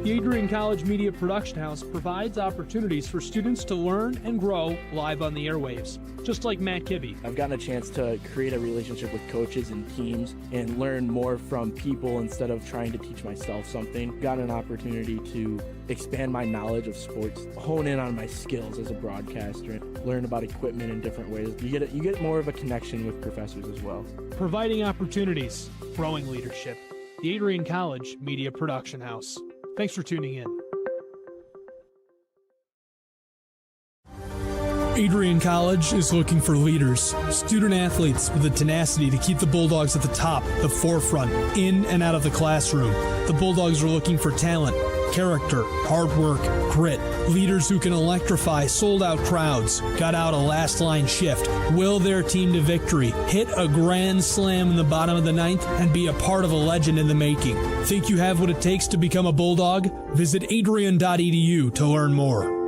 The Adrian College Media Production House provides opportunities for students to learn and grow live on the airwaves, just like Matt Kibbe. I've gotten a chance to create a relationship with coaches and teams and learn more from people instead of trying to teach myself something. Got an opportunity to expand my knowledge of sports, hone in on my skills as a broadcaster, and learn about equipment in different ways. You get more of a connection with professors as well. Providing opportunities, growing leadership. The Adrian College Media Production House. Thanks for tuning in. Adrian College is looking for leaders, student athletes with the tenacity to keep the Bulldogs at the top, the forefront, in and out of the classroom. The Bulldogs are looking for talent, character, hard work, grit, leaders who can electrify sold-out crowds, gut out a last-line shift, will their team to victory, hit a grand slam in the bottom of the ninth, and be a part of a legend in the making. Think you have what it takes to become a Bulldog? Visit adrian.edu to learn more.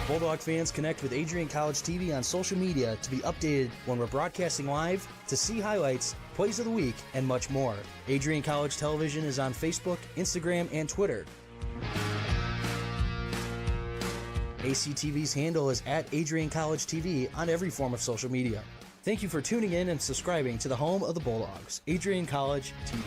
Bulldog fans, connect with Adrian College TV on social media to be updated when we're broadcasting live, to see highlights, plays of the week, and much more. Adrian College Television is on Facebook, Instagram, and Twitter. ACTV's handle is at Adrian College TV on every form of social media. Thank you for tuning in and subscribing to the home of the Bulldogs, Adrian College TV.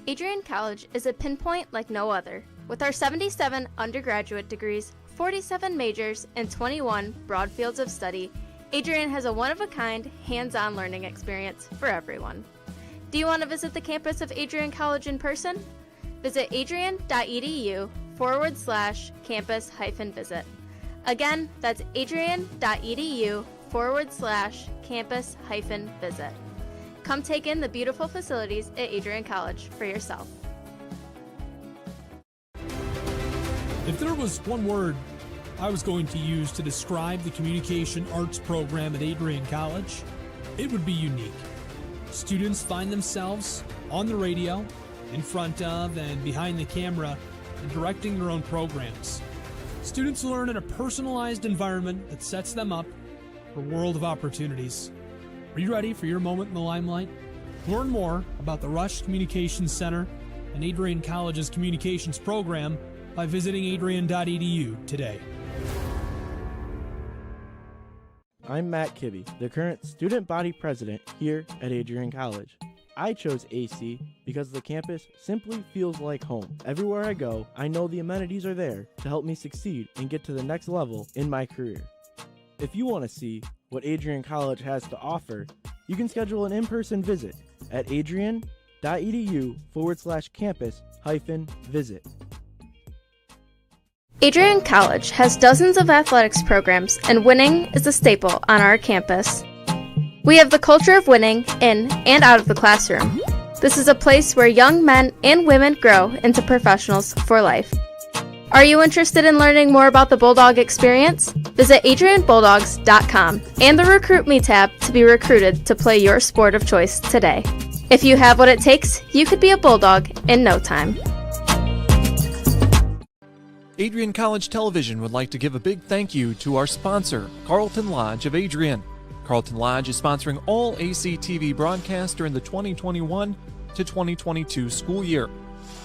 Adrian College is a pinpoint like no other. With our 77 undergraduate degrees, 47 majors, and 21 broad fields of study, Adrian has a one-of-a-kind, hands-on learning experience for everyone. Do you want to visit the campus of Adrian College in person? Visit adrian.edu/campus-visit. Again, that's adrian.edu/campus-visit. Come take in the beautiful facilities at Adrian College for yourself. If there was one word I was going to use to describe the communication arts program at Adrian College, it would be unique. Students find themselves on the radio, in front of and behind the camera, and directing their own programs. Students learn in a personalized environment that sets them up for a world of opportunities. Are you ready for your moment in the limelight? Learn more about the Rush Communications Center and Adrian College's communications program by visiting adrian.edu today. I'm Matt Kibbe, the current student body president here at Adrian College. I chose AC because the campus simply feels like home. Everywhere I go, I know the amenities are there to help me succeed and get to the next level in my career. If you want to see what Adrian College has to offer, you can schedule an in-person visit at adrian.edu/campus-visit. Adrian College has dozens of athletics programs, and winning is a staple on our campus. We have the culture of winning in and out of the classroom. This is a place where young men and women grow into professionals for life. Are you interested in learning more about the Bulldog experience? Visit adrianbulldogs.com and the Recruit Me tab to be recruited to play your sport of choice today. If you have what it takes, you could be a Bulldog in no time. Adrian College Television would like to give a big thank you to our sponsor, Carlton Lodge of Adrian. Carlton Lodge is sponsoring all ACTV broadcasts during the 2021 to 2022 school year.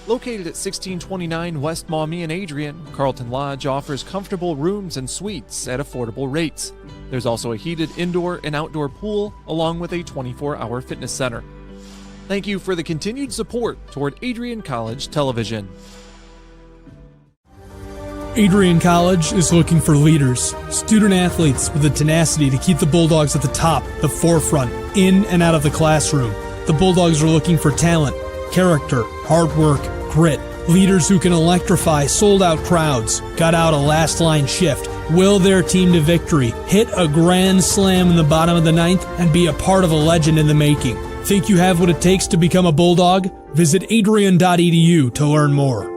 Located at 1629 West Maumee in Adrian, Carlton Lodge offers comfortable rooms and suites at affordable rates. There's also a heated indoor and outdoor pool, along with a 24-hour fitness center. Thank you for the continued support toward Adrian College Television. Adrian College is looking for leaders, student athletes with the tenacity to keep the Bulldogs at the top, the forefront, in and out of the classroom. The Bulldogs are looking for talent, character, hard work, grit, Leaders who can electrify sold-out crowds, gut out a last-line shift, will their team to victory, hit a grand slam in the bottom of the ninth, and be a part of a legend in the making. Think you have what it takes to become a Bulldog? Visit adrian.edu to learn more.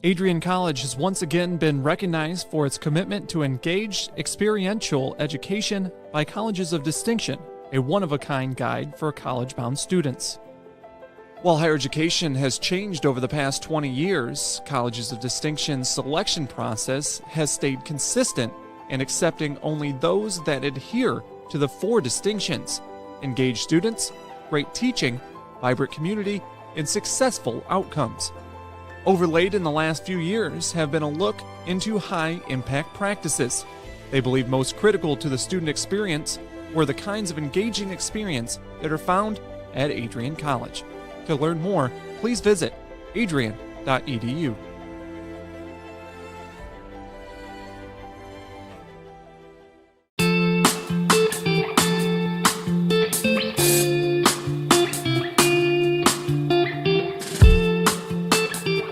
Adrian College has once again been recognized for its commitment to engaged, experiential education by Colleges of Distinction, a one-of-a-kind guide for college-bound students. While higher education has changed over the past 20 years, Colleges of Distinction's selection process has stayed consistent and accepting only those that adhere to the 4 distinctions: engaged students, great teaching, vibrant community, and successful outcomes. Overlaid in the last few years have been a look into high-impact practices. They believe most critical to the student experience were the kinds of engaging experience that are found at Adrian College. To learn more, please visit adrian.edu.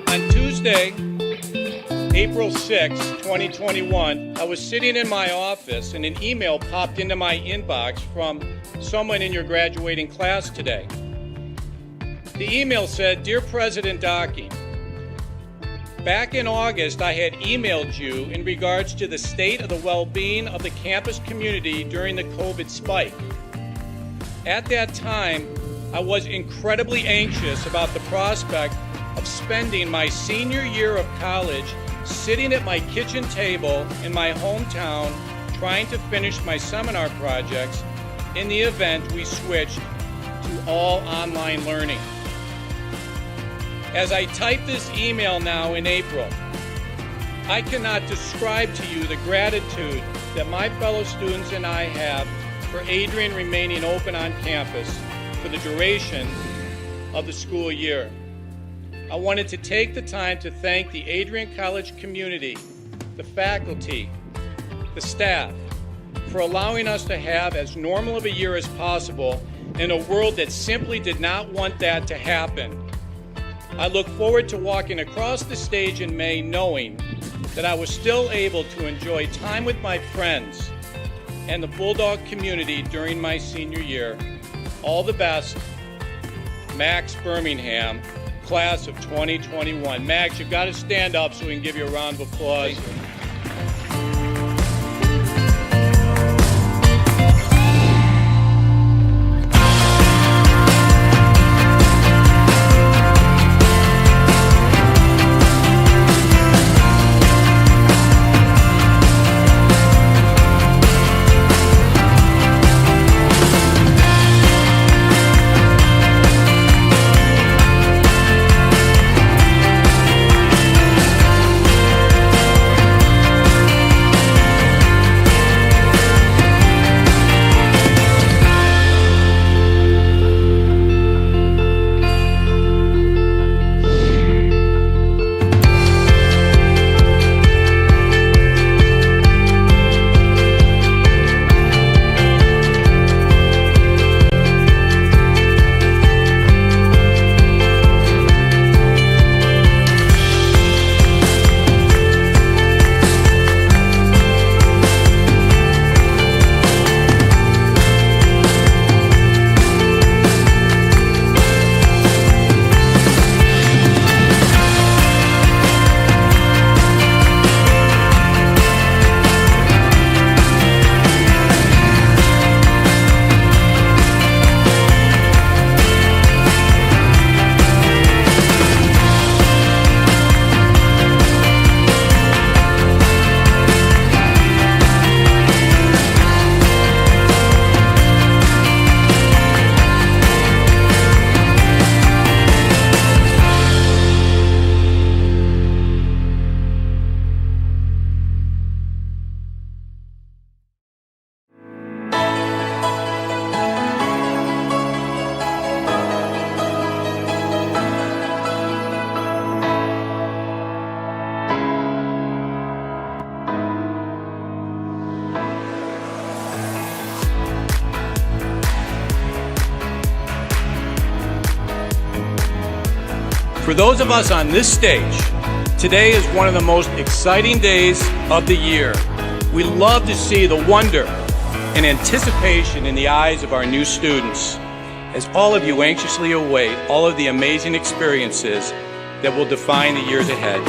On Tuesday, April 6, 2021, I was sitting in my office and an email popped into my inbox from someone in your graduating class today. The email said, "Dear President Dockey, back in August I had emailed you in regards to the state of the well-being of the campus community during the COVID spike. At that time, I was incredibly anxious about the prospect of spending my senior year of college sitting at my kitchen table in my hometown trying to finish my seminar projects in the event we switched to all online learning. As I type this email now in April, I cannot describe to you the gratitude that my fellow students and I have for Adrian remaining open on campus for the duration of the school year. I wanted to take the time to thank the Adrian College community, the faculty, the staff, for allowing us to have as normal of a year as possible in a world that simply did not want that to happen. I look forward to walking across the stage in May knowing that I was still able to enjoy time with my friends and the Bulldog community during my senior year. All the best, Max Birmingham, class of 2021. Max, you've got to stand up so we can give you a round of applause. For those of us on this stage, today is one of the most exciting days of the year. We love to see the wonder and anticipation in the eyes of our new students, as all of you anxiously await all of the amazing experiences that will define the years ahead.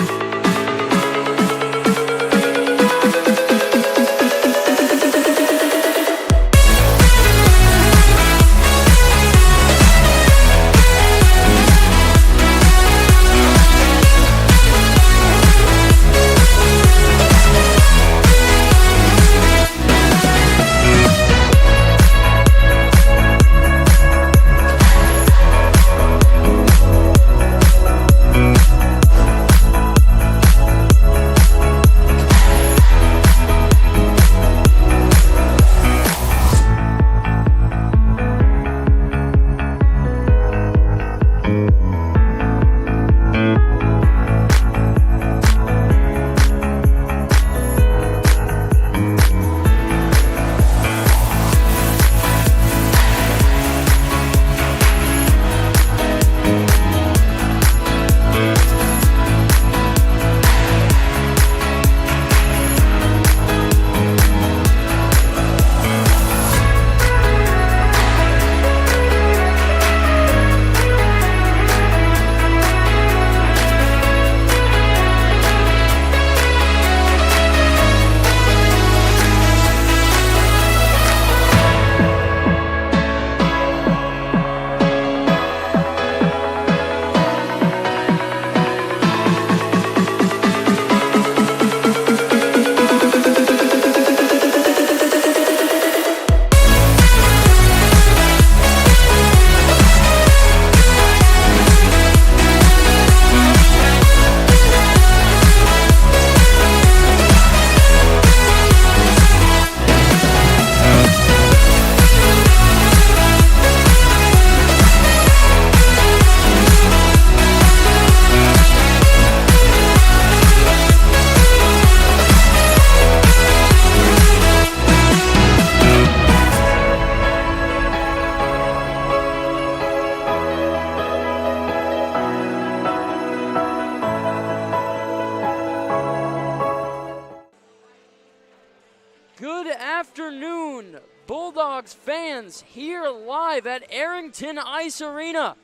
afternoon, Bulldogs fans here live at Arrington Ice Arena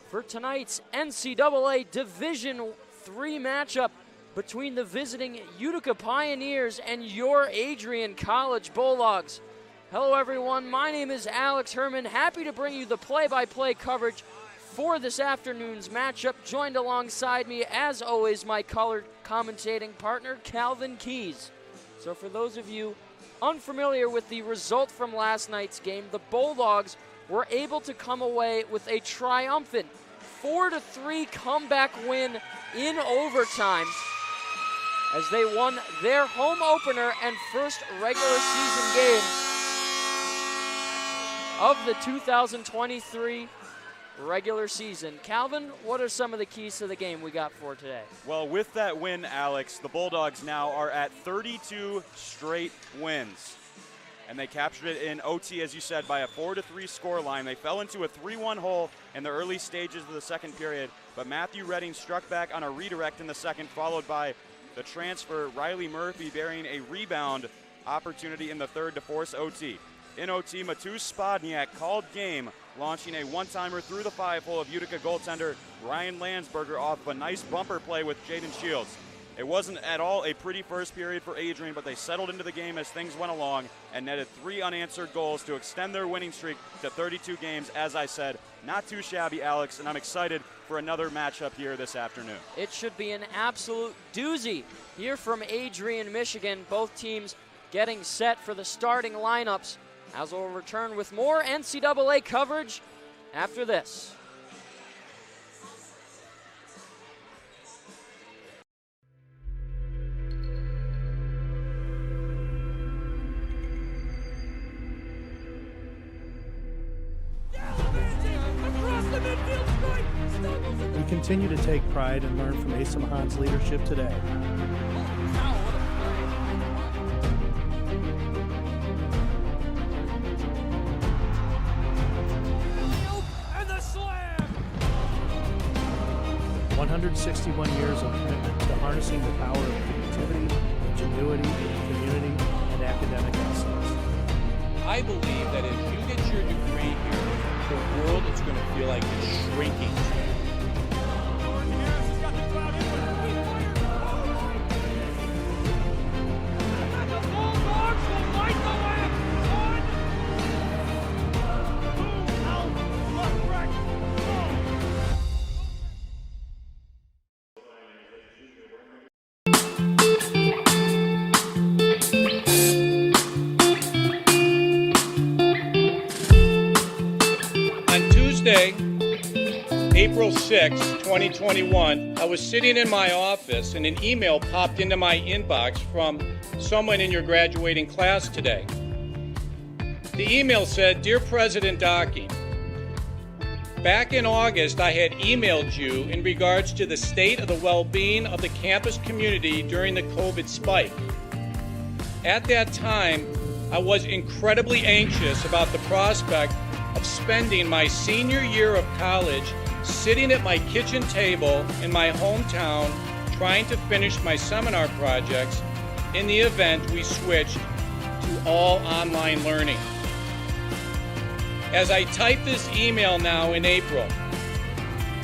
for tonight's NCAA Division III matchup between the visiting Utica Pioneers and your Adrian College Bulldogs. Hello everyone, my name is Alex Herman, happy to bring you the play-by-play coverage for this afternoon's matchup. Joined alongside me, as always, my colored commentating partner, Calvin Keys. So for those of you unfamiliar with the result from last night's game, the Bulldogs were able to come away with a triumphant 4-3 comeback win in overtime as they won their home opener and first regular season game of the 2023 regular season. Calvin, what are some of the keys to the game we got for today? Well, with that win, Alex, the Bulldogs now are at 32 straight wins. And they captured it in OT, as you said, by a 4-3 scoreline. They fell into a 3-1 hole in the early stages of the second period, but Matthew Redding struck back on a redirect in the second, followed by the transfer, Riley Murphy, bearing a rebound opportunity in the third to force OT. In OT, Matus Spodniak called game, launching a one-timer through the 5-hole of Utica goaltender Ryan Landsberger off of a nice bumper play with Jaden Shields. It wasn't at all a pretty first period for Adrian, but they settled into the game as things went along and netted 3 unanswered goals to extend their winning streak to 32 games. As I said, not too shabby, Alex, and I'm excited for another matchup here this afternoon. It should be an absolute doozy here from Adrian, Michigan. Both teams getting set for the starting lineups, as we'll return with more NCAA coverage after this. We continue to take pride and learn from Asa Mahan's leadership today. And the slam! 161 years of commitment to harnessing the power of creativity, ingenuity, community, and academic excellence. I believe that as you get your degree here, the world is going to feel like it's shrinking. April 6, 2021, I was sitting in my office and an email popped into my inbox from someone in your graduating class today. The email said, "Dear President Docking, back in August I had emailed you in regards to the state of the well-being of the campus community during the COVID spike. At that time, I was incredibly anxious about the prospect of spending my senior year of college sitting at my kitchen table in my hometown trying to finish my seminar projects in the event we switched to all online learning. As I type this email now in April,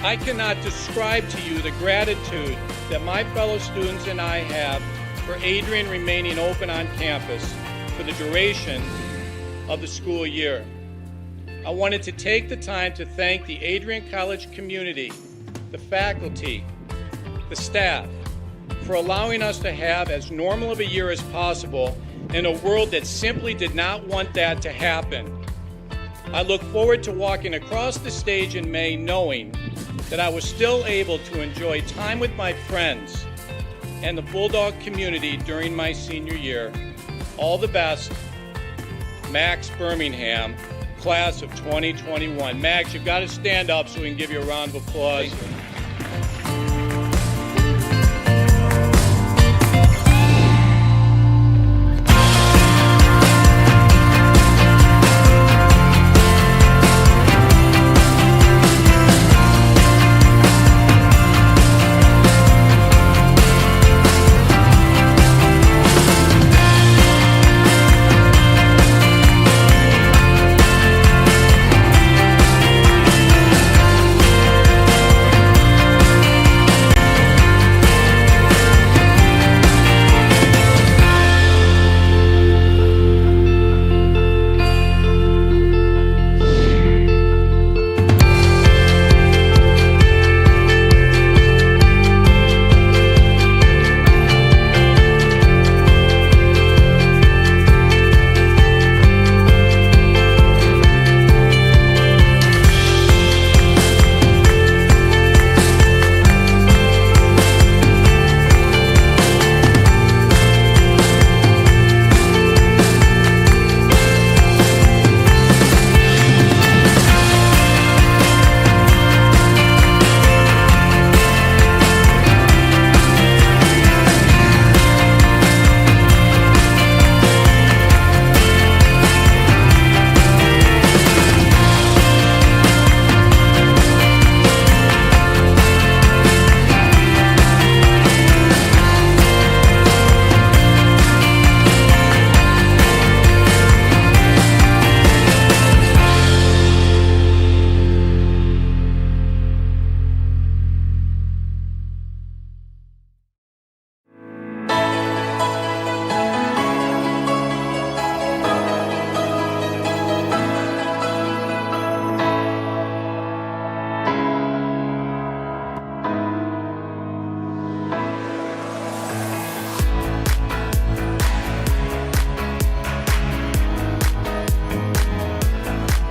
I cannot describe to you the gratitude that my fellow students and I have for Adrian remaining open on campus for the duration of the school year. I wanted to take the time to thank the Adrian College community, the faculty, the staff, for allowing us to have as normal of a year as possible in a world that simply did not want that to happen. I look forward to walking across the stage in May knowing that I was still able to enjoy time with my friends and the Bulldog community during my senior year. All the best, Max Birmingham, class of 2021. Max, you've got to stand up so we can give you a round of applause.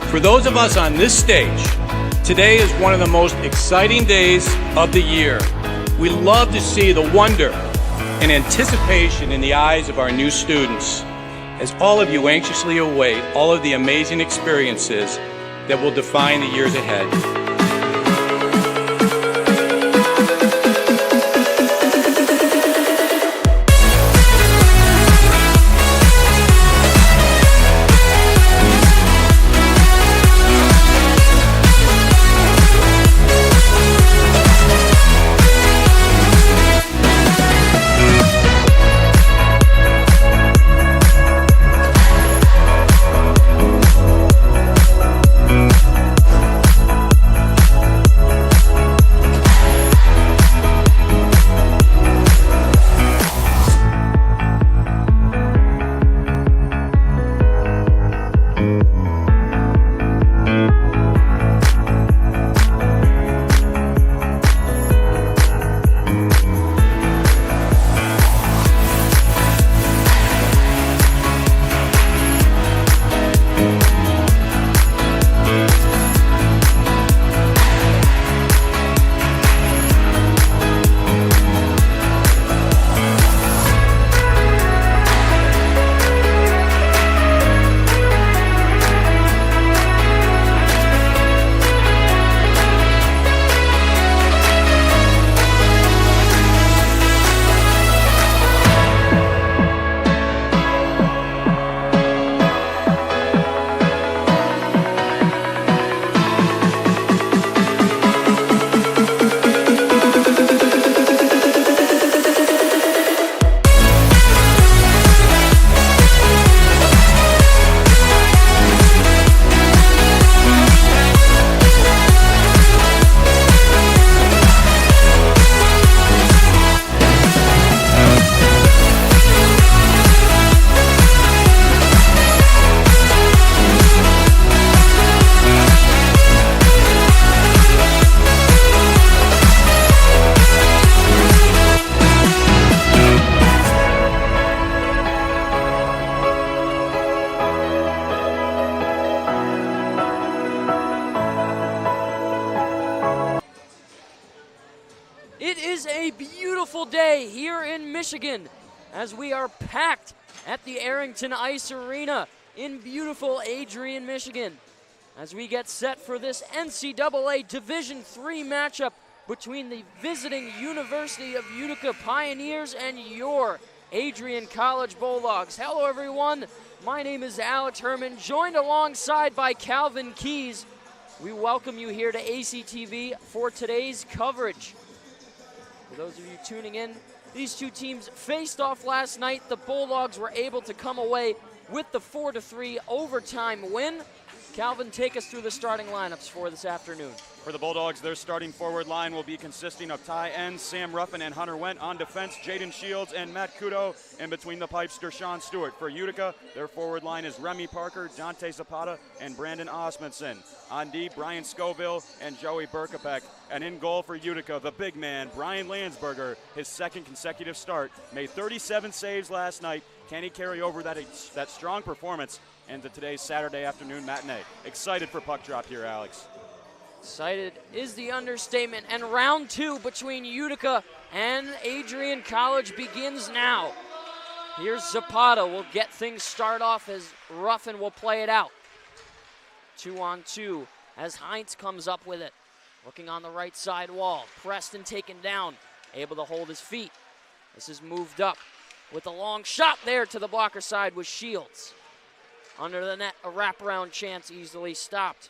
For those of us on this stage, today is one of the most exciting days of the year. We love to see the wonder and anticipation in the eyes of our new students, as all of you anxiously await all of the amazing experiences that will define the years ahead. Day here in Michigan as we are packed at the Arrington Ice Arena in beautiful Adrian, Michigan, as we get set for this NCAA Division III matchup between the visiting University of Utica Pioneers and your Adrian College Bulldogs. Hello everyone, my name is Alex Herman, joined alongside by Calvin Keys. We welcome you here to ACTV for today's coverage. For those of you tuning in, these two teams faced off last night. The Bulldogs were able to come away with the 4-3 overtime win. Calvin, take us through the starting lineups for this afternoon. For the Bulldogs, their starting forward line will be consisting of Ty Enns, Sam Ruffin, and Hunter Wendt. On defense, Jaden Shields and Matt Kudo. In between the pipes, Dershawn Stewart. For Utica, their forward line is Remy Parker, Dante Zapata, and Brandon Osmondson. On D, Brian Scoville and Joey Berkopek. And in goal for Utica, the big man, Brian Landsberger, his second consecutive start, made 37 saves last night. Can he carry over that strong performance into today's Saturday afternoon matinee? Excited for puck drop here, Alex. Excited is the understatement, and round two between Utica and Adrian College begins now. Here's Zapata, will get things start off as Ruffin will play it out. 2-on-2 as Heinz comes up with it. Looking on the right side wall, Preston taken down, able to hold his feet. This is moved up with a long shot there to the blocker side with Shields. Under the net, a wraparound chance easily stopped.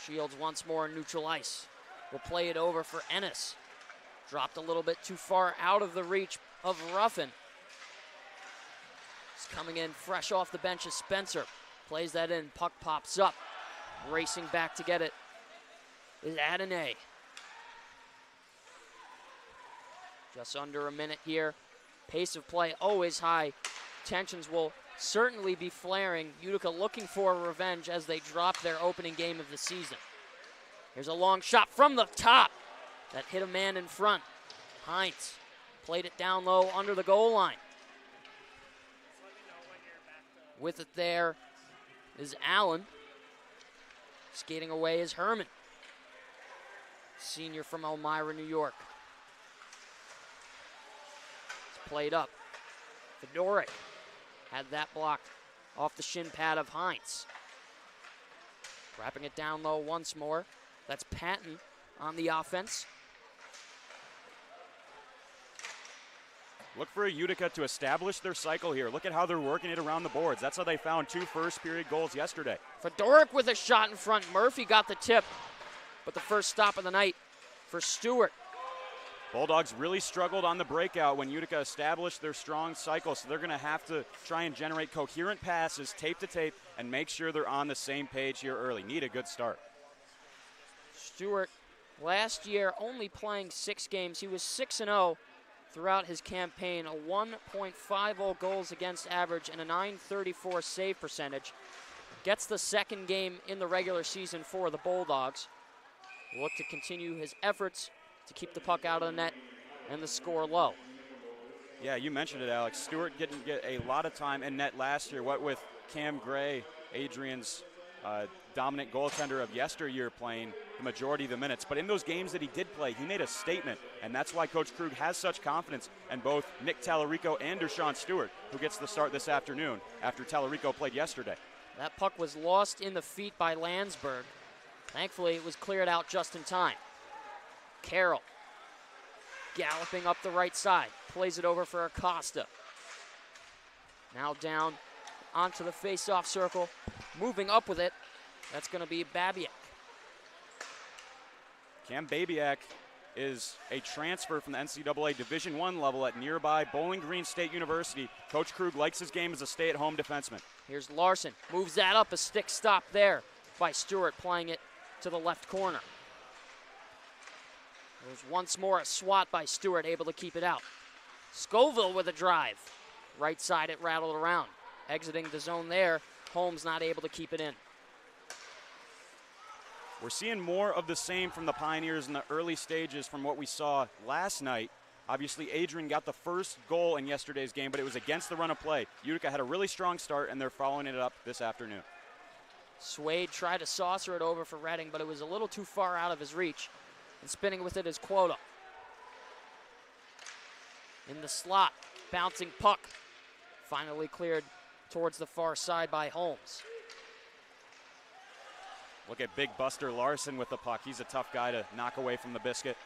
Shields once more in neutral ice. Will play it over for Ennis. Dropped a little bit too far out of the reach of Ruffin. He's coming in fresh off the bench is Spencer. Plays that in, puck pops up. Racing back to get it is Adonai. Just under a minute here. Pace of play always high. Tensions will certainly be flaring. Utica looking for revenge as they drop their opening game of the season. Here's a long shot from the top that hit a man in front. Heinz played it down low under the goal line. With it there is Allen. Skating away is Herman, senior from Elmira, New York. It's played up. Fedoruk had that blocked off the shin pad of Heinz. Wrapping it down low once more. That's Patton on the offense. Look for Utica to establish their cycle here. Look at how they're working it around the boards. That's how they found 2 first-period goals yesterday. Fedoruk with a shot in front. Murphy got the tip, but the first stop of the night for Stewart. Bulldogs really struggled on the breakout when Utica established their strong cycle, so they're going to have to try and generate coherent passes, tape to tape, and make sure they're on the same page here early. Need a good start. Stewart, last year only playing 6 games. He was 6-0 throughout his campaign, a 1.50 goals against average and a .934 save percentage. Gets the second game in the regular season for the Bulldogs. Will look to continue his efforts to keep the puck out of the net and the score low. Yeah, you mentioned it, Alex. Stewart didn't get a lot of time in net last year. What with Cam Gray, Adrian's dominant goaltender of yesteryear, playing the majority of the minutes. But in those games that he did play, he made a statement, and that's why Coach Krug has such confidence in both Nick Tallarico and Deshaun Stewart, who gets the start this afternoon after Tallarico played yesterday. That puck was lost in the feet by Landsberg. Thankfully, it was cleared out just in time. Carroll galloping up the right side, plays it over for Acosta. Now down onto the face-off circle, moving up with it. That's going to be Babiak. Cam Babiak is a transfer from the NCAA Division I level at nearby Bowling Green State University. Coach Krug likes his game as a stay-at-home defenseman. Here's Larson, moves that up, a stick stop there by Stewart, playing it to the left corner. There's once more a swat by Stewart, able to keep it out. Scoville with a drive. Right side, it rattled around. Exiting the zone there, Holmes not able to keep it in. We're seeing more of the same from the Pioneers in the early stages from what we saw last night. Obviously, Adrian got the first goal in yesterday's game, but it was against the run of play. Utica had a really strong start, and they're following it up this afternoon. Swade tried to saucer it over for Redding, but it was a little too far out of his reach. And spinning with it is Quota. In the slot, bouncing puck. Finally cleared towards the far side by Holmes. Look at big Buster Larson with the puck. He's a tough guy to knock away from the biscuit.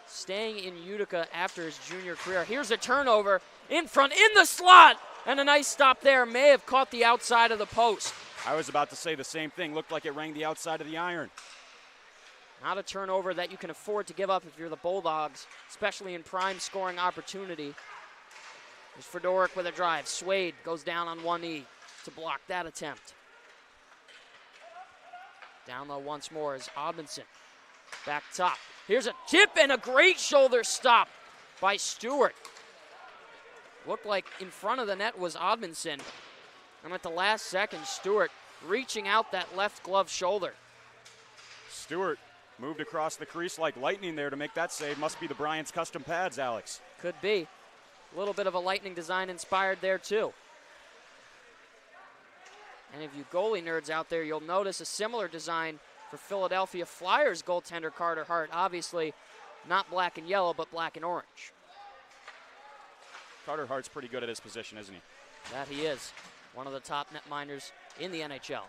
Staying in Utica after his junior career. Here's a turnover in front, in the slot, and a nice stop there. May have caught the outside of the post. I was about to say the same thing. Looked like it rang the outside of the iron. Not a turnover that you can afford to give up if you're the Bulldogs, especially in prime scoring opportunity. There's Fedoruk with a drive. Swade goes down on one knee to block that attempt. Down low once more is Odmanson. Back top. Here's a tip and a great shoulder stop by Stewart. Looked like in front of the net was Odmanson. And at the last second, Stewart reaching out that left glove shoulder. Stewart moved across the crease like lightning there to make that save. Must be the Bryant's custom pads, Alex. Could be. A little bit of a lightning design inspired there too. And if you goalie nerds out there, you'll notice a similar design for Philadelphia Flyers goaltender Carter Hart. Obviously not black and yellow, but black and orange. Carter Hart's pretty good at his position, isn't he? That he is. One of the top netminders in the NHL.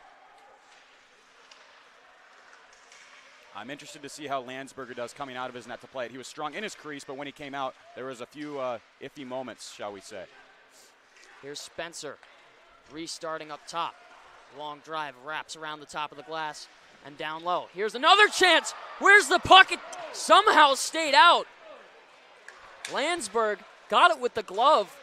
I'm interested to see how Landsberger does coming out of his net to play it. He was strong in his crease, but when he came out, there was a few iffy moments, shall we say. Here's Spencer restarting up top. Long drive, wraps around the top of the glass and down low. Here's another chance. Where's the puck? It somehow stayed out. Landsberg got it with the glove,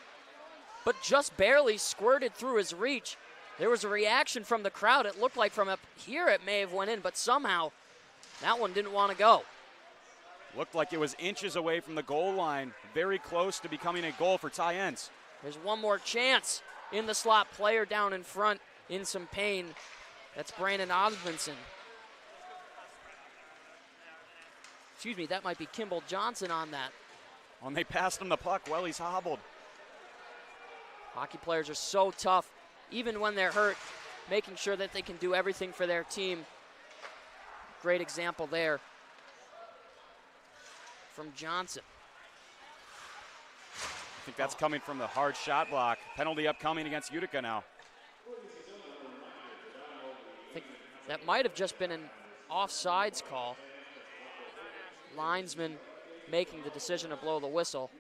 but just barely squirted through his reach. There was a reaction from the crowd. It looked like from up here it may have went in, but somehow that one didn't want to go. Looked like it was inches away from the goal line, very close to becoming a goal for Ty Ents. There's one more chance in the slot. Player down in front in some pain. That's Brandon Osmondson. Excuse me, that might be Kimball Johnson on that. When they passed him the puck, well, he's hobbled. Hockey players are so tough even when they're hurt, making sure that they can do everything for their team. Great example there from Johnson. I think that's coming from the hard shot block. Penalty upcoming against Utica now. I think that might have just been an offsides call. Linesman making the decision to blow the whistle.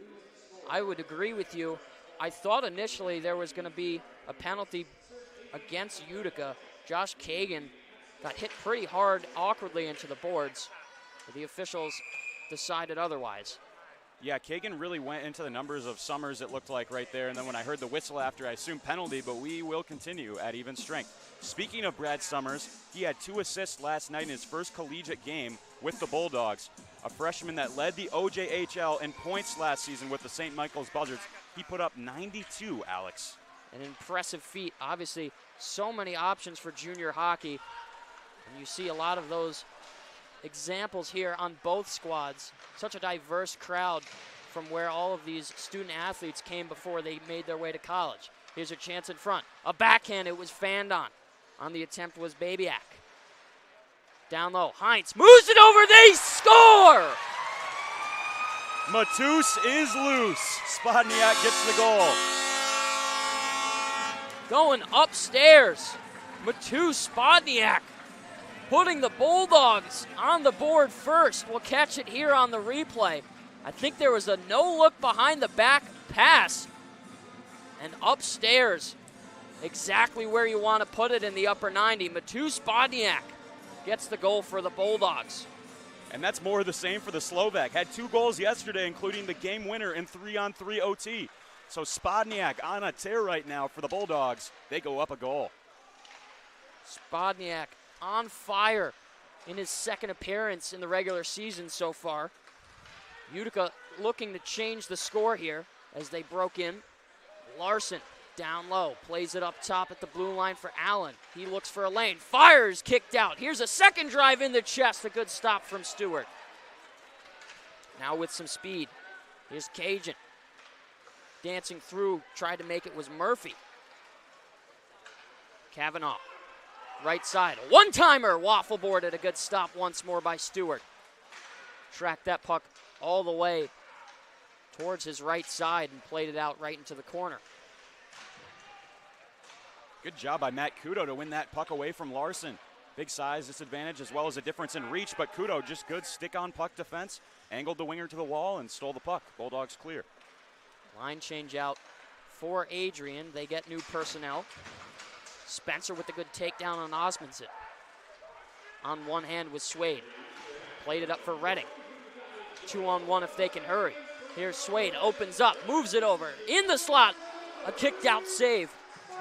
I would agree with you. I thought initially there was going to be a penalty against Utica. Josh Kagan got hit pretty hard, awkwardly into the boards, but the officials decided otherwise. Yeah, Kagan really went into the numbers of Summers, it looked like right there, and then when I heard the whistle after, I assumed penalty, but we will continue at even strength. Speaking of Brad Summers, he had 2 assists last night in his first collegiate game with the Bulldogs. A freshman that led the OJHL in points last season with the St. Michael's Buzzards. He put up 92, Alex. An impressive feat. Obviously, so many options for junior hockey, and you see a lot of those examples here on both squads. Such a diverse crowd from where all of these student athletes came before they made their way to college. Here's a chance in front. A backhand, it was fanned on. On the attempt was Babyak. Down low, Heinz moves it over, they score! Matus is loose. Spodniak gets the goal. Going upstairs, Matus Spodniak putting the Bulldogs on the board first. We'll catch it here on the replay. I think there was a no-look behind the back pass. And upstairs, exactly where you want to put it in the upper 90. Matus Spodniak gets the goal for the Bulldogs. And that's more of the same for the Slovak. Had 2 goals yesterday, including the game winner in 3-on-3 OT. So Spodniak on a tear right now for the Bulldogs. They go up a goal. Spodniak on fire in his second appearance in the regular season so far. Utica looking to change the score here as they broke in. Larson down low, plays it up top at the blue line for Allen. He looks for a lane, fires, kicked out. Here's a second drive in the chest, a good stop from Stewart. Now with some speed, here's Cajun. Dancing through, tried to make it was Murphy. Kavanaugh. Right side, a one-timer, waffle boarded, a good stop once more by Stewart. Tracked that puck all the way towards his right side and played it out right into the corner. Good job by Matt Kudo to win that puck away from Larson. Big size disadvantage as well as a difference in reach, but Kudo just good stick-on puck defense, angled the winger to the wall and stole the puck. Bulldogs clear. Line change out for Adrian. They get new personnel. Spencer with the good takedown on Osmondson. On one hand with Swade. Played it up for Redding. 2-on-1 if they can hurry. Here's Swade, opens up, moves it over. In the slot, a kicked out save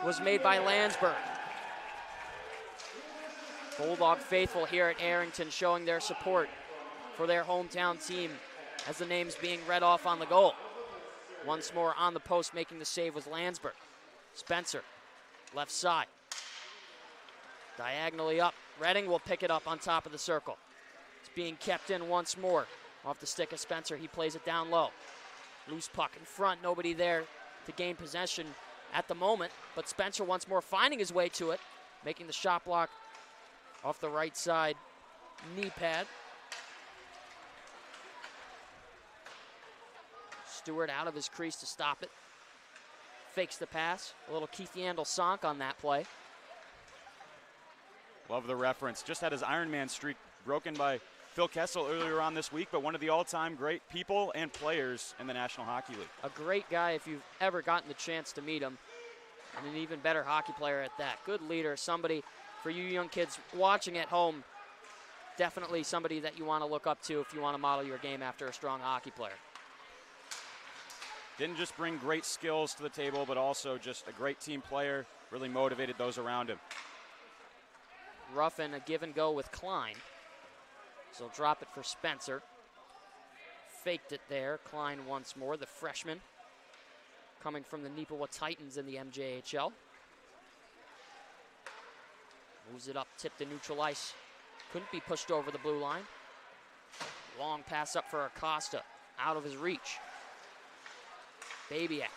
was made by Landsberg. Bulldog faithful here at Arrington showing their support for their hometown team as the names being read off on the goal. Once more on the post, making the save was Landsberg. Spencer, left side. Diagonally up. Redding will pick it up on top of the circle. It's being kept in once more. Off the stick of Spencer, he plays it down low. Loose puck in front, nobody there to gain possession at the moment, but Spencer once more finding his way to it, making the shot block off the right side knee pad. Stewart out of his crease to stop it. Fakes the pass. A little Keith Yandel sonk on that play. Love the reference. Just had his Ironman streak broken by Phil Kessel earlier on this week, but one of the all-time great people and players in the National Hockey League. A great guy if you've ever gotten the chance to meet him, and an even better hockey player at that. Good leader, somebody for you young kids watching at home, definitely somebody that you want to look up to if you want to model your game after a strong hockey player. Didn't just bring great skills to the table, but also just a great team player, really motivated those around him. Ruffin, a give and go with Klein. So drop it for Spencer. Faked it there. Klein once more, the freshman, coming from the Neepawa Titans in the MJHL. Moves it up, tipped to neutral ice. Couldn't be pushed over the blue line. Long pass up for Acosta, out of his reach. Babyak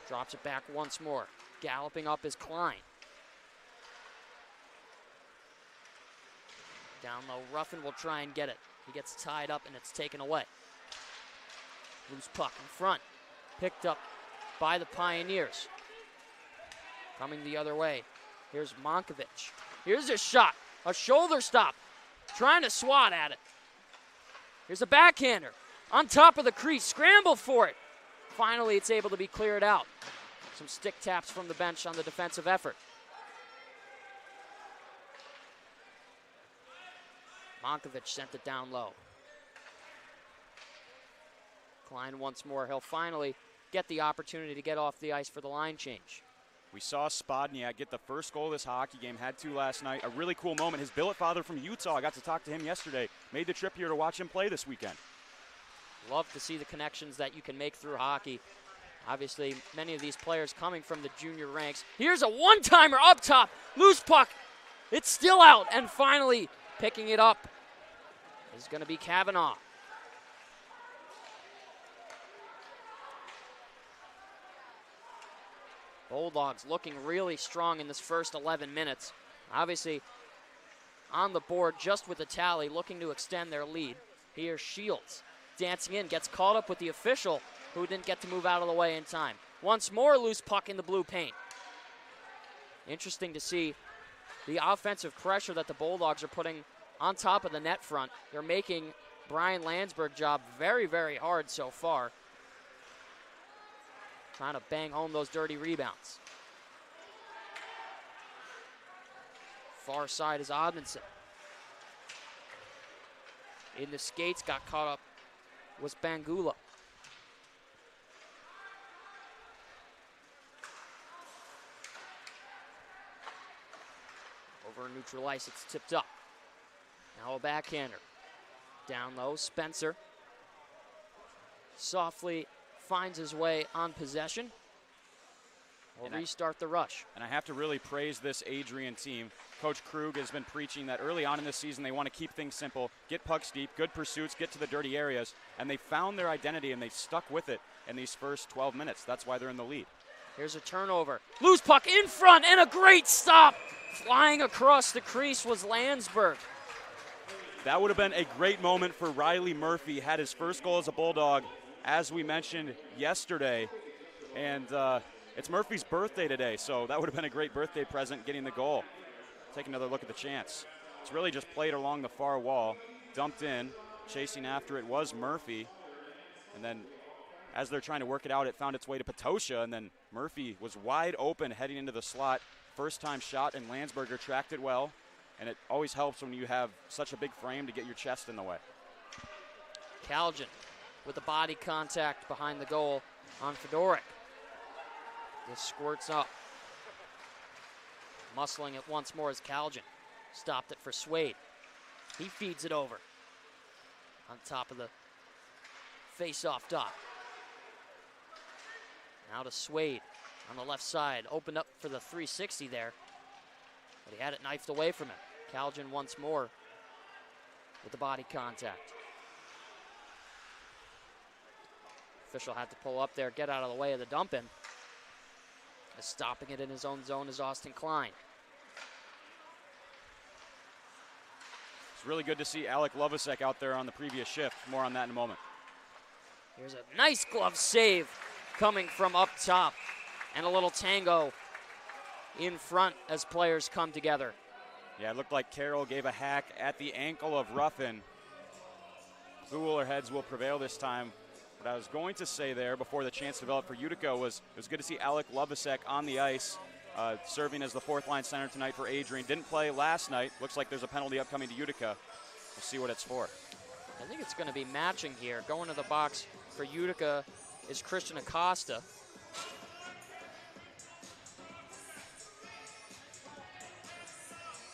drops it back once more. Galloping up is Klein. Down low, Ruffin will try and get it. He gets tied up and it's taken away. Loose puck in front. Picked up by the Pioneers. Coming the other way. Here's Monkovic. Here's a shot. A shoulder stop. Trying to swat at it. Here's a backhander. On top of the crease. Scramble for it. Finally, it's able to be cleared out. Some stick taps from the bench on the defensive effort. Monkovic sent it down low. Klein once more. He'll finally get the opportunity to get off the ice for the line change. We saw Spodniak get the first goal of this hockey game, had two last night. A really cool moment. His billet father from Utah, I got to talk to him yesterday, made the trip here to watch him play this weekend. Love to see the connections that you can make through hockey. Obviously, many of these players coming from the junior ranks. Here's a one-timer up top. Loose puck. It's still out, and finally picking it up is going to be Kavanaugh. Bulldogs looking really strong in this first 11 minutes. Obviously on the board just with the tally, looking to extend their lead. Here's Shields dancing in, gets caught up with the official who didn't get to move out of the way in time. Once more loose puck in the blue paint. Interesting to see the offensive pressure that the Bulldogs are putting on top of the net front. They're making Brian Landsberg's job very, very hard so far. Trying to bang home those dirty rebounds. Far side is Odmanson. In the skates, got caught up was Bangula. Over neutral ice, it's tipped up. Now a backhander. Down low, Spencer. Softly finds his way on possession. We'll restart the rush. And I have to really praise this Adrian team. Coach Krug has been preaching that early on in the season they want to keep things simple, get pucks deep, good pursuits, get to the dirty areas, and they found their identity and they stuck with it in these first 12 minutes. That's why they're in the lead. Here's a turnover. Loose puck in front and a great stop. Flying across the crease was Landsberg. That would have been a great moment for Riley Murphy. Had his first goal as a Bulldog, as we mentioned yesterday. And it's Murphy's birthday today, so that would have been a great birthday present, getting the goal. Take another look at the chance. It's really just played along the far wall, dumped in, chasing after it was Murphy. And then as they're trying to work it out, it found its way to Patosha, and then Murphy was wide open heading into the slot. First time shot, and Landsberger tracked it well. And it always helps when you have such a big frame to get your chest in the way. Kaljan with the body contact behind the goal on Fedoruk. This squirts up. Muscling it once more as Kaljan. Stopped it for Swade. He feeds it over. On top of the face-off dot. Now to Swade on the left side. Opened up for the 360 there. But he had it knifed away from him. Kaljan once more with the body contact. Official had to pull up there, get out of the way of the dump in. Stopping it in his own zone is Austin Klein. It's really good to see Alec Lovasek out there on the previous shift. More on that in a moment. Here's a nice glove save coming from up top. And a little tango in front as players come together. Yeah, it looked like Carroll gave a hack at the ankle of Ruffin. Cooler heads will prevail this time. What I was going to say there before the chance developed for Utica was it was good to see Alec Lovasek on the ice, serving as the fourth line center tonight for Adrian. Didn't play last night. Looks like there's a penalty upcoming to Utica. We'll see what it's for. I think it's going to be matching here. Going to the box for Utica is Christian Acosta.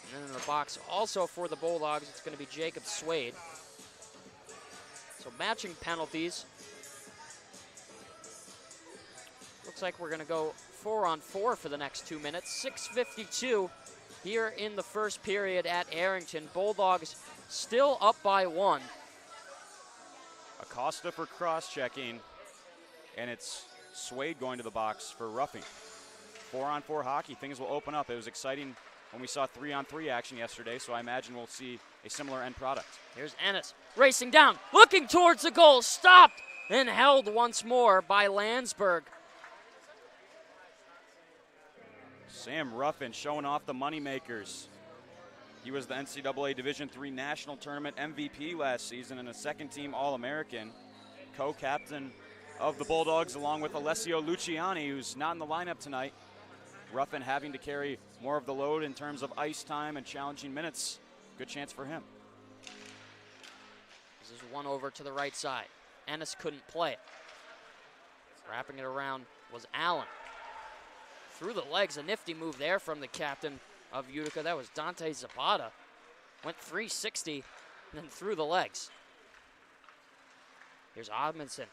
And then in the box also for the Bulldogs, it's going to be Jacob Swade. So matching penalties. Looks like we're going to go 4-on-4 for the next 2 minutes. 6:52 here in the first period at Arrington. Bulldogs still up by 1. Acosta for cross-checking, and it's Swade going to the box for roughing. 4-on-4 hockey, things will open up. It was exciting when we saw 3-on-3 action yesterday, so I imagine we'll see a similar end product. Here's Ennis racing down, looking towards the goal, stopped and held once more by Landsberg. Sam Ruffin showing off the moneymakers. He was the NCAA Division III National Tournament MVP last season and a second-team All-American, co-captain of the Bulldogs along with Alessio Luciani, who's not in the lineup tonight. Ruffin having to carry more of the load in terms of ice time and challenging minutes. Good chance for him. This is one over to the right side. Ennis couldn't play it. Wrapping it around was Allen. Through the legs, a nifty move there from the captain of Utica. That was Dante Zapata. Went 360 and then through the legs. Here's Odmondson.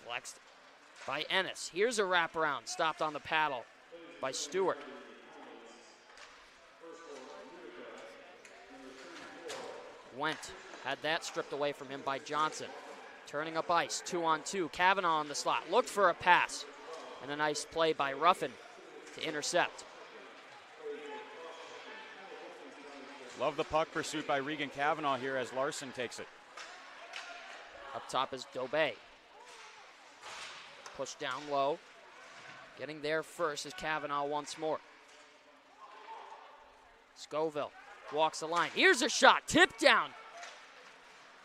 Flexed by Ennis. Here's a wraparound, stopped on the paddle by Stewart. Went, had that stripped away from him by Johnson. Turning up ice, 2-on-2. Kavanaugh on the slot, looked for a pass. And a nice play by Ruffin to intercept. Love the puck pursuit by Regan Kavanaugh here as Larson takes it. Up top is Dobey. Push down low. Getting there first is Kavanaugh once more. Scoville walks the line. Here's a shot, tipped down.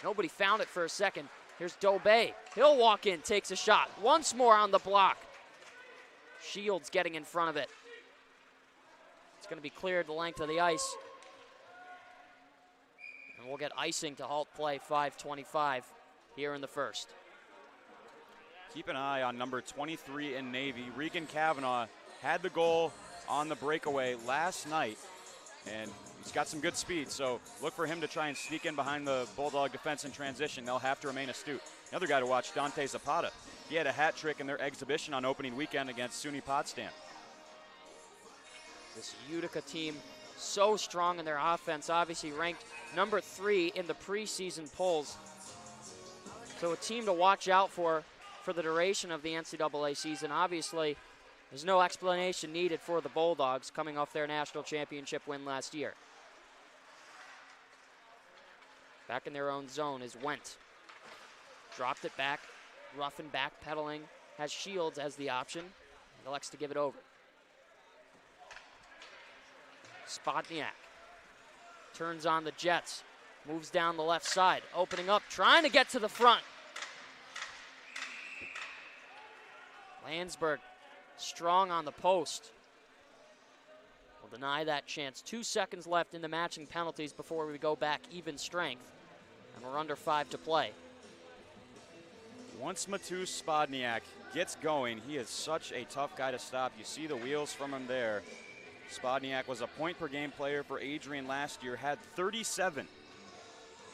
Nobody found it for a second. Here's Dobey. He'll walk in, takes a shot. Once more on the block. Shields getting in front of it. It's going to be cleared the length of the ice. And we'll get icing to halt play, 5:25 here in the first. Keep an eye on number 23 in Navy. Regan Kavanaugh had the goal on the breakaway last night, and he's got some good speed, so look for him to try and sneak in behind the Bulldog defense in transition. They'll have to remain astute. Another guy to watch, Dante Zapata. He had a hat trick in their exhibition on opening weekend against SUNY Potsdam. This Utica team so strong in their offense, obviously ranked number 3 in the preseason polls. So a team to watch out for the duration of the NCAA season. Obviously, there's no explanation needed for the Bulldogs coming off their national championship win last year. Back in their own zone is Wendt. Dropped it back. Ruffin backpedaling, has Shields as the option, and elects to give it over. Spodniak turns on the Jets, moves down the left side, opening up, trying to get to the front. Landsberg strong on the post. Will deny that chance. 2 seconds left in the matching penalties before we go back even strength, and we're under 5 to play. Once Matus Spodniak gets going, he is such a tough guy to stop. You see the wheels from him there. Spodniak was a point-per-game player for Adrian last year, had 37.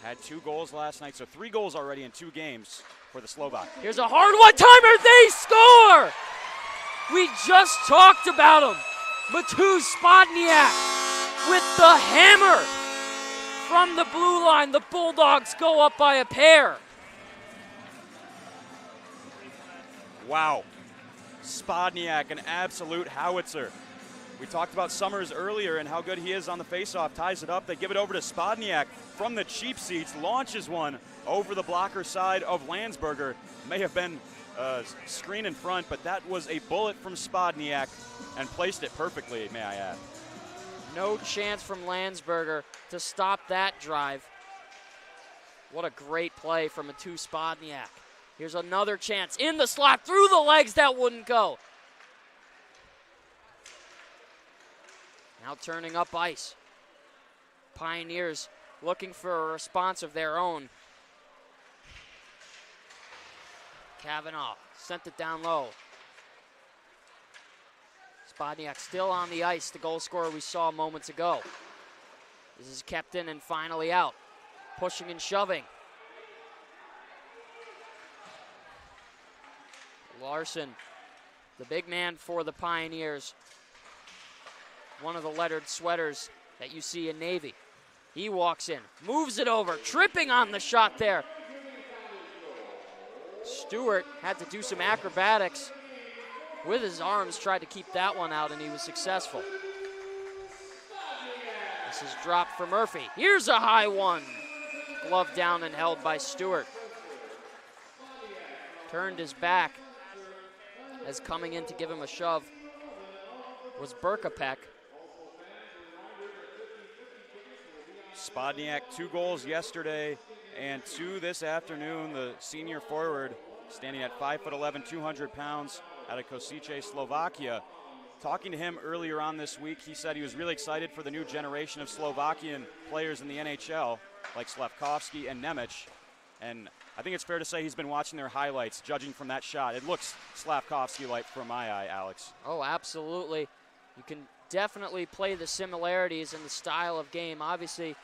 Had 2 goals last night, so 3 goals already in 2 games for the Slovak. Here's a hard one-timer, they score! We just talked about him. Matus Spodniak with the hammer. From the blue line, the Bulldogs go up by a pair. Wow. Spodniak, an absolute howitzer. We talked about Summers earlier and how good he is on the faceoff. Ties it up. They give it over to Spodniak from the cheap seats. Launches one over the blocker side of Landsberger. May have been a screen in front, but that was a bullet from Spodniak and placed it perfectly, may I add. No chance from Landsberger to stop that drive. What a great play from Matus Spodniak. Here's another chance in the slot, through the legs, that wouldn't go. Now turning up ice. Pioneers looking for a response of their own. Kavanaugh sent it down low. Spodniak still on the ice, the goal scorer we saw moments ago. This is kept in and finally out. Pushing and shoving. Larson, the big man for the Pioneers. One of the lettered sweaters that you see in Navy. He walks in, moves it over, tripping on the shot there. Stewart had to do some acrobatics with his arms, tried to keep that one out, and he was successful. This is dropped for Murphy. Here's a high one. Glove down and held by Stewart. Turned his back as coming in to give him a shove was Berkapek. Spodniak, 2 goals yesterday and 2 this afternoon. The senior forward, standing at 5'11", 200 pounds, out of Kosice, Slovakia. Talking to him earlier on this week, he said he was really excited for the new generation of Slovakian players in the NHL, like Slavkovsky and Nemec. And I think it's fair to say he's been watching their highlights, judging from that shot. It looks Slavkovsky-like from my eye, Alex. Oh, absolutely. You can definitely play the similarities in the style of game. Obviously,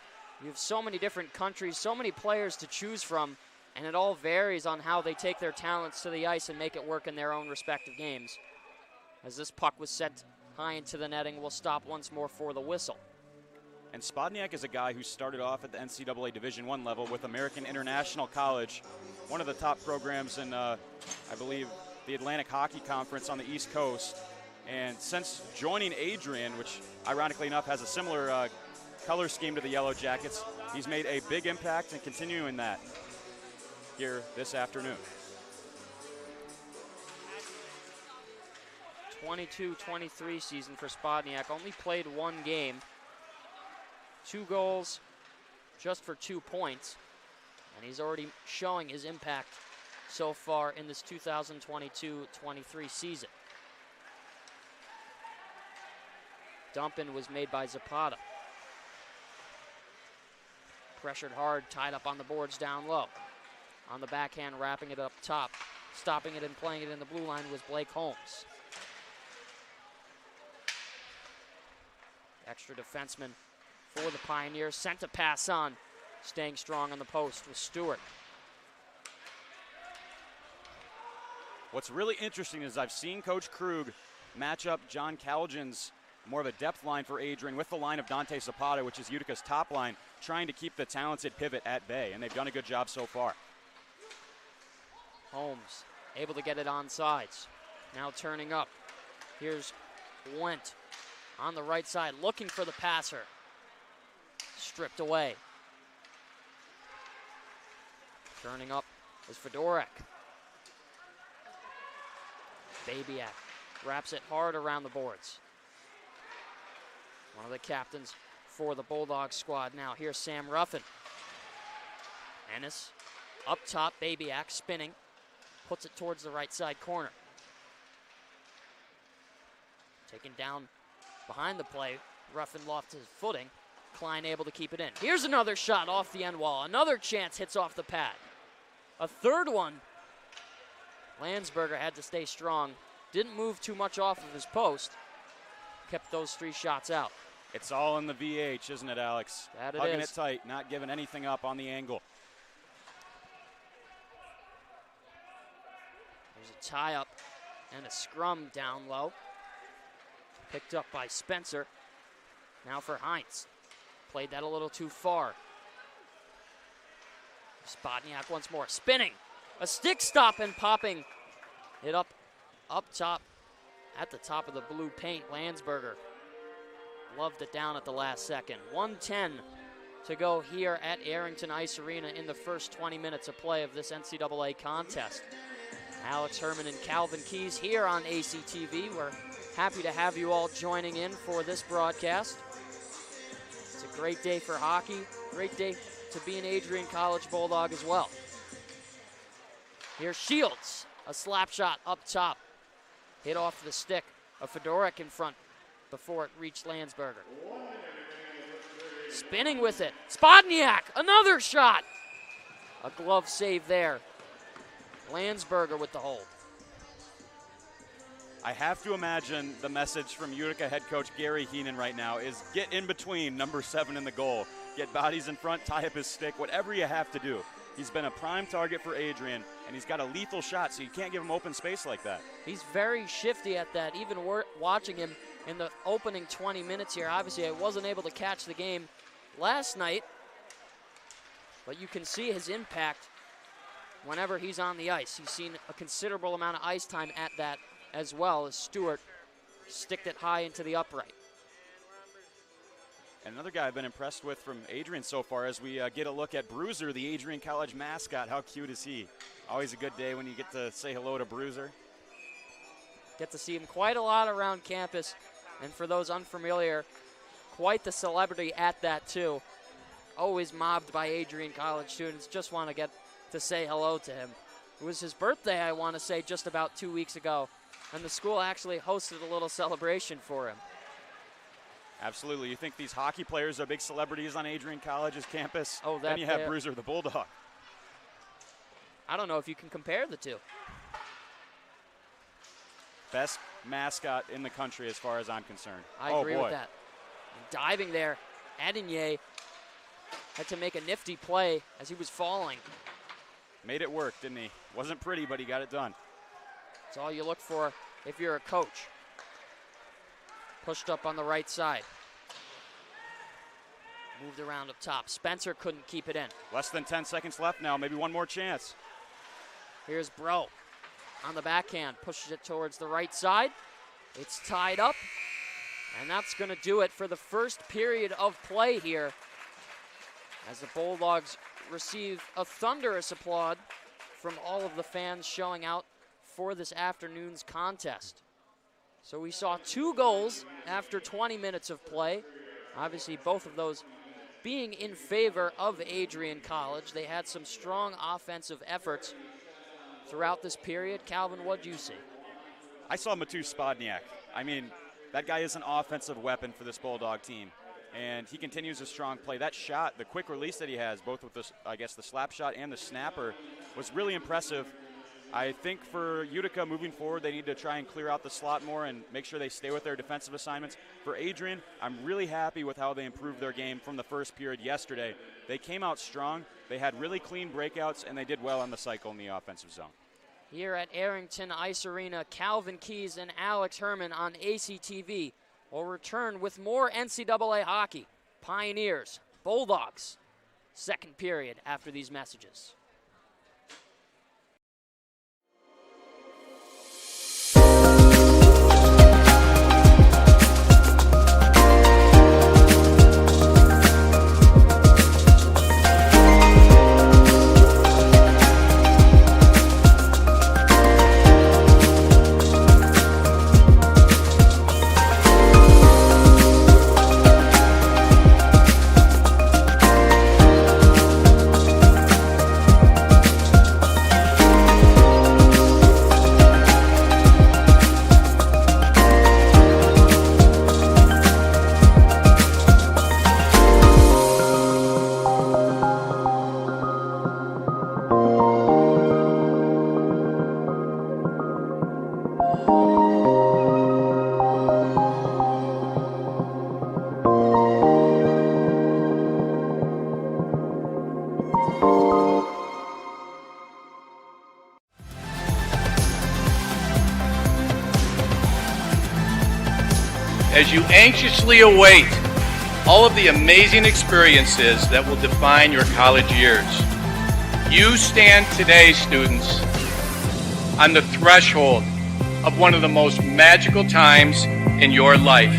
you have so many different countries, so many players to choose from, and it all varies on how they take their talents to the ice and make it work in their own respective games. As this puck was sent high into the netting, we'll stop once more for the whistle. And Spodniak is a guy who started off at the NCAA Division I level with American International College, one of the top programs in, I believe, the Atlantic Hockey Conference on the East Coast. And since joining Adrian, which ironically enough has a similar color scheme to the Yellow Jackets, he's made a big impact and continuing that here this afternoon. 22-23 season for Spodniak. Only played 1 game. 2 goals just for 2 points. And he's already showing his impact so far in this 2022-23 season. Dump-in was made by Zapata. Pressured hard, tied up on the boards down low. On the backhand, wrapping it up top. Stopping it and playing it in the blue line was Blake Holmes. Extra defenseman for the Pioneers, sent a pass on. Staying strong on the post with Stewart. What's really interesting is I've seen Coach Krug match up John Calgin's more of a depth line for Adrian with the line of Dante Zapata, which is Utica's top line, trying to keep the talented pivot at bay, and they've done a good job so far. Holmes able to get it on sides. Now turning up. Here's Wendt on the right side, looking for the passer. Stripped away. Turning up is Fedorek. Babiak wraps it hard around the boards. One of the captains for the Bulldogs squad now. Here's Sam Ruffin. Ennis up top, Babiak spinning. Puts it towards the right side corner. Taken down behind the play. Ruffin lost his footing. Klein able to keep it in. Here's another shot off the end wall. Another chance hits off the pad. A third one. Landsberger had to stay strong. Didn't move too much off of his post. Kept those 3 shots out. It's all in the VH, isn't it, Alex? That it Hugging is. it tight, not giving anything up on the angle. There's a tie-up and a scrum down low. Picked up by Spencer. Now for Heinz. Played that a little too far. Spodniak once more, spinning. A stick stop and popping it up top at the top of the blue paint. Landsberger loved it down at the last second. 1:10 to go here at Arrington Ice Arena in the first 20 minutes of play of this NCAA contest. Alex Herman and Calvin Keys here on ACTV. We're happy to have you all joining in for this broadcast. It's a great day for hockey, great day to be an Adrian College Bulldog as well. Here's Shields, a slap shot up top. Hit off the stick of Fedorek in front before it reached Landsberger. Spinning with it, Spodniak, another shot. A glove save there. Landsberger with the hold. I have to imagine the message from Utica head coach Gary Heenan right now is get in between number 7 and the goal. Get bodies in front, tie up his stick, whatever you have to do. He's been a prime target for Adrian, and he's got a lethal shot, so you can't give him open space like that. He's very shifty at that. Even watching him in the opening 20 minutes here, obviously I wasn't able to catch the game last night, but you can see his impact whenever he's on the ice. He's seen a considerable amount of ice time at that as well as Stewart sticked it high into the upright. And another guy I've been impressed with from Adrian so far as we get a look at Bruiser, the Adrian College mascot. How cute is he? Always a good day when you get to say hello to Bruiser. Get to see him quite a lot around campus, and for those unfamiliar, quite the celebrity at that too. Always mobbed by Adrian College students, just want to get to say hello to him. It was his birthday, I want to say, just about 2 weeks ago, and the school actually hosted a little celebration for him. Absolutely. You think these hockey players are big celebrities on Adrian College's campus? Oh, then you have Bruiser the Bulldog. I don't know if you can compare the two. Best mascot in the country as far as I'm concerned. I agree with that. And diving there, Adenier had to make a nifty play as he was falling. Made it work, didn't he? Wasn't pretty, but he got it done. That's all you look for if you're a coach. Pushed up on the right side. Moved around up top. Spencer couldn't keep it in. Less than 10 seconds left now. Maybe one more chance. Here's Bro on the backhand. Pushes it towards the right side. It's tied up. And that's going to do it for the first period of play here, as the Bulldogs receive a thunderous applaud from all of the fans showing out for this afternoon's contest. So we saw 2 goals after 20 minutes of play. Obviously, both of those being in favor of Adrian College. They had some strong offensive efforts throughout this period. Calvin, what do you see? I saw Mateusz Spodniak. I mean, that guy is an offensive weapon for this Bulldog team, and he continues a strong play. That shot, the quick release that he has, both with the, I guess, the slap shot and the snapper, was really impressive. I think for Utica moving forward, they need to try and clear out the slot more and make sure they stay with their defensive assignments. For Adrian, I'm really happy with how they improved their game from the first period yesterday. They came out strong, they had really clean breakouts, and they did well on the cycle in the offensive zone. Here at Arrington Ice Arena, Calvin Keys and Alex Herman on ACTV will return with more NCAA hockey. Pioneers, Bulldogs, second period after these messages. As you anxiously await all of the amazing experiences that will define your college years, you stand today, students, on the threshold of one of the most magical times in your life.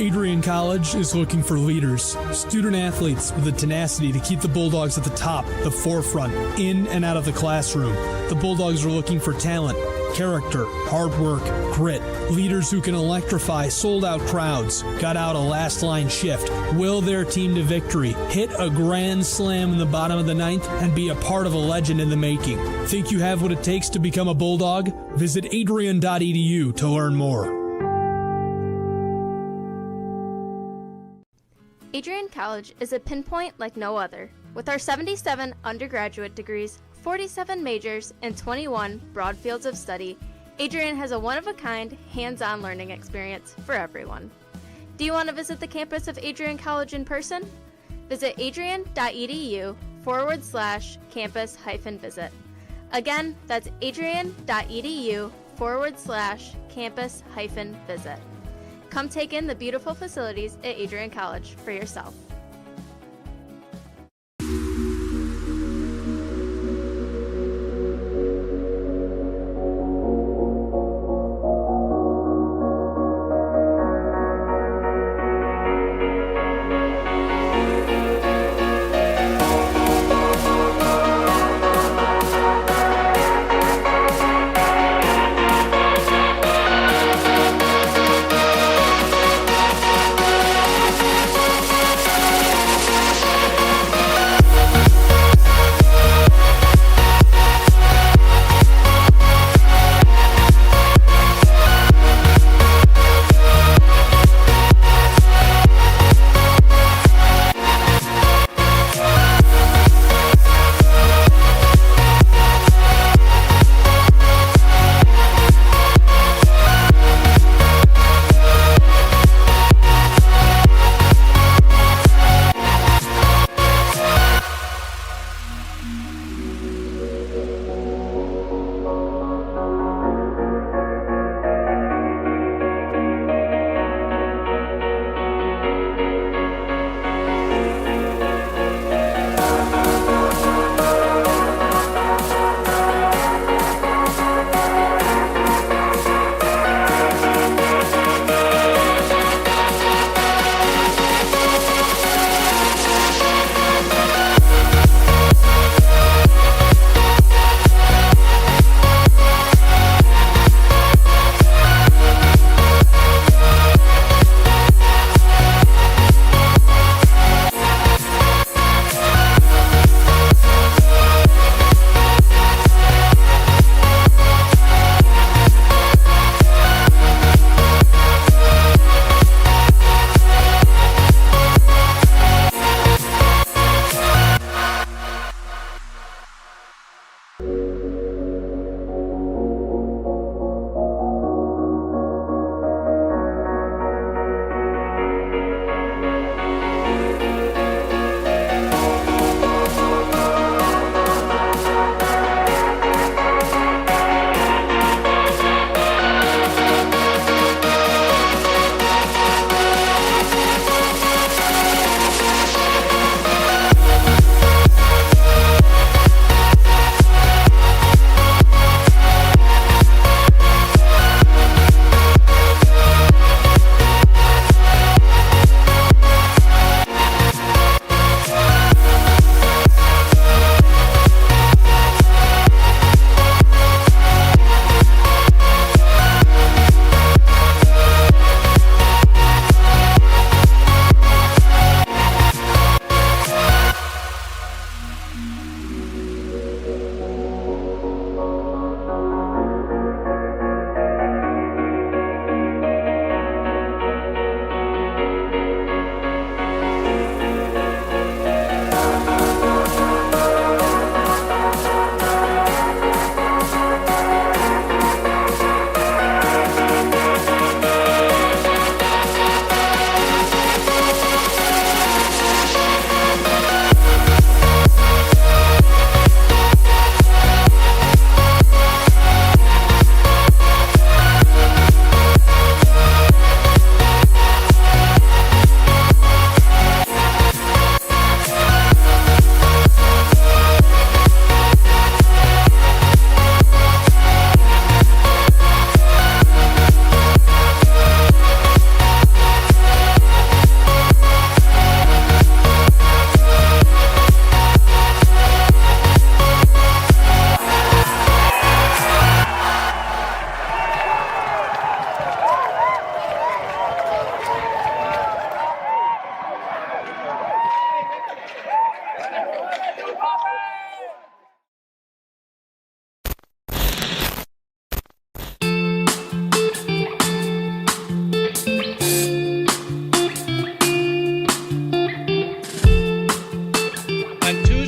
Adrian College is looking for leaders, student athletes with the tenacity to keep the Bulldogs at the top, the forefront, in and out of the classroom. The Bulldogs are looking for talent, character, hard work, grit, leaders who can electrify sold-out crowds, gut out a last-line shift, will their team to victory, hit a grand slam in the bottom of the ninth, and be a part of a legend in the making. Think you have what it takes to become a Bulldog? Visit adrian.edu to learn more. Adrian College is a pinpoint like no other. With our 77 undergraduate degrees, 47 majors, and 21 broad fields of study, Adrian has a one-of-a-kind, hands-on learning experience for everyone. Do you want to visit the campus of Adrian College in person? Visit adrian.edu/campus-visit. Again, that's adrian.edu/campus-visit. Come take in the beautiful facilities at Adrian College for yourself.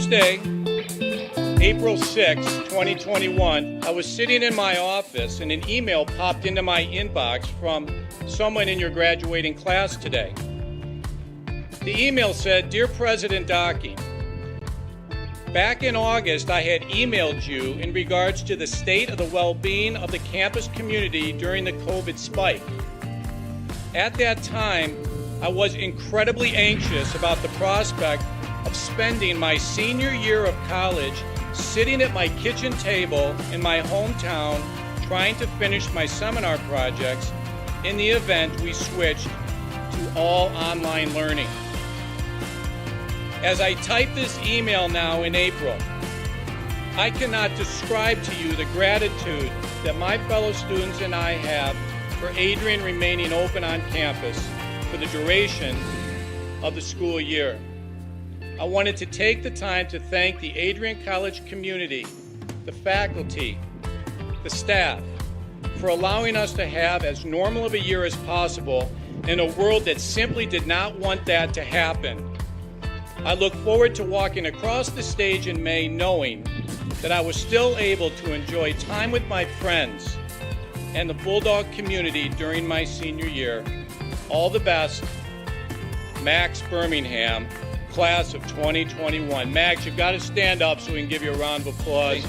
Tuesday, April 6, 2021, I was sitting in my office and an email popped into my inbox from someone in your graduating class today. The email said, "Dear President Docking, back in August, I had emailed you in regards to the state of the well-being of the campus community during the COVID spike. At that time, I was incredibly anxious about the prospect of spending my senior year of college sitting at my kitchen table in my hometown trying to finish my seminar projects in the event we switched to all online learning. As I type this email now in April, I cannot describe to you the gratitude that my fellow students and I have for Adrian remaining open on campus for the duration of the school year. I wanted to take the time to thank the Adrian College community, the faculty, the staff, for allowing us to have as normal of a year as possible in a world that simply did not want that to happen. I look forward to walking across the stage in May knowing that I was still able to enjoy time with my friends and the Bulldog community during my senior year. All the best, Max Birmingham, class of 2021. Max, you've got to stand up so we can give you a round of applause.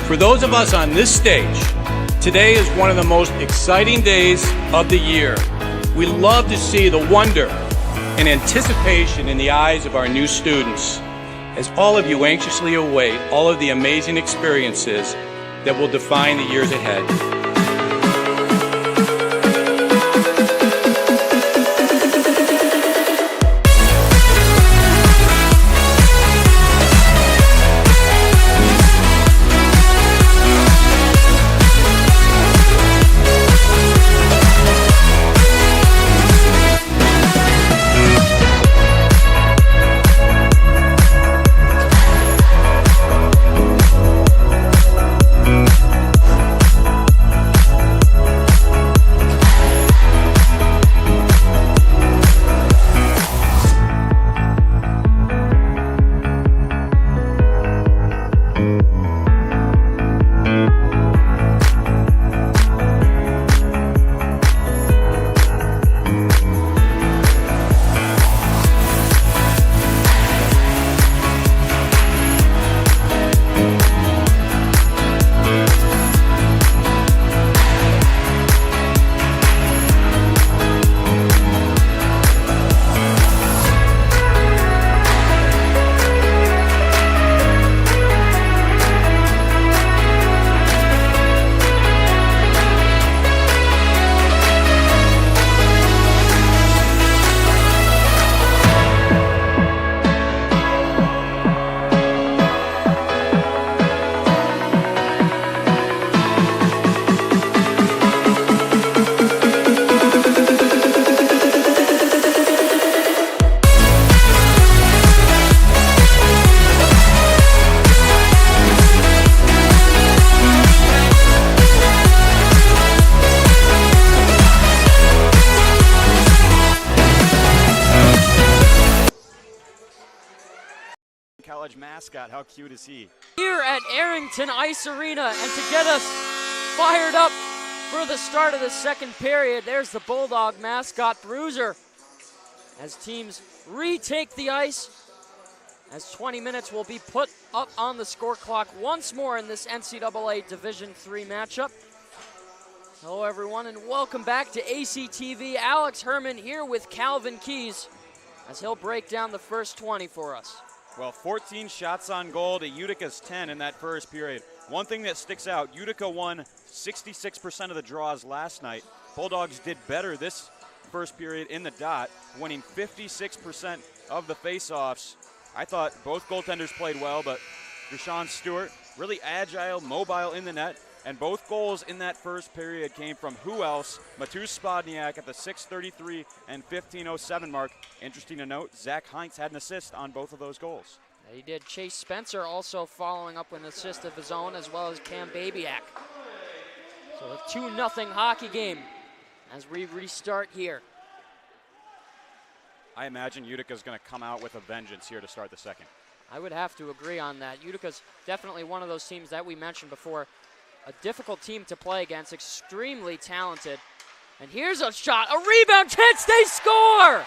For those of us on this stage, today is one of the most exciting days of the year. We love to see the wonder and anticipation in the eyes of our new students, as all of you anxiously await all of the amazing experiences that will define the years ahead. College mascot. How cute is he? Here at Arrington Ice Arena, and to get us fired up for the start of the second period, there's the Bulldog mascot, Bruiser, as teams retake the ice, as 20 minutes will be put up on the score clock once more in this NCAA Division III matchup. Hello everyone, and welcome back to ACTV. Alex Herman here with Calvin Keys, as he'll break down the first 20 for us. Well, 14 shots on goal to Utica's 10 in that first period. One thing that sticks out, Utica won 66% of the draws last night. Bulldogs did better this first period in the dot, winning 56% of the faceoffs. I thought both goaltenders played well, but Deshaun Stewart, really agile, mobile in the net, and both goals in that first period came from who else? Matus Spodniak at the 6:33 and 15:07 mark. Interesting to note, Zach Heinz had an assist on both of those goals. He did. Chase Spencer also following up with an assist of his own, as well as Cam Babiak. So a 2-0 hockey game as we restart here. I imagine Utica's going to come out with a vengeance here to start the second. I would have to agree on that. Utica's definitely one of those teams that we mentioned before. A difficult team to play against, extremely talented. And here's a shot, a rebound chance, they score!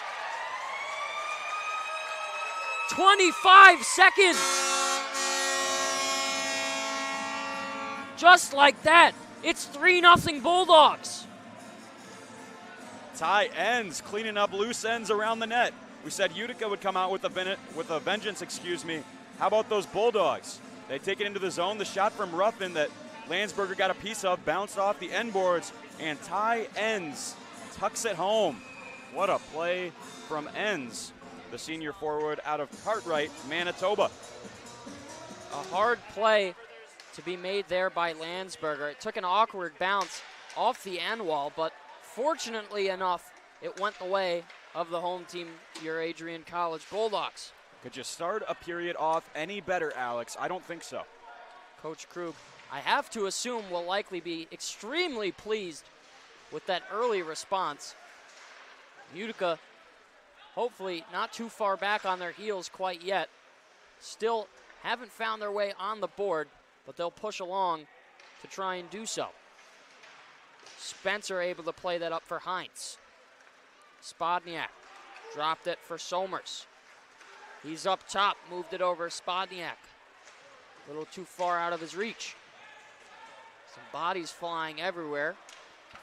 25 seconds. Just like that, it's 3-0 Bulldogs. Tie ends, cleaning up loose ends around the net. We said Utica would come out with a vengeance, How about those Bulldogs? They take it into the zone. The shot from Ruffin that Landsberger got a piece of, bounced off the end boards, and Ty Enns tucks it home. What a play from Enns, the senior forward out of Cartwright, Manitoba. A hard play to be made there by Landsberger. It took an awkward bounce off the end wall, but fortunately enough, it went the way of the home team, your Adrian College Bulldogs. Could you start a period off any better, Alex? I don't think so. Coach Krug, I have to assume, will likely be extremely pleased with that early response. Utica, hopefully not too far back on their heels quite yet. Still haven't found their way on the board, but they'll push along to try and do so. Spencer able to play that up for Heinz. Spodniak dropped it for Somers. He's up top, moved it over Spodniak. A little too far out of his reach. Some bodies flying everywhere.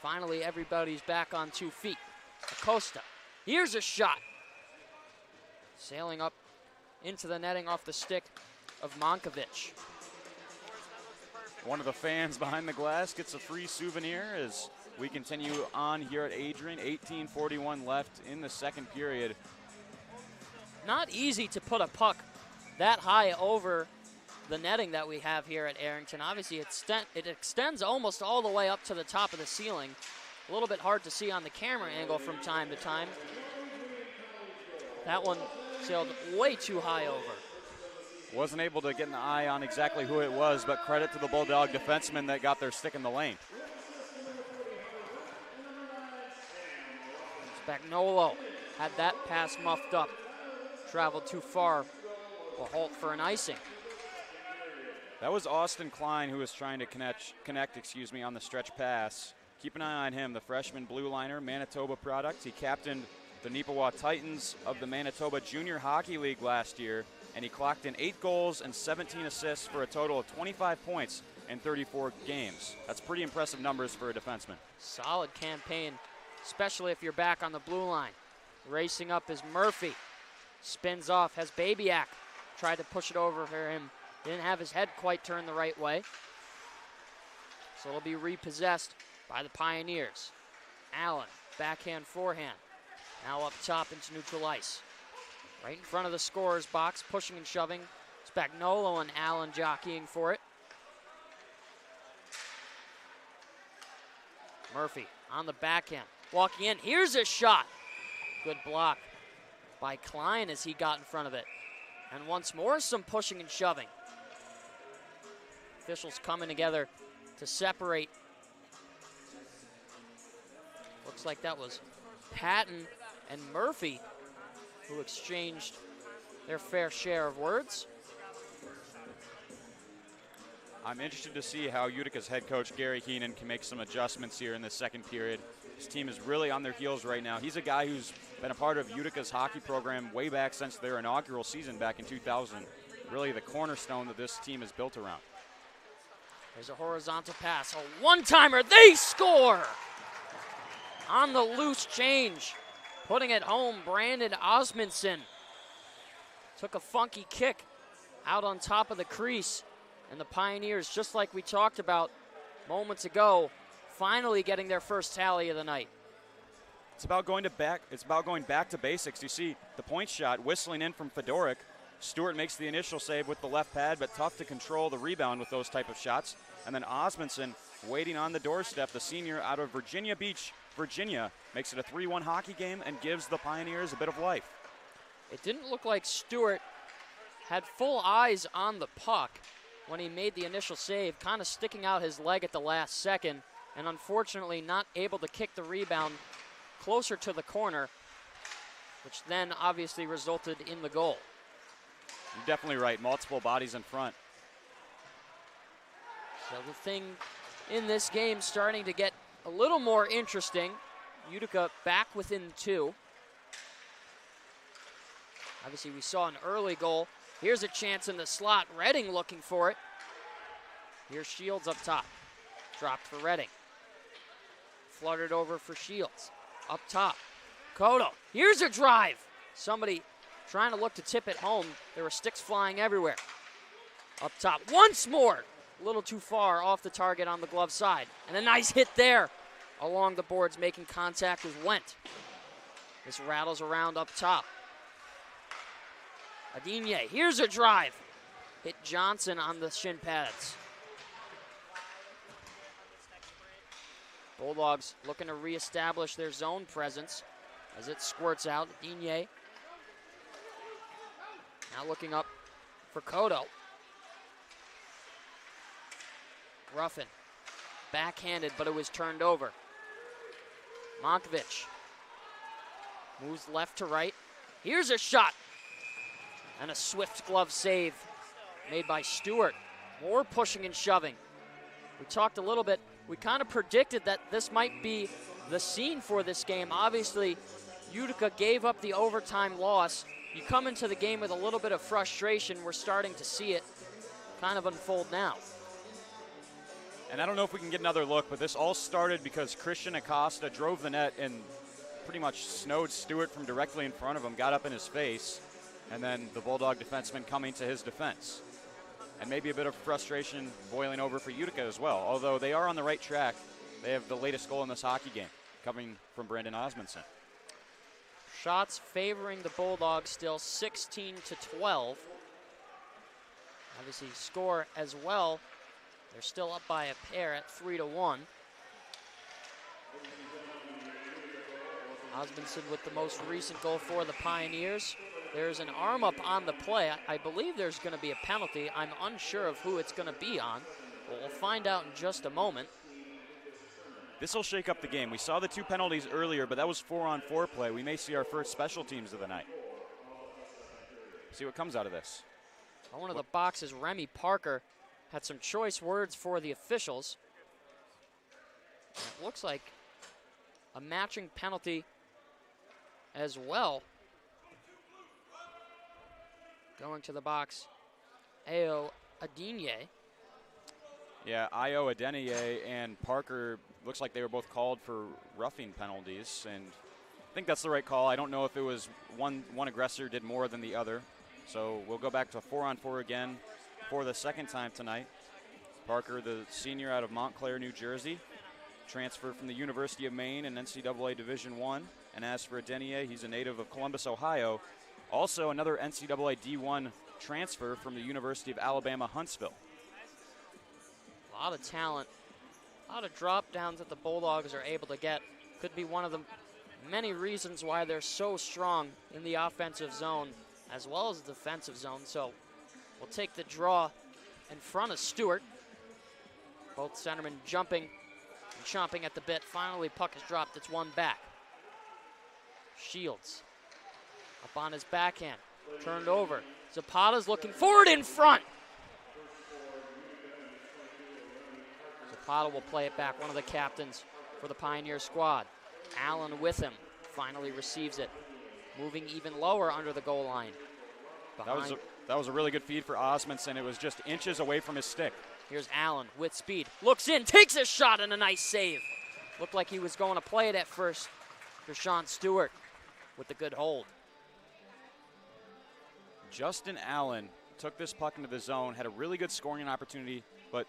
Finally, everybody's back on 2 feet. Acosta, here's a shot. Sailing up into the netting off the stick of Monkovic. One of the fans behind the glass gets a free souvenir as we continue on here at Adrian. 18:41 left in the second period. Not easy to put a puck that high over the netting that we have here at Arrington. Obviously, it extends almost all the way up to the top of the ceiling. A little bit hard to see on the camera angle from time to time. That one sailed way too high over. Wasn't able to get an eye on exactly who it was, but credit to the Bulldog defensemen that got their stick in the lane. Spagnolo had that pass muffed up. Traveled too far. Will halt for an icing. That was Austin Klein who was trying to connect on the stretch pass. Keep an eye on him, the freshman blue liner, Manitoba product. He captained the Neepawa Titans of the Manitoba Junior Hockey League last year, and he clocked in 8 goals and 17 assists for a total of 25 points in 34 games. That's pretty impressive numbers for a defenseman. Solid campaign, especially if you're back on the blue line. Racing up is Murphy. Spins off, has Babiak. Tried to push it over for him. Didn't have his head quite turned the right way. So it'll be repossessed by the Pioneers. Allen, backhand, forehand. Now up top into neutral ice. Right in front of the scorer's box, pushing and shoving. Spagnolo and Allen jockeying for it. Murphy on the backhand, walking in. Here's a shot. Good block by Klein as he got in front of it. And once more, some pushing and shoving. Officials coming together to separate. Looks like that was Patton and Murphy who exchanged their fair share of words. I'm interested to see how Utica's head coach, Gary Heenan, can make some adjustments here in the second period. His team is really on their heels right now. He's a guy who's been a part of Utica's hockey program way back since their inaugural season back in 2000. Really the cornerstone that this team is built around. There's a horizontal pass, a one-timer. They score! On the loose change, putting it home, Brandon Osmundson. Took a funky kick out on top of the crease. And the Pioneers, just like we talked about moments ago, finally getting their first tally of the night. It's about going back to basics. You see the point shot whistling in from Fedoruk. Stewart makes the initial save with the left pad, but tough to control the rebound with those type of shots. And then Osmundson waiting on the doorstep, the senior out of Virginia Beach, Virginia, makes it a 3-1 hockey game and gives the Pioneers a bit of life. It didn't look like Stewart had full eyes on the puck when he made the initial save, kind of sticking out his leg at the last second, and unfortunately not able to kick the rebound closer to the corner, which then obviously resulted in the goal. You're definitely right, multiple bodies in front. So the thing in this game starting to get a little more interesting. Utica back within 2. Obviously we saw an early goal. Here's a chance in the slot. Redding looking for it. Here's Shields up top. Dropped for Redding. Fluttered over for Shields. Up top. Cotto. Here's a drive. Somebody trying to look to tip it home. There were sticks flying everywhere. Up top. Once more. A little too far off the target on the glove side. And a nice hit there along the boards, making contact with Wendt. This rattles around up top. Adigne, here's a drive. Hit Johnson on the shin pads. Bulldogs looking to reestablish their zone presence as it squirts out. Adigne now looking up for Cotto. Ruffin, backhanded, but it was turned over. Monkovic moves left to right. Here's a shot. And a swift glove save made by Stewart. More pushing and shoving. We talked a little bit. We kind of predicted that this might be the scene for this game. Obviously, Utica gave up the overtime loss. You come into the game with a little bit of frustration. We're starting to see it kind of unfold now. And I don't know if we can get another look, but this all started because Christian Acosta drove the net and pretty much snowed Stewart from directly in front of him, got up in his face, and then the Bulldog defenseman coming to his defense. And maybe a bit of frustration boiling over for Utica as well, although they are on the right track. They have the latest goal in this hockey game, coming from Brandon Osmundson. Shots favoring the Bulldogs still 16-12. Obviously score as well. They're still up by a pair at 3-1. Osmundson with the most recent goal for the Pioneers. There's an arm up on the play. I believe there's going to be a penalty. I'm unsure of who it's going to be on. But we'll find out in just a moment. This will shake up the game. We saw the 2 penalties earlier, but that was 4-on-4 play. We may see our first special teams of the night. See what comes out of this. On one of the boxes, Remy Parker had some choice words for the officials. It looks like a matching penalty as well. Going to the box, Ayo Adigne. Yeah, Ayo Adigne and Parker, looks like they were both called for roughing penalties, and I think that's the right call. I don't know if it was one aggressor did more than the other. So we'll go back to 4-on-4 again for the second time tonight. Parker, the senior out of Montclair, New Jersey, transfer from the University of Maine in NCAA Division I. And as for Adigne, he's a native of Columbus, Ohio. Also another NCAA D1 transfer from the University of Alabama, Huntsville. A lot of talent, a lot of drop downs that the Bulldogs are able to get. Could be one of the many reasons why they're so strong in the offensive zone as well as the defensive zone. So we'll take the draw in front of Stewart. Both centermen jumping and chomping at the bit. Finally, puck is dropped. It's one back. Shields up on his backhand. Turned over. Zapata's looking forward in front. Zapata will play it back, one of the captains for the Pioneer squad. Allen with him, finally receives it. Moving even lower under the goal line. That was a really good feed for Osmondson. It was just inches away from his stick. Here's Allen with speed. Looks in, takes a shot, and a nice save. Looked like he was going to play it at first. Deshaun Stewart with the good hold. Justin Allen took this puck into the zone, had a really good scoring opportunity, but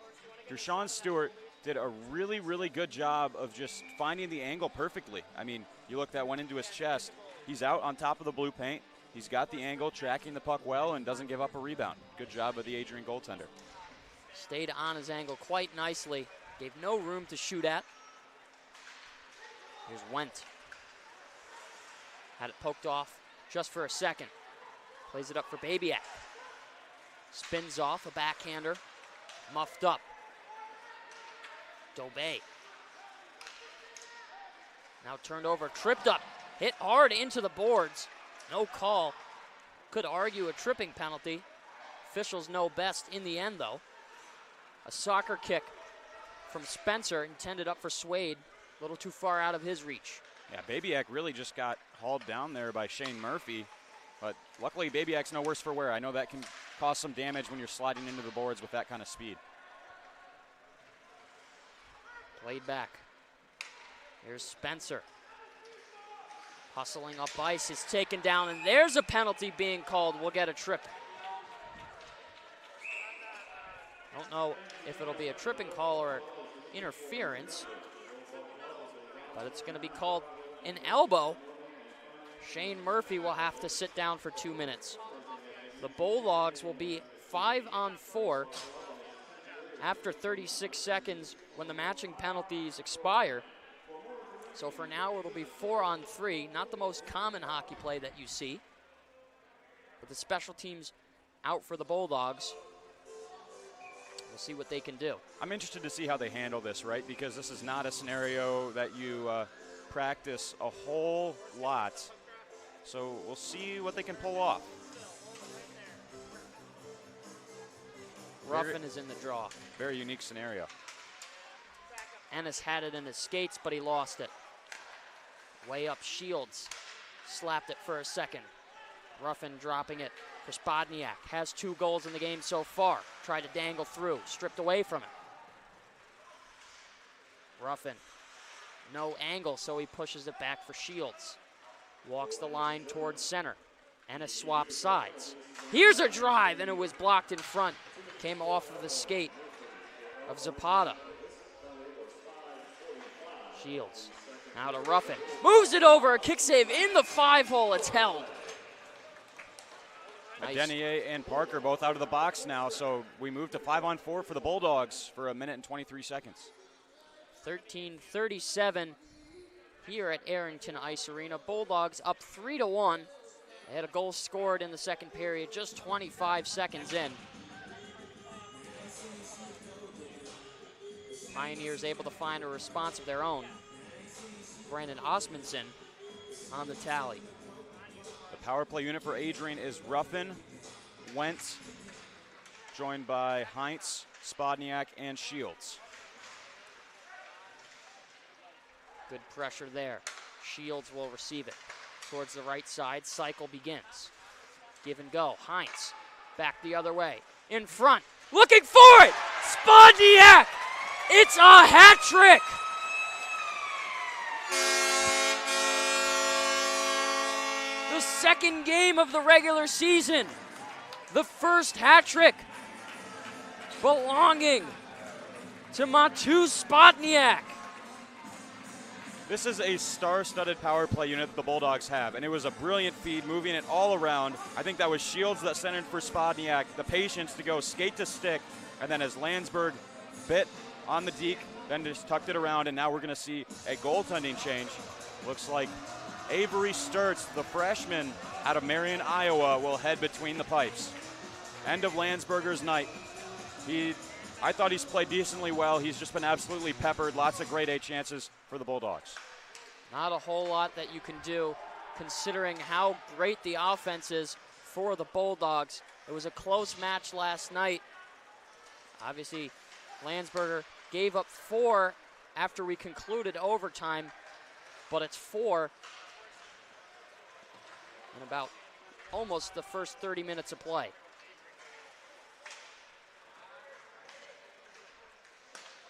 Deshaun Stewart did a really, really good job of just finding the angle perfectly. I mean, you look, that one into his chest. He's out on top of the blue paint. He's got the angle, tracking the puck well, and doesn't give up a rebound. Good job of the Adrian goaltender. Stayed on his angle quite nicely. Gave no room to shoot at. Here's Wendt. Had it poked off just for a second. Plays it up for Babiak. Spins off, a backhander. Muffed up. Dobay. Now turned over, tripped up. Hit hard into the boards. No call. Could argue a tripping penalty. Officials know best in the end, though. A soccer kick from Spencer, intended up for Swade. A little too far out of his reach. Yeah, Babiak really just got hauled down there by Shane Murphy. But luckily, Babiak's no worse for wear. I know that can cause some damage when you're sliding into the boards with that kind of speed. Played back. Here's Spencer. Hustling up ice, is taken down, and there's a penalty being called. We'll get a trip. Don't know if it'll be a tripping call or interference, but it's going to be called an elbow. Shane Murphy will have to sit down for 2 minutes. The Bulldogs will be 5-on-4 after 36 seconds when the matching penalties expire. So for now, it'll be 4-on-3, not the most common hockey play that you see. But the special teams out for the Bulldogs. We'll see what they can do. I'm interested to see how they handle this, right? Because this is not a scenario that you practice a whole lot. So we'll see what they can pull off. Ruffin is in the draw. Very unique scenario. Ennis had it in his skates, but he lost it. Way up, Shields slapped it for a second. Ruffin dropping it for Spodniak. Has 2 goals in the game so far. Tried to dangle through, stripped away from it. Ruffin, no angle, so he pushes it back for Shields. Walks the line towards center. Ennis swaps sides. Here's a drive, and it was blocked in front. Came off of the skate of Zapata. Shields, now to Ruffin. Moves it over, a kick save in the 5-hole, it's held. Nice. Denier and Parker both out of the box now, so we move to 5-on-4 for the Bulldogs for 1 minute and 23 seconds. 13:37 here at Arrington Ice Arena. Bulldogs up 3-1. They had a goal scored in the second period, just 25 seconds in. Pioneers able to find a response of their own. Brandon Osmondson on the tally. The power play unit for Adrian is Ruffin, Wendt, joined by Heinz, Spodniak, and Shields. Good pressure there. Shields will receive it towards the right side. Cycle begins. Give and go. Heinz back the other way. In front. Looking for it! Spodniak! It's a hat trick! The second game of the regular season. The first hat trick belonging to Matus Spodniak. This is a star-studded power play unit that the Bulldogs have, and it was a brilliant feed, moving it all around. I think that was Shields that centered for Spodniak, the patience to go skate to stick, and then as Landsberg bit on the deke, then just tucked it around, and now we're going to see a goaltending change. Looks like Avery Sturts, the freshman out of Marion, Iowa, will head between the pipes. End of Landsberger's night. I thought he's played decently well. He's just been absolutely peppered. Lots of grade A chances for the Bulldogs. Not a whole lot that you can do considering how great the offense is for the Bulldogs. It was a close match last night. Obviously, Landsberger gave up 4 after we concluded overtime, but it's 4 in about almost the first 30 minutes of play.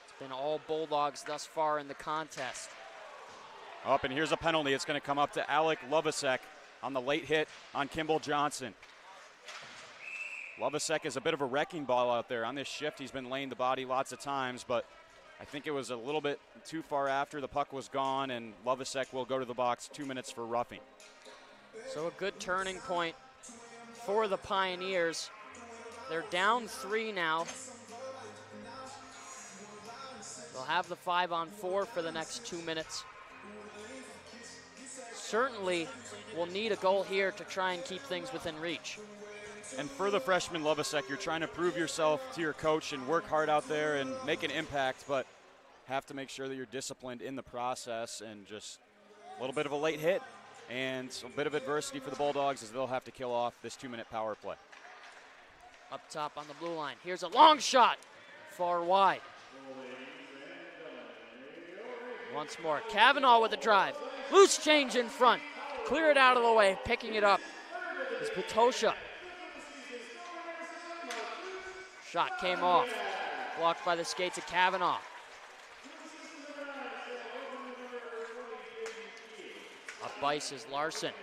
It's been all Bulldogs thus far in the contest. Up, and here's a penalty. It's going to come up to Alec Lovasek on the late hit on Kimball Johnson. Lovasek is a bit of a wrecking ball out there. On this shift, he's been laying the body lots of times, but I think it was a little bit too far after the puck was gone, and Lovasek will go to the box. 2 minutes for roughing. So a good turning point for the Pioneers. They're down 3 now. They'll have the 5-on-4 for the next 2 minutes. Certainly will need a goal here to try and keep things within reach. And for the freshman Lovasek, you're trying to prove yourself to your coach and work hard out there and make an impact, but have to make sure that you're disciplined in the process. And just a little bit of a late hit and a bit of adversity for the Bulldogs as they'll have to kill off this 2-minute power play. Up top on the blue line. Here's a long shot, far wide. Once more, Kavanaugh with a drive. Loose change in front. Clear it out of the way. Picking it up is Patosha. Shot came off. Blocked by the skates of Kavanaugh. Up ice is Larson.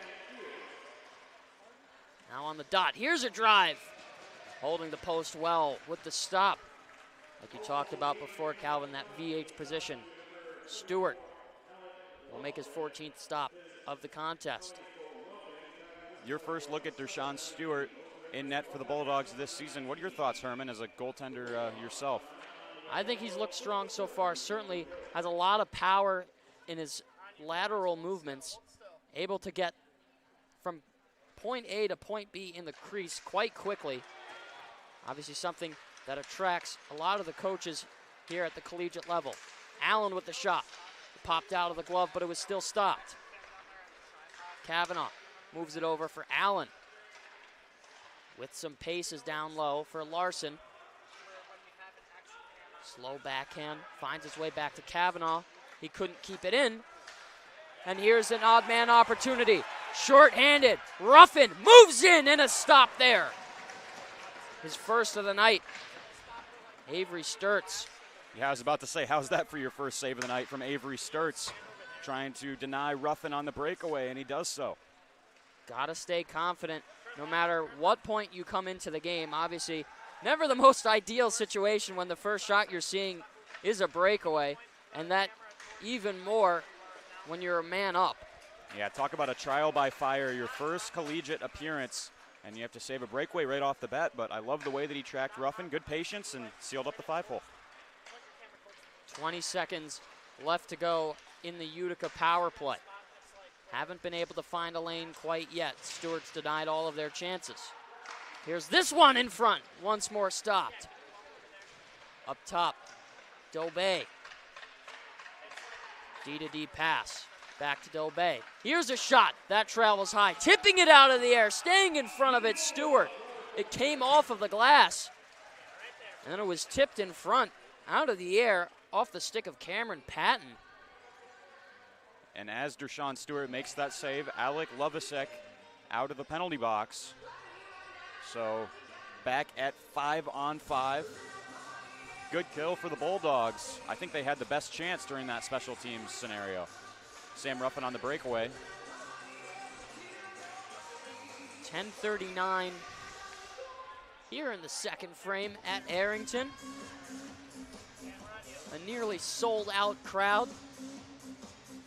Now on the dot. Here's a drive. Holding the post well with the stop. Like you talked about before, Calvin, that VH position. Stewart will make his 14th stop of the contest. Your first look at Dershawn Stewart in net for the Bulldogs this season. What are your thoughts, Herman, as a goaltender yourself? I think he's looked strong so far. Certainly has a lot of power in his lateral movements. Able to get from point A to point B in the crease quite quickly. Obviously something that attracts a lot of the coaches here at the collegiate level. Allen with the shot. It popped out of the glove, but it was still stopped. Kavanaugh moves it over for Allen. With some paces down low for Larson. Slow backhand, finds his way back to Kavanaugh. He couldn't keep it in. And here's an odd man opportunity. Short-handed, Ruffin moves in and a stop there. His first of the night. Avery Sturts. Yeah, I was about to say, how's that for your first save of the night from Avery Sturts? Trying to deny Ruffin on the breakaway, and he does so. Gotta stay confident no matter what point you come into the game. Obviously, never the most ideal situation when the first shot you're seeing is a breakaway, and that even more when you're a man up. Yeah, talk about a trial by fire, your first collegiate appearance, and you have to save a breakaway right off the bat, but I love the way that he tracked Ruffin. Good patience and sealed up the 5-hole. 20 seconds left to go in the Utica power play. Haven't been able to find a lane quite yet. Stewart's denied all of their chances. Here's this one in front. Once more stopped. Up top, Dobay. D-to-D pass. Back to Dobay. Here's a shot. That travels high. Tipping it out of the air. Staying in front of it, Stewart. It came off of the glass. And then it was tipped in front, out of the air, off the stick of Cameron Patton. And as Dershawn Stewart makes that save, Alec Lovasek out of the penalty box. So back at 5-on-5. Good kill for the Bulldogs. I think they had the best chance during that special teams scenario. Sam Ruffin on the breakaway. 10:39 here in the second frame at Arrington. A nearly sold out crowd.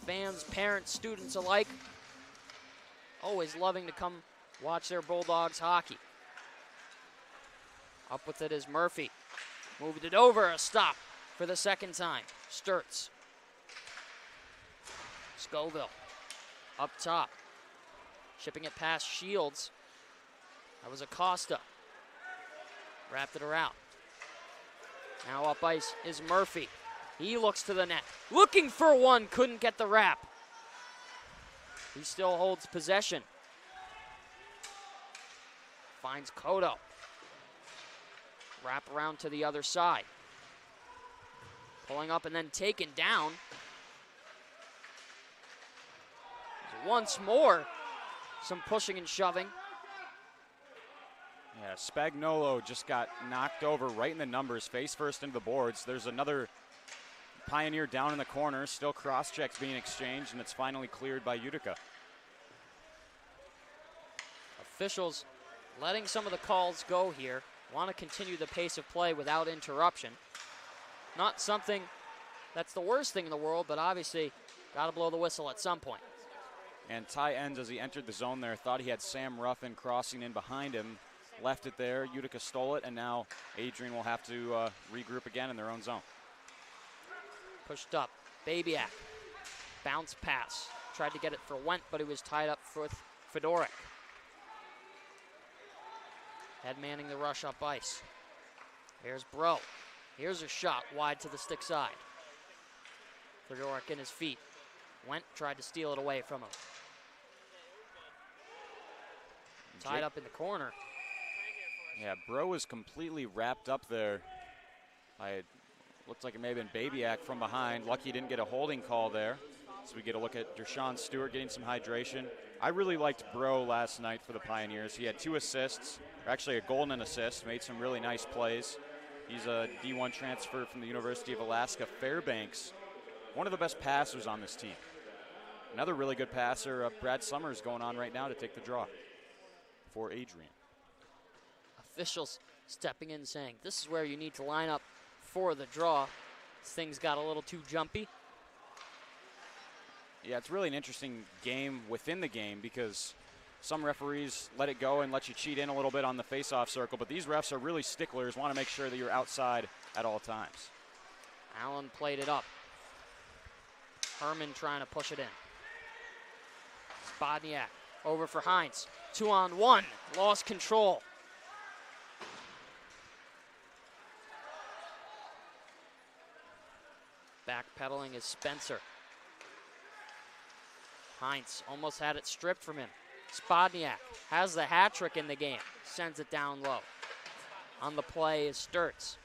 Fans, parents, students alike. Always loving to come watch their Bulldogs hockey. Up with it is Murphy. Moved it over, a stop for the second time. Sturts. Scoville up top. Shipping it past Shields. That was Acosta. Wrapped it around. Now up ice is Murphy. He looks to the net. Looking for one, couldn't get the wrap. He still holds possession. Finds Kodo. Wrap around to the other side. Pulling up and then taken down. Once more, some pushing and shoving. Yeah, Spagnolo just got knocked over right in the numbers, face first into the boards. There's another Pioneer down in the corner, still cross checks being exchanged, and it's finally cleared by Utica. Officials letting some of the calls go here. Want to continue the pace of play without interruption. Not something that's the worst thing in the world, but obviously got to blow the whistle at some point. And Ty Enns, as he entered the zone there, thought he had Sam Ruffin crossing in behind him, left it there. Utica stole it, and now Adrian will have to regroup again in their own zone. Pushed up, Babiak, bounce pass. Tried to get it for Wendt, but he was tied up with Fedoruk. Head manning the rush up ice. Here's Bro. Here's a shot wide to the stick side. Fedoruk in his feet. Wendt tried to steal it away from him. Tied up in the corner. Yeah, Bro was completely wrapped up there. Looked like it may have been Babiak from behind. Lucky he didn't get a holding call there. So we get a look at Dershawn Stewart getting some hydration. I really liked Bro last night for the Pioneers. He had 2 assists, or actually a goal and an assist, made some really nice plays. He's a D1 transfer from the University of Alaska Fairbanks. One of the best passers on this team. Another really good passer, Brad Summers, going on right now to take the draw for Adrian. Officials stepping in saying, this is where you need to line up for the draw. This thing's got a little too jumpy. Yeah, it's really an interesting game within the game because some referees let it go and let you cheat in a little bit on the face-off circle, but these refs are really sticklers, want to make sure that you're outside at all times. Allen played it up. Herman trying to push it in. Spodniak over for Hines. 2-on-1, lost control. Backpedaling is Spencer. Hines almost had it stripped from him. Spodniak has the hat trick in the game. Sends it down low. On the play is Sturts.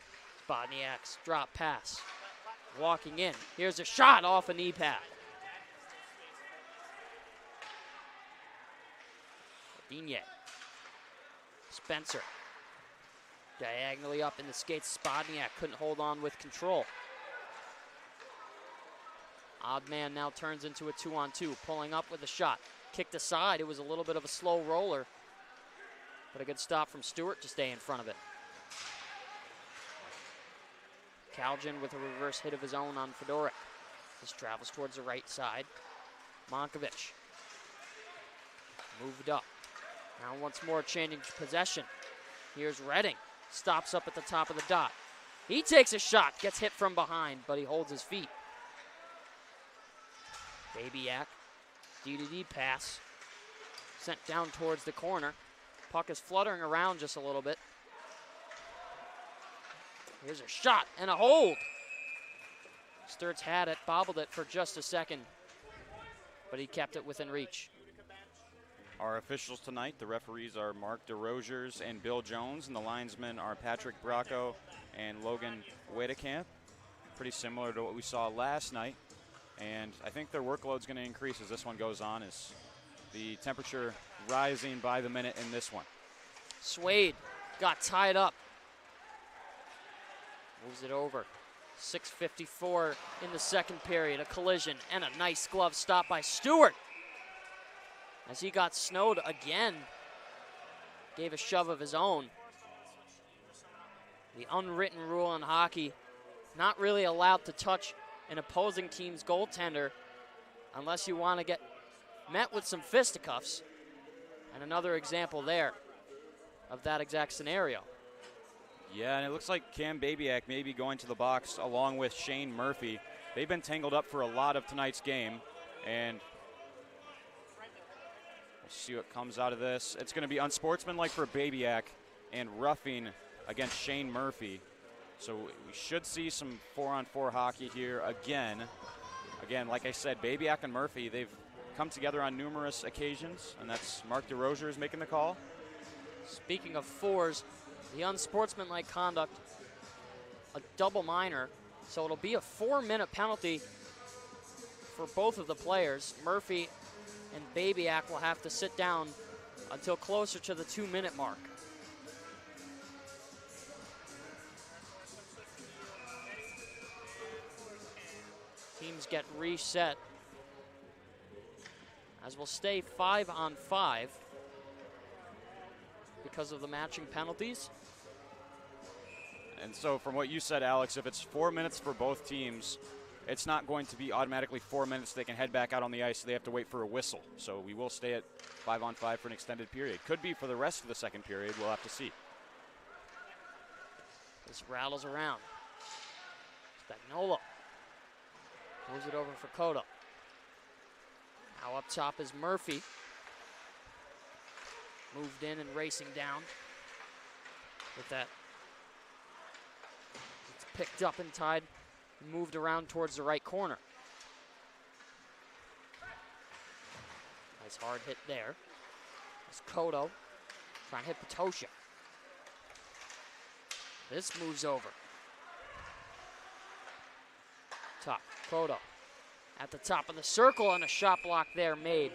Spodniak's drop pass. Walking in. Here's a shot off a knee pad. Digne. Spencer. Diagonally up in the skates. Spodniak couldn't hold on with control. Odd man now turns into a 2-on-2, pulling up with a shot. Kicked aside, it was a little bit of a slow roller, but a good stop from Stewart to stay in front of it. Kaljan with a reverse hit of his own on Fedoruk. This travels towards the right side. Monkovic moved up. Now once more changing possession. Here's Redding, stops up at the top of the dot. He takes a shot, gets hit from behind, but he holds his feet. Babiak, D-to-D pass, sent down towards the corner. Puck is fluttering around just a little bit. Here's a shot and a hold. Sturts had it, bobbled it for just a second, but he kept it within reach. Our officials tonight, the referees are Mark DeRogers and Bill Jones, and the linesmen are Patrick Bracco and Logan Wedekamp. Pretty similar to what we saw last night. And I think their workload's going to increase as this one goes on, as the temperature rising by the minute in this one. Swade got tied up. Moves it over. 6:54 in the second period. A collision and a nice glove stop by Stewart. As he got snowed again. Gave a shove of his own. The unwritten rule in hockey, not really allowed to touch an opposing team's goaltender unless you want to get met with some fisticuffs. And another example there of that exact scenario. Yeah, and it looks like Cam Babiak may be going to the box along with Shane Murphy. They've been tangled up for a lot of tonight's game, and we'll see what comes out of this. It's going to be unsportsmanlike for Babiak and roughing against Shane Murphy. So we should see some 4-on-4 hockey here again. Again, like I said, Babiak and Murphy, they've come together on numerous occasions, and that's Mark DeRosier making the call. Speaking of fours, the unsportsmanlike conduct, a double minor, So it'll be a 4-minute penalty for both of the players. Murphy and Babyak will have to sit down until closer to the 2-minute mark. Teams get reset, as we'll stay 5-on-5 because of the matching penalties. And so from what you said, Alex, if it's 4 minutes for both teams, it's not going to be automatically 4 minutes. They can head back out on the ice, so they have to wait for a whistle. So we will stay at 5-on-5 for an extended period. Could be for the rest of the second period. We'll have to see. This rattles around. Spagnuolo moves it over for Cotto. Now up top is Murphy. Moved in and racing down with that. It's picked up and tied and moved around towards the right corner. Nice hard hit there. It's Cotto trying to hit Patosha. This moves over. Top, Cotto at the top of the circle, and a shot block there made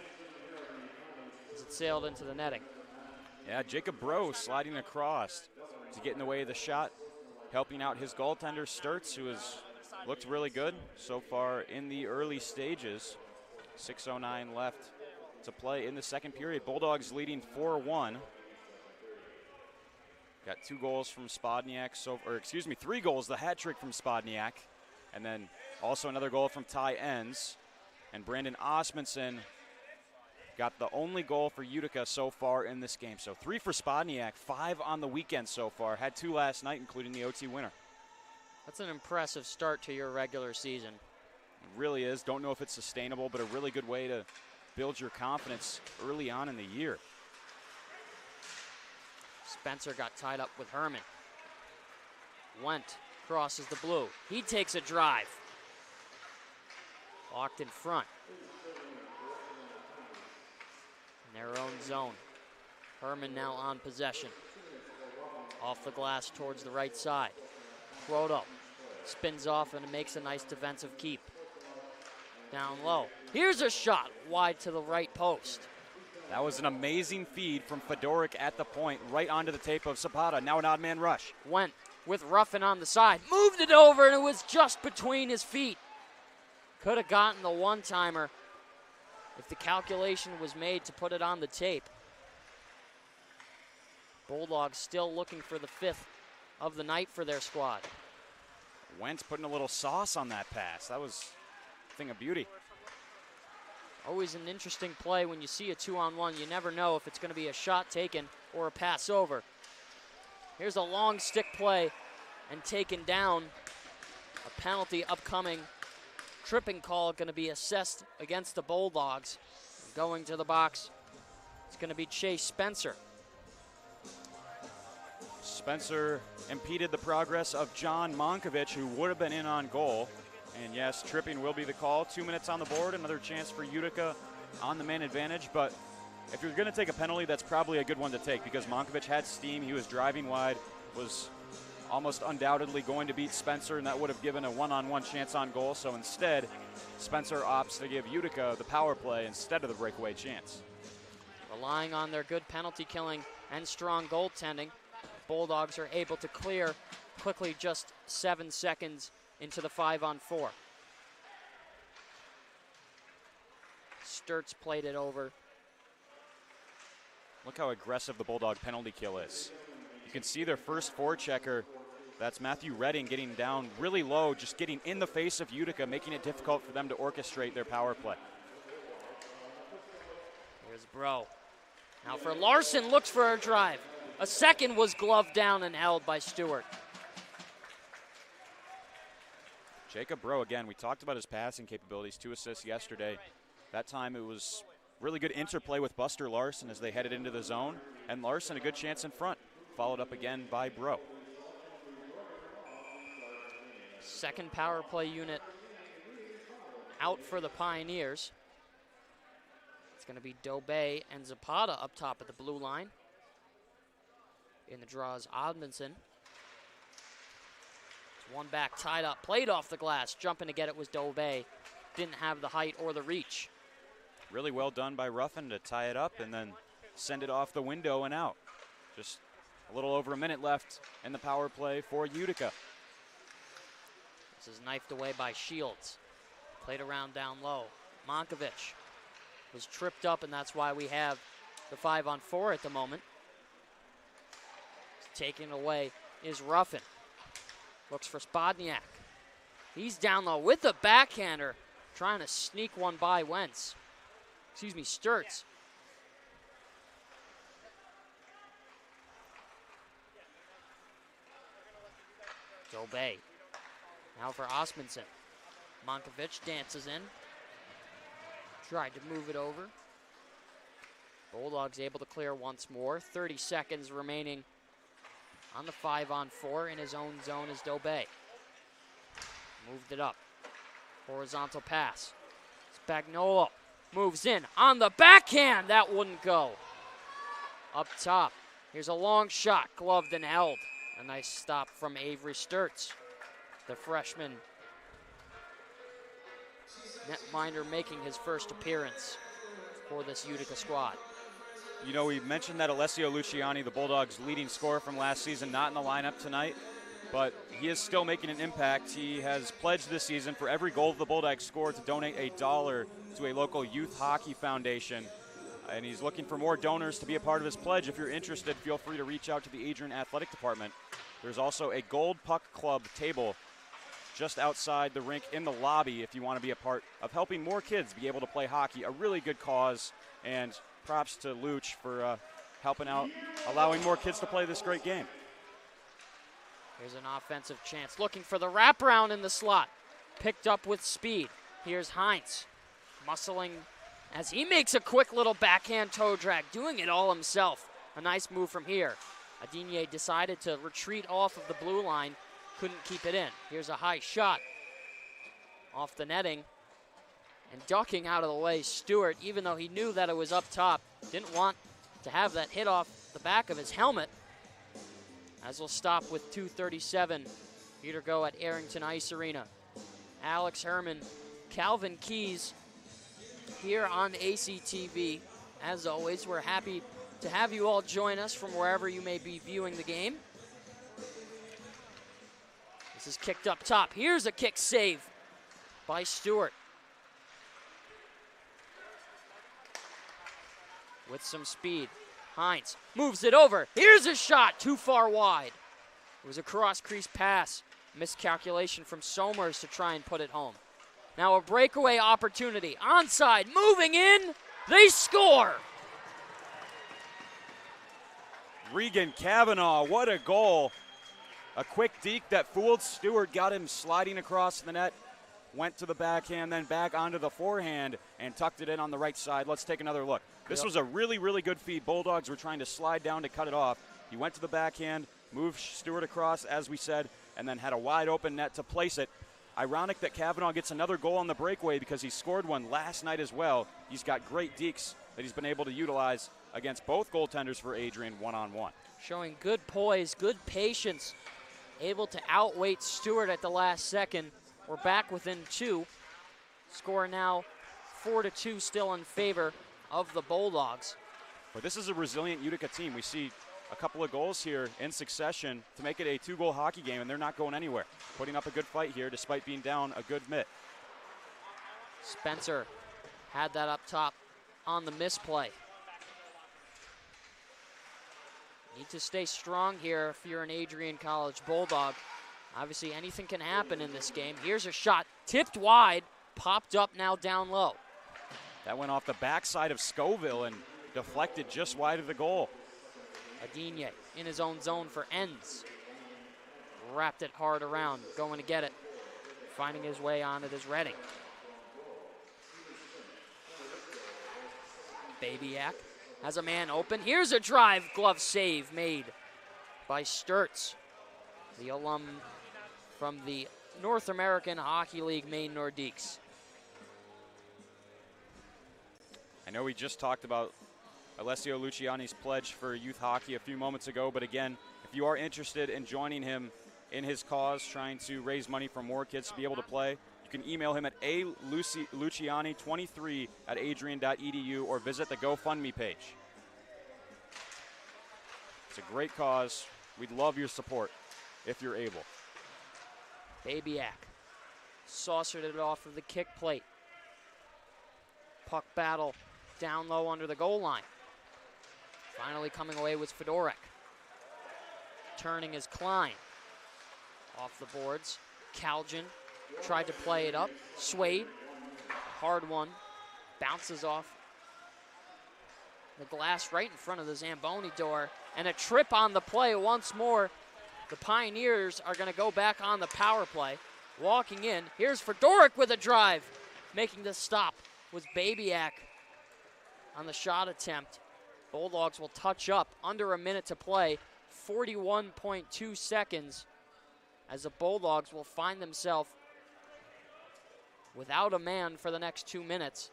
as it sailed into the netting. Yeah, Jacob Bro sliding across to get in the way of the shot, helping out his goaltender Sturts, who has looked really good so far in the early stages. 6:09 left to play in the second period. Bulldogs leading 4-1. Got 2 goals from Spodniak, 3 goals, the hat trick from Spodniak, and then also another goal from Ty Enns. And Brandon Osmundson got the only goal for Utica so far in this game. So 3 for Spodniak, 5 on the weekend so far. Had 2 last night, including the OT winner. That's an impressive start to your regular season. It really is. Don't know if it's sustainable, but a really good way to build your confidence early on in the year. Spencer got tied up with Herman. Went, crosses the blue. He takes a drive. Locked in front. In their own zone. Herman now on possession. Off the glass towards the right side. Croto spins off and makes a nice defensive keep. Down low. Here's a shot wide to the right post. That was an amazing feed from Fedoruk at the point, right onto the tape of Zapata. Now an odd man rush. Went with Ruffin on the side. Moved it over, and it was just between his feet. Could have gotten the one-timer if the calculation was made to put it on the tape. Bulldogs still looking for the 5th of the night for their squad. Wentz putting a little sauce on that pass. That was a thing of beauty. Always an interesting play when you see a 2-on-1. You never know if it's going to be a shot taken or a pass over. Here's a long stick play and taken down. A penalty upcoming. Tripping call going to be assessed against the Bulldogs. Going to the box, it's going to be Chase Spencer. Spencer impeded the progress of John Monkovich, who would have been in on goal. And yes, tripping will be the call. 2 minutes on the board, another chance for Utica on the man advantage. But if you're going to take a penalty, that's probably a good one to take because Monkovich had steam. He was driving wide, was almost undoubtedly going to beat Spencer, and that would have given a one-on-one chance on goal. So instead, Spencer opts to give Utica the power play instead of the breakaway chance. Relying on their good penalty killing and strong goaltending, Bulldogs are able to clear quickly just 7 seconds into the 5-on-4. Sturts played it over. Look how aggressive the Bulldog penalty kill is. You can see their first forechecker. That's Matthew Redding getting down really low, just getting in the face of Utica, making it difficult for them to orchestrate their power play. Here's Bro. Now for Larson, looks for a drive. A second was gloved down and held by Stewart. Jacob Bro, again, we talked about his passing capabilities, 2 assists yesterday. That time it was really good interplay with Buster Larson as they headed into the zone. And Larson, a good chance in front, followed up again by Bro. Second power play unit out for the Pioneers. It's going to be Dobé and Zapata up top at the blue line. In the draw is Odmundson. One back, tied up, played off the glass. Jumping to get it was Dove. Didn't have the height or the reach. Really well done by Ruffin to tie it up and then send it off the window and out. Just a little over a minute left in the power play for Utica. This is knifed away by Shields. Played around down low. Monkovic was tripped up, and that's why we have the 5-on-4 at the moment. Taking away is Ruffin. Looks for Spodniak. He's down low with the backhander, trying to sneak one by Wentz. Excuse me, Sturts. Dobe. Now for Osmundson. Monkovic dances in. Tried to move it over. Bulldogs able to clear once more. 30 seconds remaining on the 5-on-4 in his own zone is Dobe. Moved it up. Horizontal pass. Spagnuolo moves in on the backhand. That wouldn't go. Up top. Here's a long shot, gloved and held. A nice stop from Avery Sturts, the freshman netminder making his first appearance for this Utica squad. You know, we mentioned that Alessio Luciani, the Bulldogs' leading scorer from last season, not in the lineup tonight, but he is still making an impact. He has pledged this season for every goal the Bulldogs score to donate $1 to a local youth hockey foundation. And he's looking for more donors to be a part of his pledge. If you're interested, feel free to reach out to the Adrian Athletic Department. There's also a Gold Puck Club table just outside the rink in the lobby if you want to be a part of helping more kids be able to play hockey. A really good cause, and props to Luch for helping out, allowing more kids to play this great game. Here's an offensive chance, looking for the wraparound in the slot. Picked up with speed. Here's Heinz, muscling as he makes a quick little backhand toe drag, doing it all himself. A nice move from here. Adinier decided to retreat off of the blue line, couldn't keep it in. Here's a high shot off the netting, and ducking out of the way, Stewart, even though he knew that it was up top, didn't want to have that hit off the back of his helmet. As we'll stop with 2:37 here to go at Arrington Ice Arena. Alex Herman, Calvin Keys here on ACTV. As always, we're happy to have you all join us from wherever you may be viewing the game. This is kicked up top. Here's a kick save by Stewart. With some speed, Heinz moves it over. Here's a shot, too far wide. It was a cross-crease pass. Miscalculation from Somers to try and put it home. Now a breakaway opportunity. Onside, moving in. They score. Regan Kavanaugh, what a goal. A quick deke that fooled Stewart, got him sliding across the net. Went to the backhand, then back onto the forehand and tucked it in on the right side. Let's take another look. This was a really, really good feed. Bulldogs were trying to slide down to cut it off. He went to the backhand, moved Stewart across, as we said, and then had a wide open net to place it. Ironic that Kavanaugh gets another goal on the breakaway because he scored one last night as well. He's got great dekes that he's been able to utilize against both goaltenders for Adrian one-on-one. Showing good poise, good patience, able to outweight Stewart at the last second. We're back within two. Score now 4-2 still in favor of the Bulldogs. But this is a resilient Utica team. We see a couple of goals here in succession to make it a two-goal hockey game, and they're not going anywhere. Putting up a good fight here despite being down a good mitt. Spencer had that up top on the misplay. Need to stay strong here if you're an Adrian College Bulldog. Obviously, anything can happen in this game. Here's a shot, tipped wide, popped up now down low. That went off the backside of Scoville and deflected just wide of the goal. Adinier in his own zone for ends. Wrapped it hard around, going to get it. Finding his way on it is Redding. Babyak has a man open. Here's a drive, glove save made by Sturts, the alum from the North American Hockey League Maine Nordiques. I know we just talked about Alessio Luciani's pledge for youth hockey a few moments ago, but again, if you are interested in joining him in his cause, trying to raise money for more kids to be able to play. You can email him at aluciani23@adrian.edu or visit the GoFundMe page. It's a great cause. We'd love your support if you're able. Babiak saucered it off of the kick plate. Puck battle down low under the goal line. Finally coming away was Fedoruk. Turning is Klein. Off the boards. Kaljan tried to play it up. Swayed. Hard one. Bounces off the glass right in front of the Zamboni door. And a trip on the play once more. The Pioneers are going to go back on the power play. Walking in. Here's Fedoruk with a drive. Making the stop was Babiak on the shot attempt. Bulldogs will touch up. Under a minute to play. 41.2 seconds. As the Bulldogs will find themselves without a man for the next 2 minutes.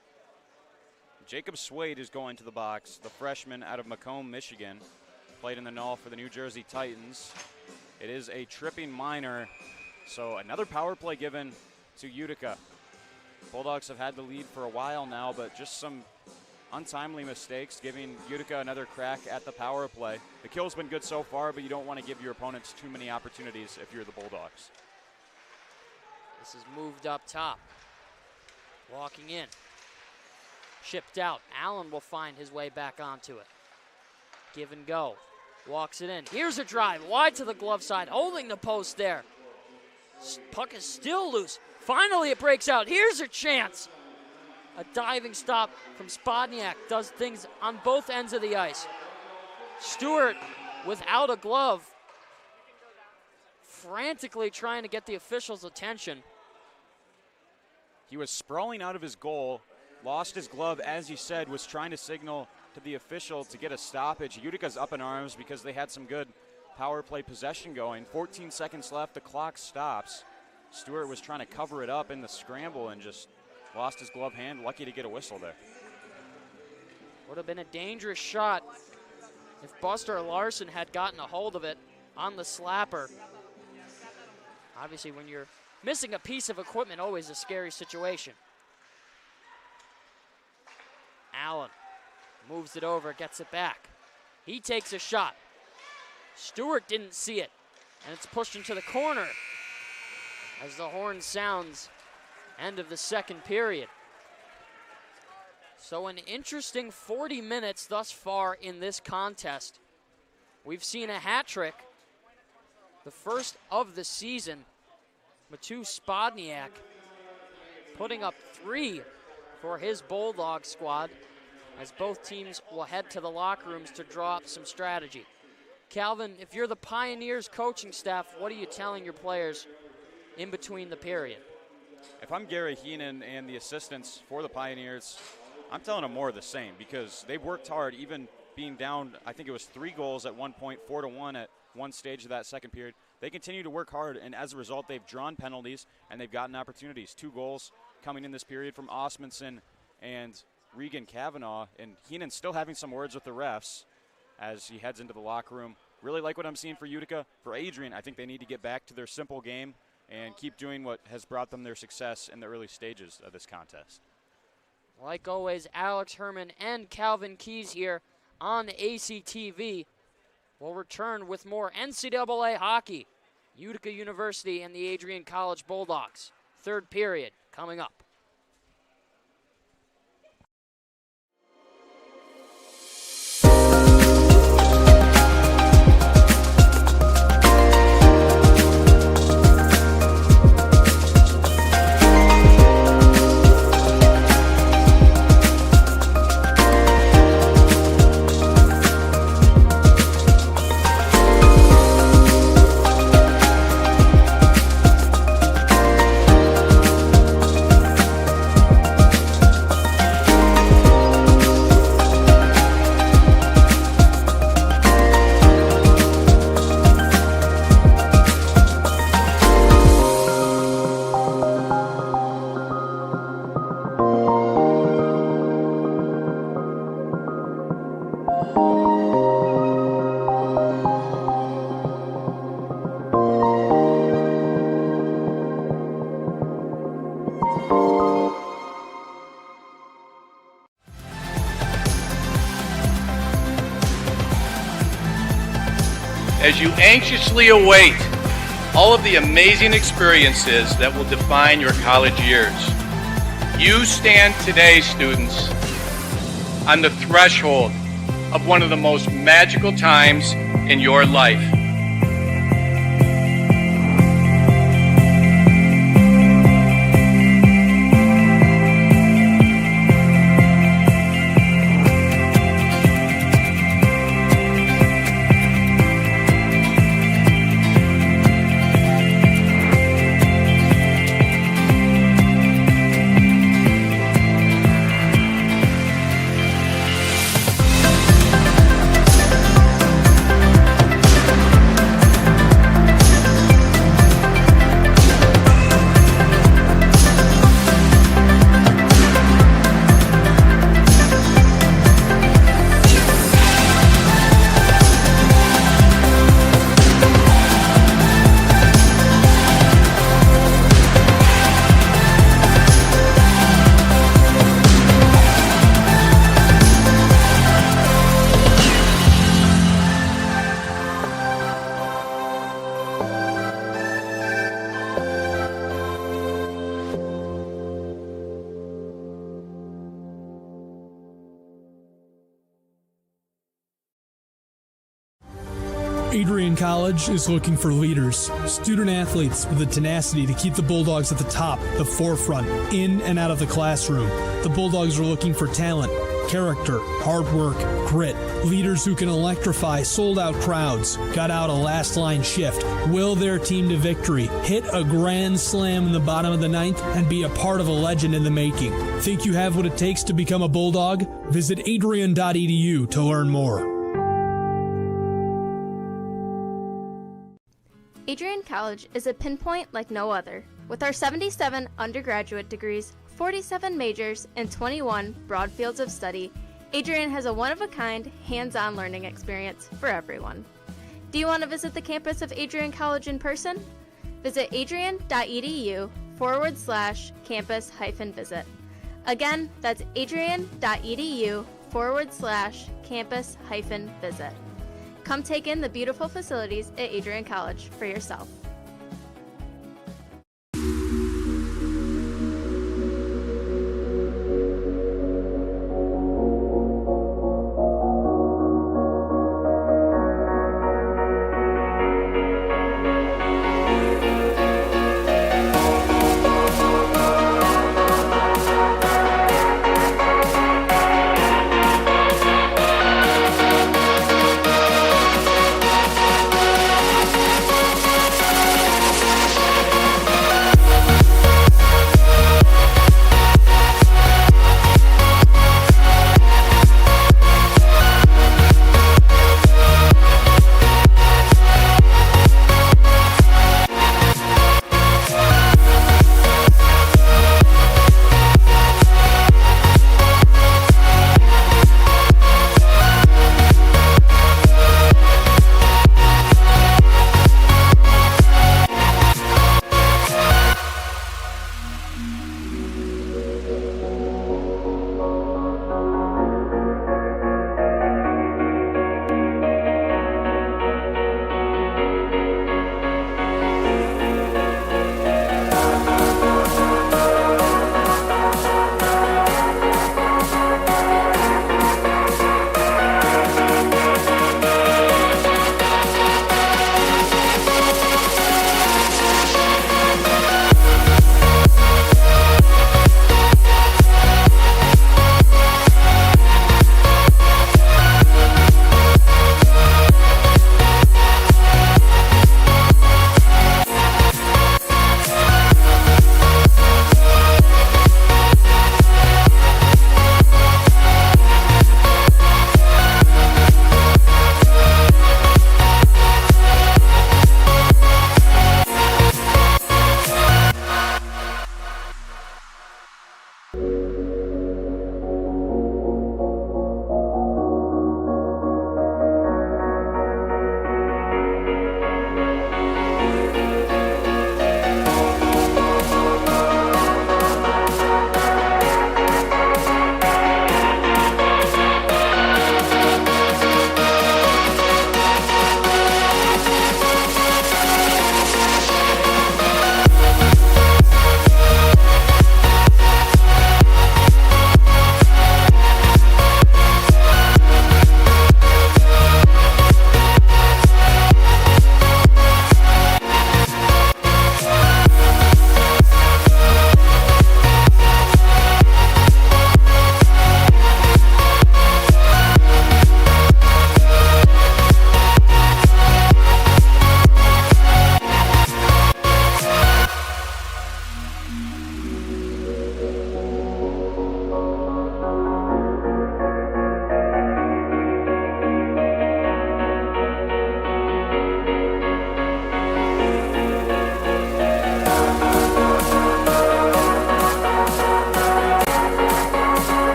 Jacob Swade is going to the box, the freshman out of Macomb, Michigan. Played in the null for the New Jersey Titans. It is a tripping minor, so another power play given to Utica. Bulldogs have had the lead for a while now, but just some untimely mistakes, giving Utica another crack at the power play. The kill's been good so far, but you don't want to give your opponents too many opportunities if you're the Bulldogs. This is moved up top. Walking in. Shipped out. Allen will find his way back onto it. Give and go. Walks it in. Here's a drive. Wide to the glove side. Holding the post there. Puck is still loose. Finally it breaks out. Here's a chance. A diving stop from Spodniak does things on both ends of the ice. Stewart without a glove. Frantically trying to get the officials' attention. He was sprawling out of his goal, lost his glove, as you said, was trying to signal to the official to get a stoppage. Utica's up in arms because they had some good power play possession going. 14 seconds left, the clock stops. Stewart was trying to cover it up in the scramble and just lost his glove hand. Lucky to get a whistle there. Would have been a dangerous shot if Buster Larson had gotten a hold of it on the slapper. Obviously, when you're missing a piece of equipment, always a scary situation. Allen moves it over, gets it back. He takes a shot. Stewart didn't see it, and it's pushed into the corner as the horn sounds. End of the second period. So an interesting 40 minutes thus far in this contest. We've seen a hat trick, the first of the season. Matu Spodniak putting up 3 for his Bulldog squad as both teams will head to the locker rooms to draw up some strategy. Calvin, if you're the Pioneers coaching staff, what are you telling your players in between the period? If I'm Gary Heenan and the assistants for the Pioneers, I'm telling them more of the same because they've worked hard, even being down, I think it was 3 goals at one point, 4-1 at one stage of that second period. They continue to work hard, and as a result, they've drawn penalties and they've gotten opportunities. 2 goals coming in this period from Osmundson and Regan Kavanaugh, and Heenan's still having some words with the refs as he heads into the locker room. Really like what I'm seeing for Utica. For Adrian, I think they need to get back to their simple game and keep doing what has brought them their success in the early stages of this contest. Like always, Alex Herman and Calvin Keys here on ACTV. We'll return with more NCAA hockey. Utica University and the Adrian College Bulldogs. Third period coming up. as you anxiously await all of the amazing experiences that will define your college years. You stand today, students, on the threshold of one of the most magical times in your life. Adrian College is looking for leaders, student athletes with the tenacity to keep the Bulldogs at the top, the forefront, in and out of the classroom. The Bulldogs are looking for talent, character, hard work, grit, leaders who can electrify sold-out crowds, gut out a last-line shift, will their team to victory, hit a grand slam in the bottom of the ninth, and be a part of a legend in the making. Think you have what it takes to become a Bulldog? Visit adrian.edu to learn more. Adrian College is a pinpoint like no other. With our 77 undergraduate degrees, 47 majors, and 21 broad fields of study, Adrian has a one-of-a-kind, hands-on learning experience for everyone. Do you want to visit the campus of Adrian College in person? Visit adrian.edu/campus-visit. Again, that's adrian.edu/campus-visit. Come take in the beautiful facilities at Adrian College for yourself.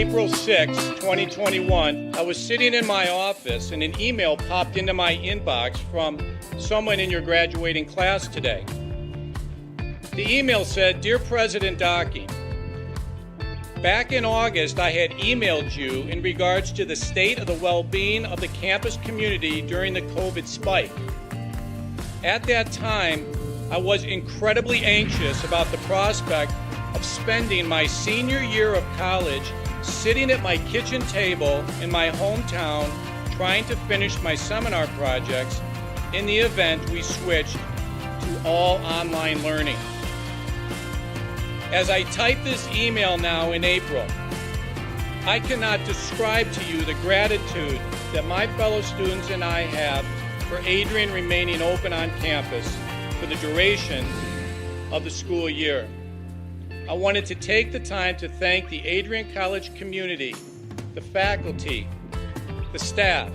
April 6, 2021, I was sitting in my office and an email popped into my inbox from someone in your graduating class today. The email said, "Dear President Docking, back in August, I had emailed you in regards to the state of the well-being of the campus community during the COVID spike. At that time, I was incredibly anxious about the prospect of spending my senior year of college sitting at my kitchen table in my hometown trying to finish my seminar projects in the event we switched to all online learning. As I type this email now in April, I cannot describe to you the gratitude that my fellow students and I have for Adrian remaining open on campus for the duration of the school year. I wanted to take the time to thank the Adrian College community, the faculty, the staff,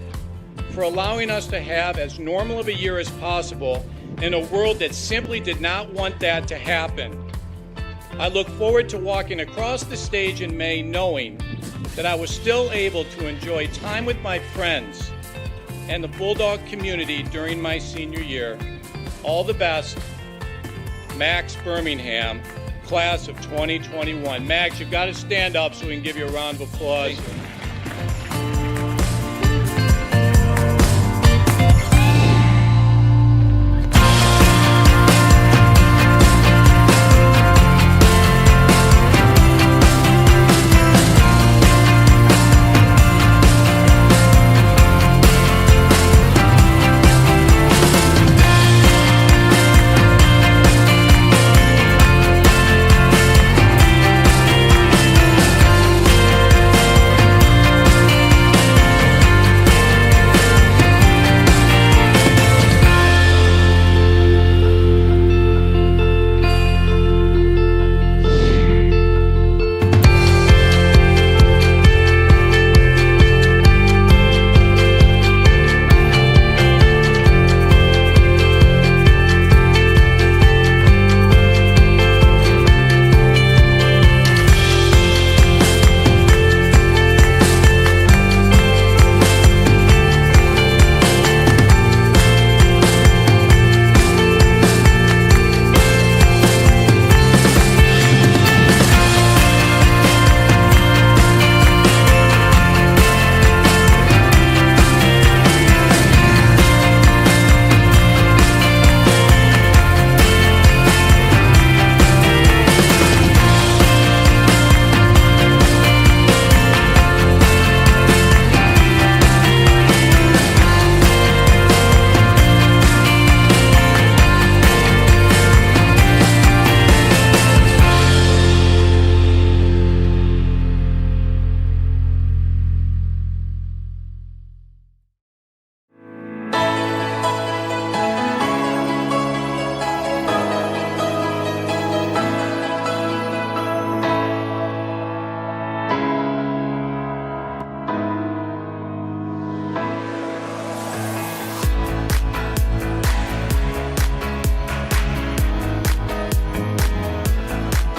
for allowing us to have as normal of a year as possible in a world that simply did not want that to happen. I look forward to walking across the stage in May knowing that I was still able to enjoy time with my friends and the Bulldog community during my senior year. All the best, Max Birmingham, class of 2021. Max, you've got to stand up so we can give you a round of applause.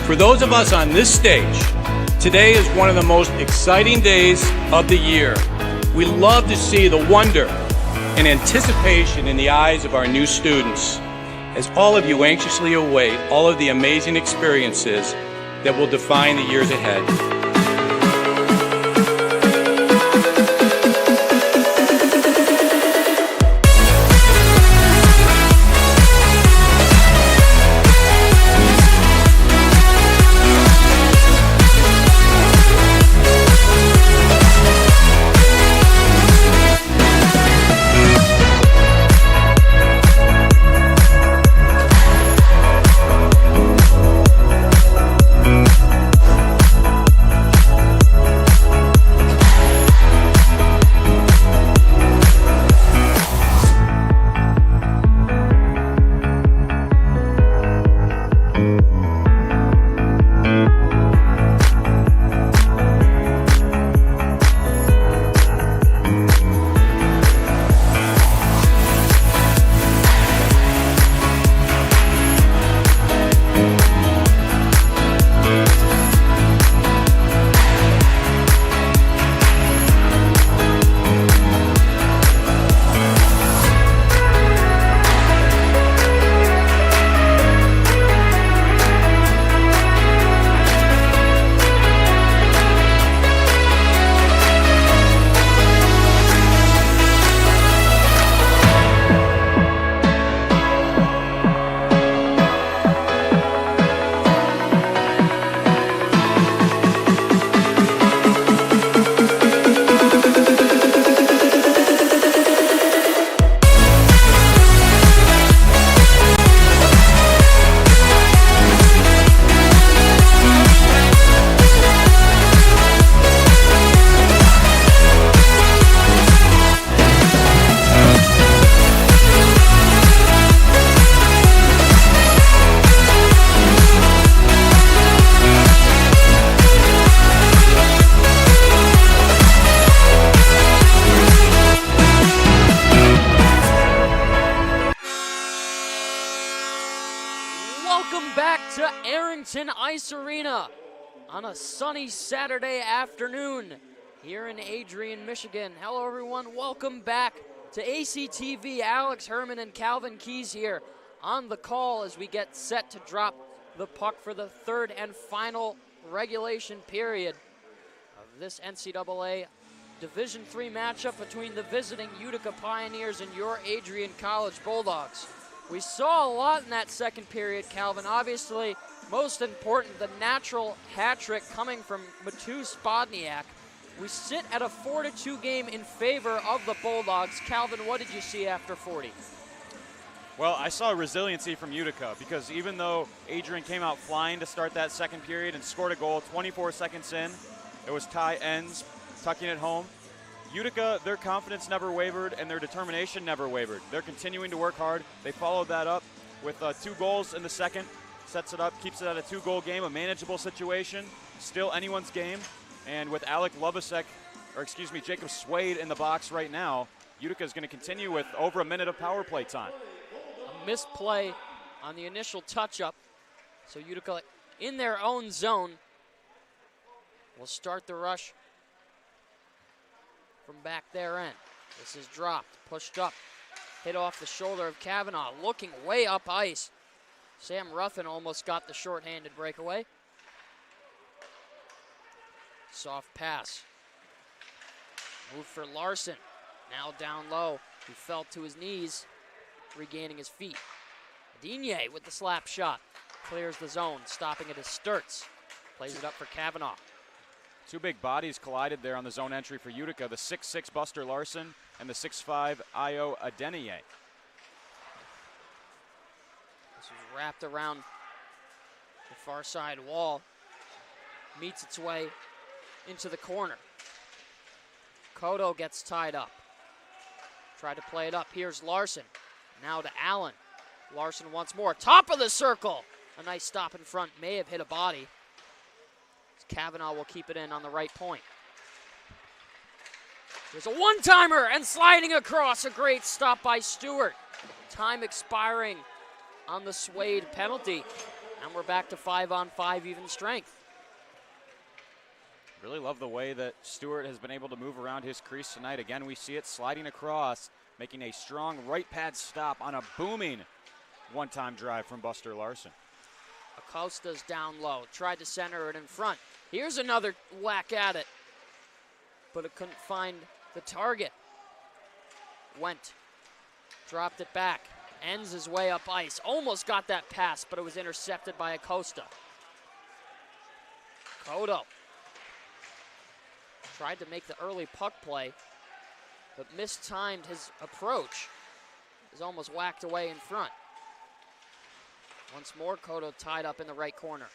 For those of us on this stage, today is one of the most exciting days of the year. We love to see the wonder and anticipation in the eyes of our new students, as all of you anxiously await all of the amazing experiences that will define the years ahead. to Arrington Ice Arena on a sunny Saturday afternoon here in Adrian, Michigan. Hello, everyone. Welcome back to ACTV. Alex Herman and Calvin Keys here on the call as we get set to drop the puck for the third and final regulation period of this NCAA Division III matchup between the visiting Utica Pioneers and your Adrian College Bulldogs. We saw a lot in that second period, Calvin. Obviously, most important, the natural hat trick coming from Matu Spodniak. We sit at a 4-2 game in favor of the Bulldogs. Calvin, what did you see after 40? Well, I saw resiliency from Utica because even though Adrian came out flying to start that second period and scored a goal 24 seconds in, it was Ty Enns tucking it home. Utica, their confidence never wavered and their determination never wavered. They're continuing to work hard. They followed that up with 2 goals in the second, sets it up, keeps it at a 2-goal game, a manageable situation, still anyone's game. And with Jacob Swade in the box right now, Utica is going to continue with over a minute of power play time. A missed play on the initial touch-up. So Utica in their own zone will start the rush from back their end. This is dropped, pushed up, hit off the shoulder of Kavanaugh, looking way up ice. Sam Ruffin almost got the shorthanded breakaway. Soft pass. Move for Larson. Now down low. He fell to his knees, regaining his feet. Digne with the slap shot. Clears the zone, stopping it as Sturts. Plays it up for Kavanaugh. 2 big bodies collided there on the zone entry for Utica, the 6'6" Buster Larson and the 6'5" Io Adeniye. This was wrapped around the far side wall. Meets its way into the corner. Kodo gets tied up. Tried to play it up. Here's Larson. Now to Allen. Larson once more. Top of the circle. A nice stop in front. May have hit a body. Kavanaugh will keep it in on the right point. There's a one-timer and sliding across. A great stop by Stewart. Time expiring on the Swade penalty. And we're back to 5-on-5 even strength. Really love the way that Stewart has been able to move around his crease tonight. Again, we see it sliding across, making a strong right pad stop on a booming one-time drive from Buster Larson. Acosta's down low, tried to center it in front. Here's another whack at it, but it couldn't find the target. Went, dropped it back, ends his way up ice. Almost got that pass, but it was intercepted by Acosta. Kodo tried to make the early puck play, but mistimed his approach. Is almost whacked away in front. Once more, Kodo tied up in the right corner.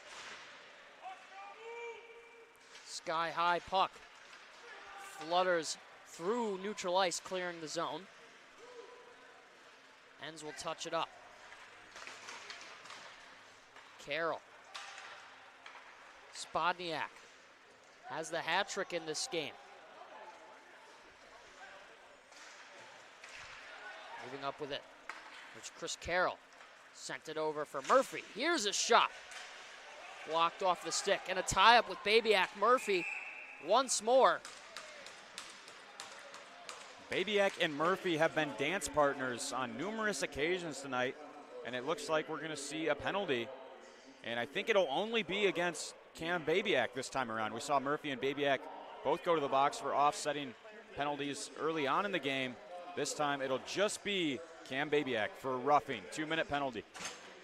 Sky-high puck. Flutters through neutral ice, clearing the zone. Enns will touch it up. Carroll. Spodniak has the hat trick in this game. Moving up with it. There's Chris Carroll. Sent it over for Murphy. Here's a shot. Blocked off the stick. And a tie-up with Babyak. Murphy once more. Babyak and Murphy have been dance partners on numerous occasions tonight, and it looks like we're going to see a penalty. And I think it'll only be against Cam Babyak this time around. We saw Murphy and Babyak both go to the box for offsetting penalties early on in the game. This time it'll just be Cam Babyak for roughing, 2-minute penalty.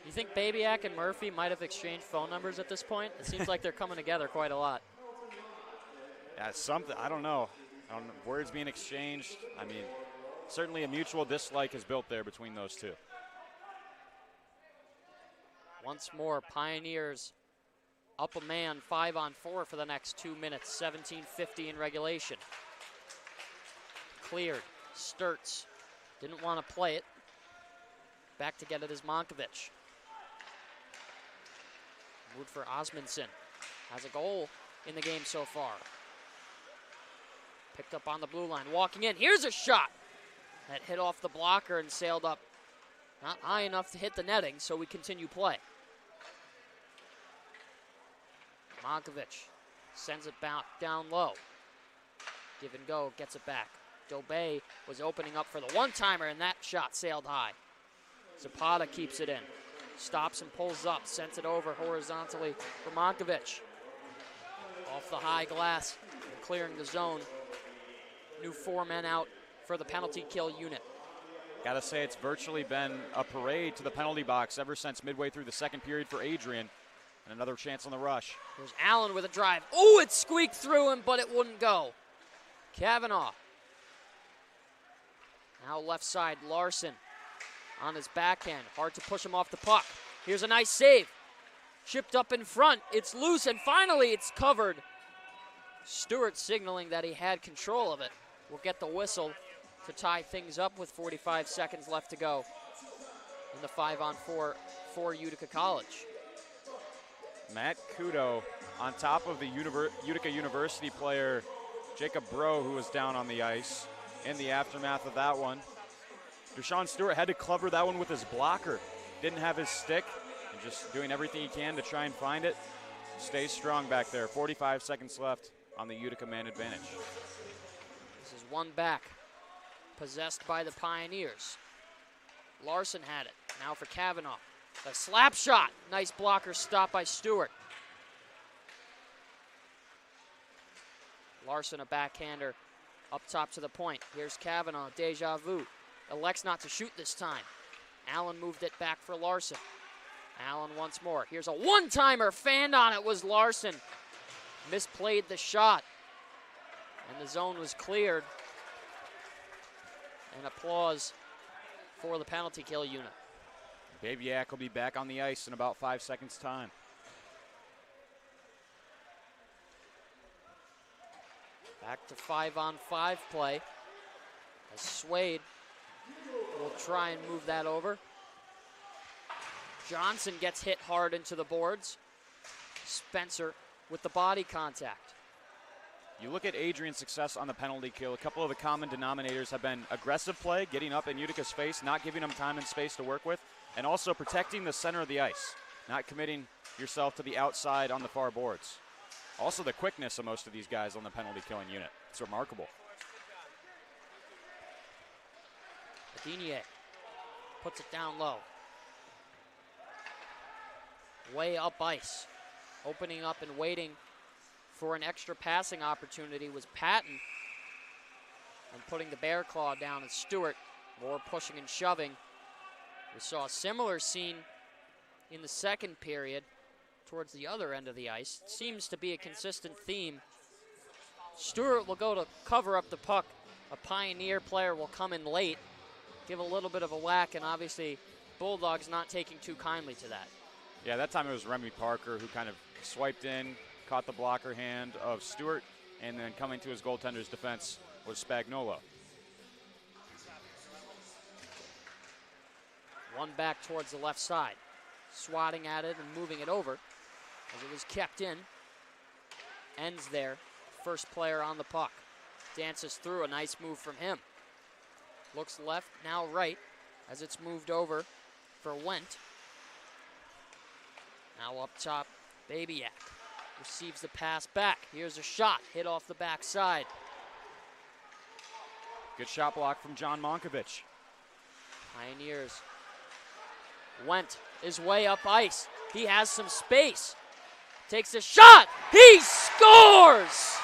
You think Babyak and Murphy might have exchanged phone numbers at this point? It seems like they're coming together quite a lot. Yeah, something, I don't know. Words being exchanged. I mean, certainly a mutual dislike is built there between those two. Once more, Pioneers up a man, 5-on-4 for the next 2 minutes, 17:50 in regulation. Cleared, Sturts, didn't want to play it. Back to get it is Monkovic. Moved for Osmundson, has a goal in the game so far. Picked up on the blue line, walking in, here's a shot! That hit off the blocker and sailed up. Not high enough to hit the netting, so we continue play. Monkovic sends it back down low. Give and go, gets it back. Dobay was opening up for the one-timer, and that shot sailed high. Zapata keeps it in. Stops and pulls up, sends it over horizontally for Monkovic. Off the high glass, clearing the zone. New 4 men out for the penalty kill unit. Gotta say, it's virtually been a parade to the penalty box ever since midway through the second period for Adrian. And another chance on the rush. There's Allen with a drive. Oh, it squeaked through him, but it wouldn't go. Kavanaugh. Now left side, Larson on his backhand. Hard to push him off the puck. Here's a nice save. Chipped up in front. It's loose, and finally it's covered. Stewart signaling that he had control of it. Will get the whistle to tie things up with 45 seconds left to go in the 5-on-4 for Utica College. Matt Kudo on top of the Utica University player Jacob Bro, who was down on the ice in the aftermath of that one. Deshaun Stewart had to cover that one with his blocker. Didn't have his stick, and just doing everything he can to try and find it. Stays strong back there. 45 seconds left on the Utica man advantage. This is one back, possessed by the Pioneers. Larson had it. Now for Kavanaugh. A slap shot. Nice blocker stop by Stewart. Larson, a backhander, up top to the point. Here's Kavanaugh, deja vu. Elects not to shoot this time. Allen moved it back for Larson. Allen once more. Here's a one-timer. Fanned on it was Larson. Misplayed the shot. And the zone was cleared. And applause for the penalty kill unit. Babiak will be back on the ice in about 5 seconds' time. Back to 5-on-5 play. As Swade will try and move that over. Johnson gets hit hard into the boards. Spencer with the body contact. You look at Adrian's success on the penalty kill. A couple of the common denominators have been aggressive play, getting up in Utica's face, not giving them time and space to work with, and also protecting the center of the ice, not committing yourself to the outside on the far boards. Also the quickness of most of these guys on the penalty killing unit. It's remarkable. Adinier puts it down low. Way up ice. Opening up and waiting for an extra passing opportunity was Patton. And putting the bear claw down is Stewart. More pushing and shoving. We saw a similar scene in the second period towards the other end of the ice. It seems to be a consistent theme. Stewart will go to cover up the puck. A Pioneer player will come in late, give a little bit of a whack, and obviously Bulldogs not taking too kindly to that. Yeah, that time it was Remy Parker who kind of swiped in, caught the blocker hand of Stewart, and then coming to his goaltender's defense was Spagnuolo. One back towards the left side. Swatting at it and moving it over as it was kept in. Ends there. First player on the puck. Dances through, a nice move from him. Looks left, now right, as it's moved over for Wendt. Now up top, Babiak receives the pass back. Here's a shot, hit off the backside. Good shot block from John Monkovic. Pioneers. Wendt is way up ice. He has some space. Takes a shot. He scores!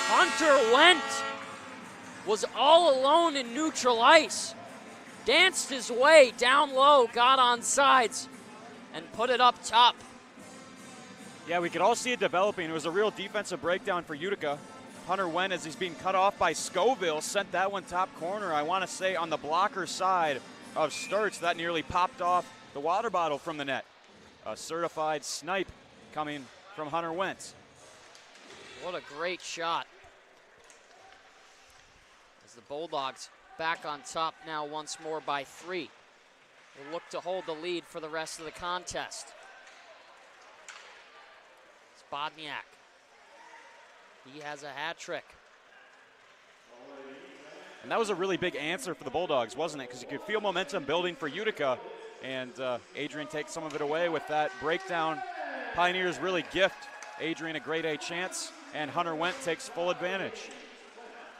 Hunter Wendt was all alone in neutral ice. Danced his way down low, got on sides, and put it up top. Yeah, we could all see it developing. It was a real defensive breakdown for Utica. Hunter Wendt, as he's being cut off by Scoville, sent that one top corner. I want to say on the blocker side of Sturts, that nearly popped off the water bottle from the net. A certified snipe coming from Hunter Wendt. What a great shot. As the Bulldogs back on top now once more by 3. They look to hold the lead for the rest of the contest. Spodniak. He has a hat trick. And that was a really big answer for the Bulldogs, wasn't it? Because you could feel momentum building for Utica, and Adrian takes some of it away with that breakdown. Pioneers really gift Adrian a grade A chance, and Hunter Wendt takes full advantage.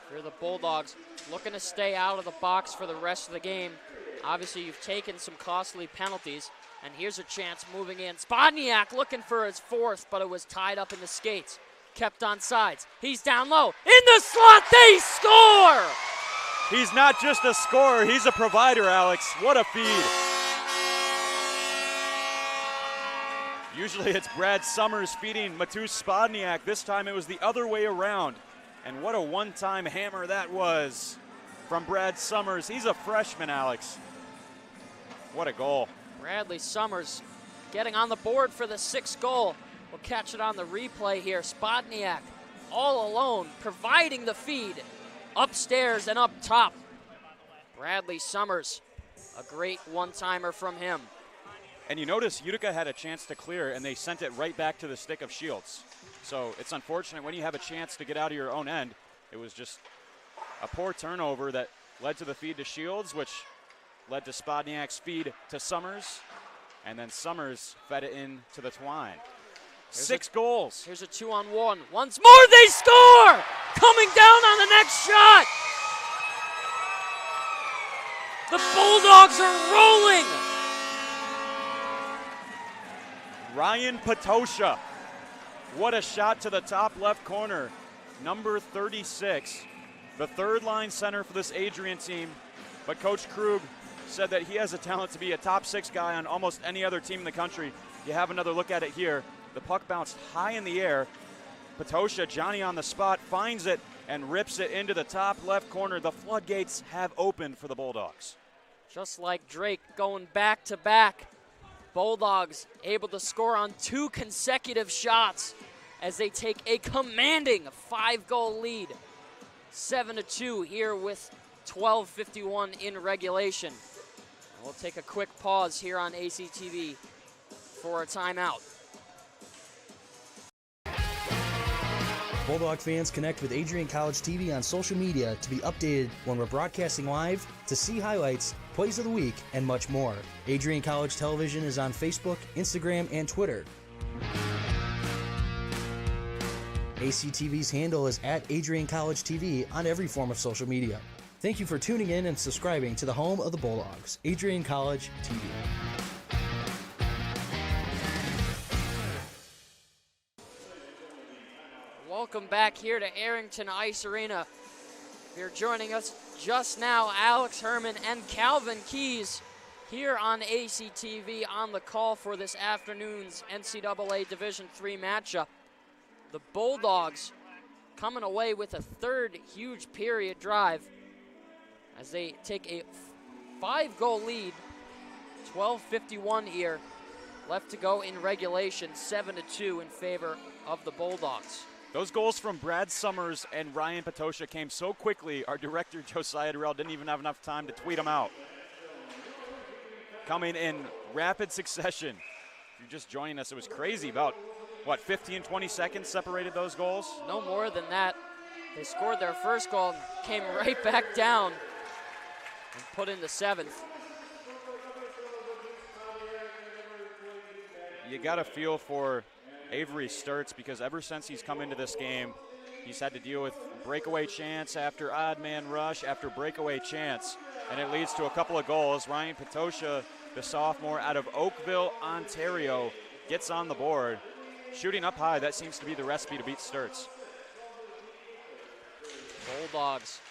Here the Bulldogs looking to stay out of the box for the rest of the game. Obviously, you've taken some costly penalties, and here's a chance moving in. Spodniak looking for his fourth, but it was tied up in the skates. Kept on sides. He's down low. In the slot, they score! He's not just a scorer, he's a provider, Alex. What a feed. Usually it's Brad Summers feeding Matus Spodniak. This time it was the other way around. And what a one-time hammer that was from Brad Summers. He's a freshman, Alex. What a goal. Bradley Summers getting on the board for the 6th goal. We'll catch it on the replay here. Spodniak all alone, providing the feed upstairs and up top. Bradley Summers, a great one-timer from him. And you notice Utica had a chance to clear, and they sent it right back to the stick of Shields. So it's unfortunate when you have a chance to get out of your own end. It was just a poor turnover that led to the feed to Shields, which led to Spodniak's feed to Summers, and then Summers fed it in to the twine. 6 goals. Here's a 2-on-1. Once more, they score! Coming down on the next shot. The Bulldogs are rolling. Ryan Patosha. What a shot to the top left corner. Number 36, the third-line center for this Adrian team. But Coach Krug said that he has a talent to be a top 6 guy on almost any other team in the country. You have another look at it here. The puck bounced high in the air. Patosha, Johnny on the spot, finds it and rips it into the top left corner. The floodgates have opened for the Bulldogs. Just like Drake going back-to-back. Bulldogs able to score on 2 consecutive shots as they take a commanding 5-goal lead. 7-2 here with 12:51 in regulation. We'll take a quick pause here on ACTV for a timeout. Bulldog fans, connect with Adrian College TV on social media to be updated when we're broadcasting live, to see highlights, plays of the week, and much more. Adrian College Television is on Facebook, Instagram, and Twitter. ACTV's handle is at Adrian College TV on every form of social media. Thank you for tuning in and subscribing to the home of the Bulldogs, Adrian College TV. Welcome back here to Arrington Ice Arena. You're joining us just now, Alex Herman and Calvin Keys here on ACTV on the call for this afternoon's NCAA Division III matchup. The Bulldogs coming away with a third huge period drive as they take a 5-goal lead. 12:51 here left to go in regulation, 7-2 in favor of the Bulldogs. Those goals from Brad Summers and Ryan Patosha came so quickly, our director, Josiah Durrell, didn't even have enough time to tweet them out. Coming in rapid succession. If you're just joining us, it was crazy. About, 15, 20 seconds separated those goals? No more than that. They scored their first goal and came right back down and put in the 7th. You got to feel for Avery Sturtz, because ever since he's come into this game, he's had to deal with breakaway chance after odd man rush after breakaway chance, and it leads to a couple of goals. Ryan Patosha, the sophomore out of Oakville, Ontario, gets on the board. Shooting up high, that seems to be the recipe to beat Sturtz. Bulldogs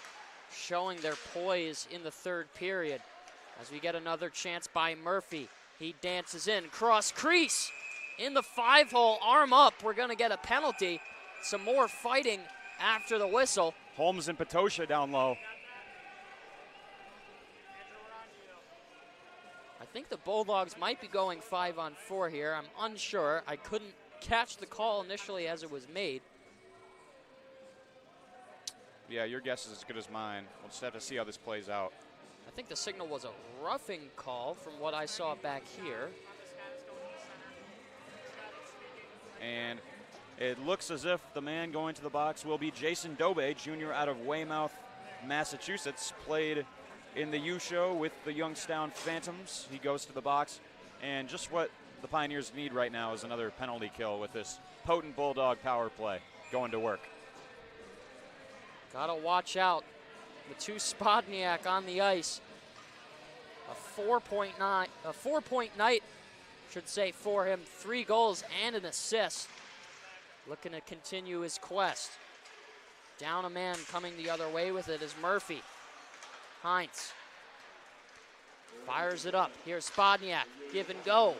showing their poise in the third period as we get another chance by Murphy. He dances in, cross crease. In the 5-hole, arm up. We're going to get a penalty. Some more fighting after the whistle. Holmes and Patosha down low. I think the Bulldogs might be going 5-on-4 here. I'm unsure. I couldn't catch the call initially as it was made. Yeah, your guess is as good as mine. We'll just have to see how this plays out. I think the signal was a roughing call from what I saw back here. And it looks as if the man going to the box will be Jason Dobe, junior out of Weymouth, Massachusetts, played in the U show with the Youngstown Phantoms. He goes to the box, and just what the Pioneers need right now is another penalty kill with this potent Bulldog power play going to work. Gotta watch out. The two Spodniak on the ice. A 4-point night, should say, for him. 3 goals and an assist. Looking to continue his quest. Down a man coming the other way with it is Murphy. Heinz fires it up. Here's Spodniak. Give and go.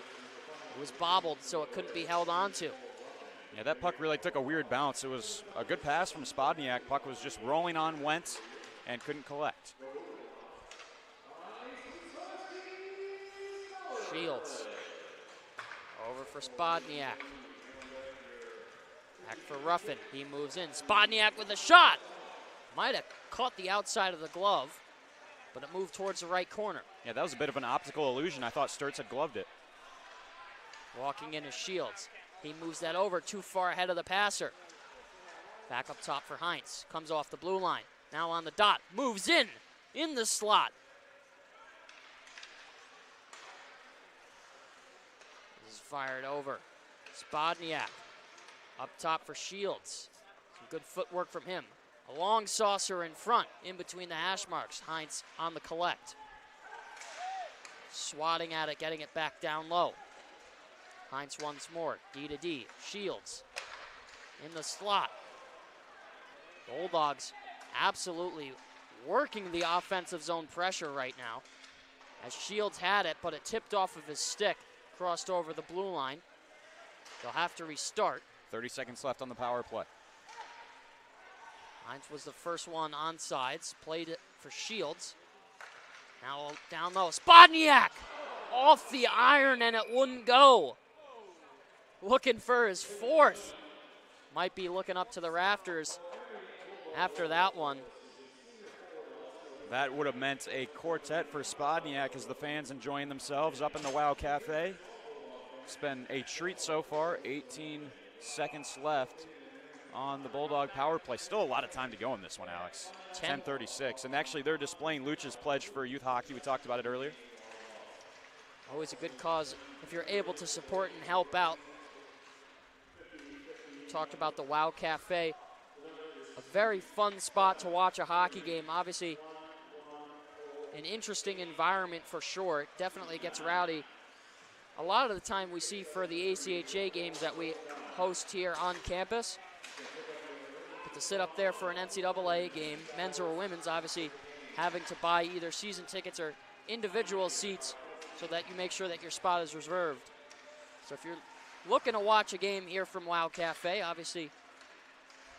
It was bobbled, so it couldn't be held onto. Yeah, that puck really took a weird bounce. It was a good pass from Spodniak. Puck was just rolling on Wentz and couldn't collect. Shields. Over for Spodniak. Back for Ruffin. He moves in. Spodniak with a shot. Might have caught the outside of the glove, but it moved towards the right corner. Yeah, that was a bit of an optical illusion. I thought Sturtz had gloved it. Walking in is Shields. He moves that over too far ahead of the passer. Back up top for Heinz. Comes off the blue line. Now on the dot. Moves in the slot. This is fired over. Spodniak up top for Shields. Some good footwork from him. A long saucer in front, in between the hash marks. Heinz on the collect. Swatting at it, getting it back down low. Heinz once more, D to D. Shields in the slot. Bulldogs absolutely working the offensive zone pressure right now. As Shields had it, but it tipped off of his stick, crossed over the blue line. They'll have to restart. 30 seconds left on the power play. Heinz was the first one on sides, played it for Shields. Now down low, Spodniak off the iron and it wouldn't go. Looking for his 4th. Might be looking up to the rafters after that one. That would have meant a quartet for Spodniak as the fans enjoying themselves up in the Wow Cafe. It's been a treat so far. 18 seconds left on the Bulldog power play. Still a lot of time to go in this one, Alex. 10:36. And actually, they're displaying Lucha's pledge for youth hockey. We talked about it earlier. Always a good cause if you're able to support and help out. Talked about the Wow Cafe. A very fun spot to watch a hockey game. Obviously, an interesting environment for sure. It definitely gets rowdy. A lot of the time we see for the ACHA games that we host here on campus. But to sit up there for an NCAA game, men's or women's, obviously having to buy either season tickets or individual seats so that you make sure that your spot is reserved. So if you're looking to watch a game here from Wow Cafe, obviously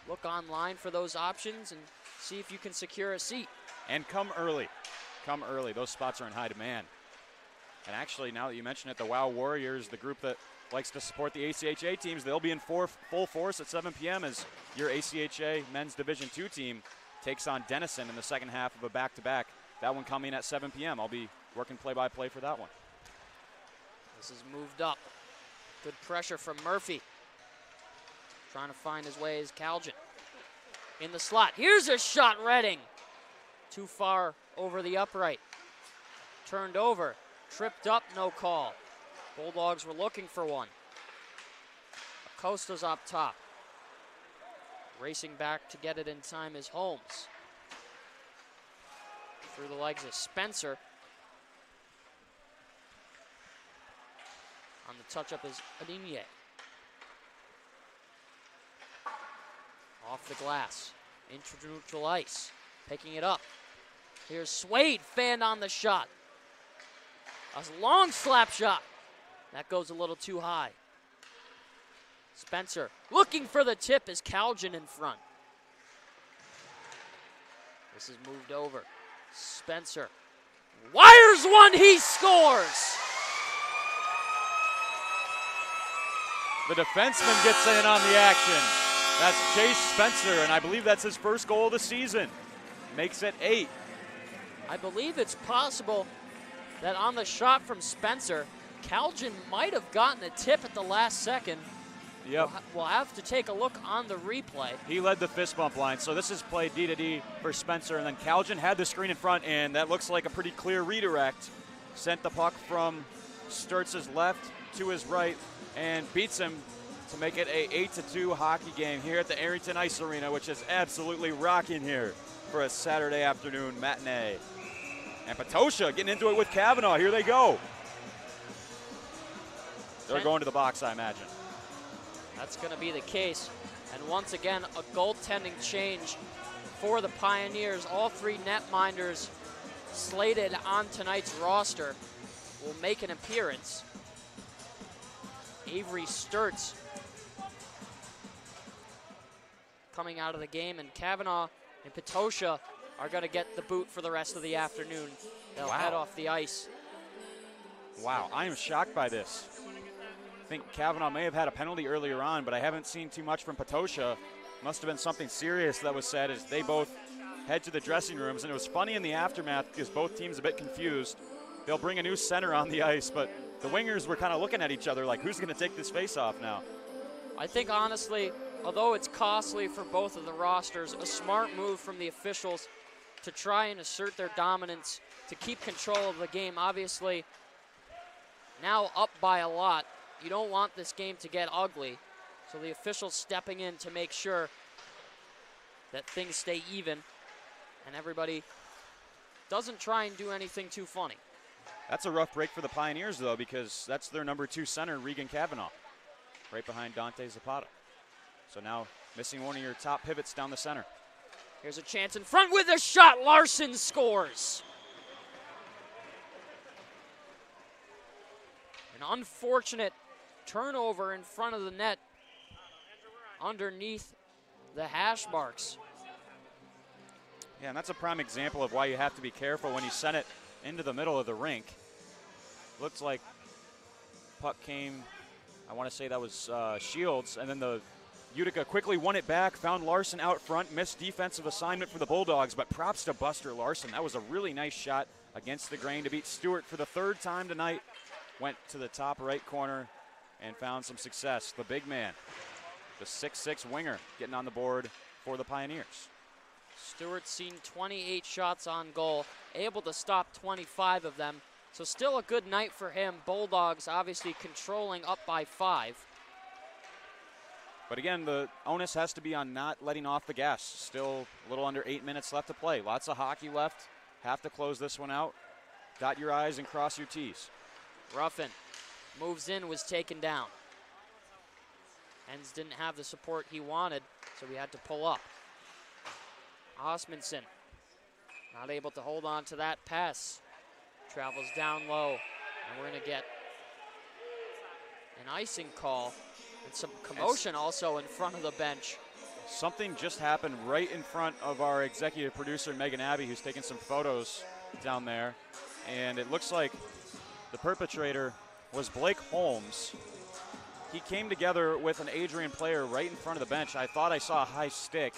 look online for those options and see if you can secure a seat. And come early. Come early. Those spots are in high demand. And actually, now that you mention it, the Wow Warriors, the group that likes to support the ACHA teams, they'll be in full force at 7 p.m. as your ACHA men's Division II team takes on Denison in the second half of a back-to-back. That one coming at 7 p.m. I'll be working play-by-play for that one. This is moved up. Good pressure from Murphy. Trying to find his way is Calgin. In the slot. Here's a shot, Redding. Too far over the upright. Turned over. Tripped up, no call. Bulldogs were looking for one. Acosta's up top. Racing back to get it in time is Holmes. Through the legs of Spencer. On the touch-up is Adinier. Off the glass. Into neutral ice. Picking it up. Here's Swade, fanned on the shot. A long slap shot. That goes a little too high. Spencer looking for the tip as Calgin in front. This is moved over. Spencer wires one, he scores! The defenseman gets in on the action. That's Chase Spencer, and I believe that's his first goal of the season. Makes it 8. I believe it's possible that on the shot from Spencer, Calgin might have gotten a tip at the last second. Yep. We'll have to take a look on the replay. He led the fist bump line. So this is play D to D for Spencer. And then Calgin had the screen in front, and that looks like a pretty clear redirect. Sent the puck from Sturtz's left to his right and beats him to make it a 8-2 hockey game here at the Arrington Ice Arena, which is absolutely rocking here for a Saturday afternoon matinee. And Patosha getting into it with Kavanaugh. Here they go. They're going to the box, I imagine. That's going to be the case. And once again, a goaltending change for the Pioneers. All three netminders slated on tonight's roster will make an appearance. Avery Sturtz coming out of the game, and Kavanaugh and Patosha are going to get the boot for the rest of the afternoon. They'll head off the ice. Wow, I am shocked by this. I think Kavanaugh may have had a penalty earlier on, but I haven't seen too much from Patosha. Must have been something serious that was said as they both head to the dressing rooms. And it was funny in the aftermath because both teams a bit confused. They'll bring a new center on the ice, but the wingers were kind of looking at each other like, who's going to take this face-off now? I think, honestly, although it's costly for both of the rosters, a smart move from the officials to try and assert their dominance, to keep control of the game. Obviously, now up by a lot. You don't want this game to get ugly. So the officials stepping in to make sure that things stay even and everybody doesn't try and do anything too funny. That's a rough break for the Pioneers, though, because that's their number 2 center, Regan Kavanaugh, right behind Dante Zapata. So now missing one of your top pivots down the center. Here's a chance in front with a shot. Larson scores. An unfortunate turnover in front of the net underneath the hash marks. Yeah, and that's a prime example of why you have to be careful when you send it into the middle of the rink. Looks like puck came, I want to say that was Shields, and then the Utica quickly won it back, found Larson out front, missed defensive assignment for the Bulldogs, but props to Buster Larson. That was a really nice shot against the grain to beat Stewart for the 3rd time tonight. Went to the top right corner and found some success. The big man, the 6'6" winger, getting on the board for the Pioneers. Stewart's seen 28 shots on goal, able to stop 25 of them. So still a good night for him. Bulldogs obviously controlling up by 5. But again, the onus has to be on not letting off the gas. Still a little under 8 minutes left to play. Lots of hockey left. Have to close this one out. Dot your I's and cross your T's. Ruffin moves in, was taken down. Hens didn't have the support he wanted, so we had to pull up. Osmundson not able to hold on to that pass. Travels down low, and we're going to get an icing call and some commotion also in front of the bench. Something just happened right in front of our executive producer, Megan Abbey, who's taking some photos down there. And it looks like the perpetrator was Blake Holmes. He came together with an Adrian player right in front of the bench. I thought I saw a high stick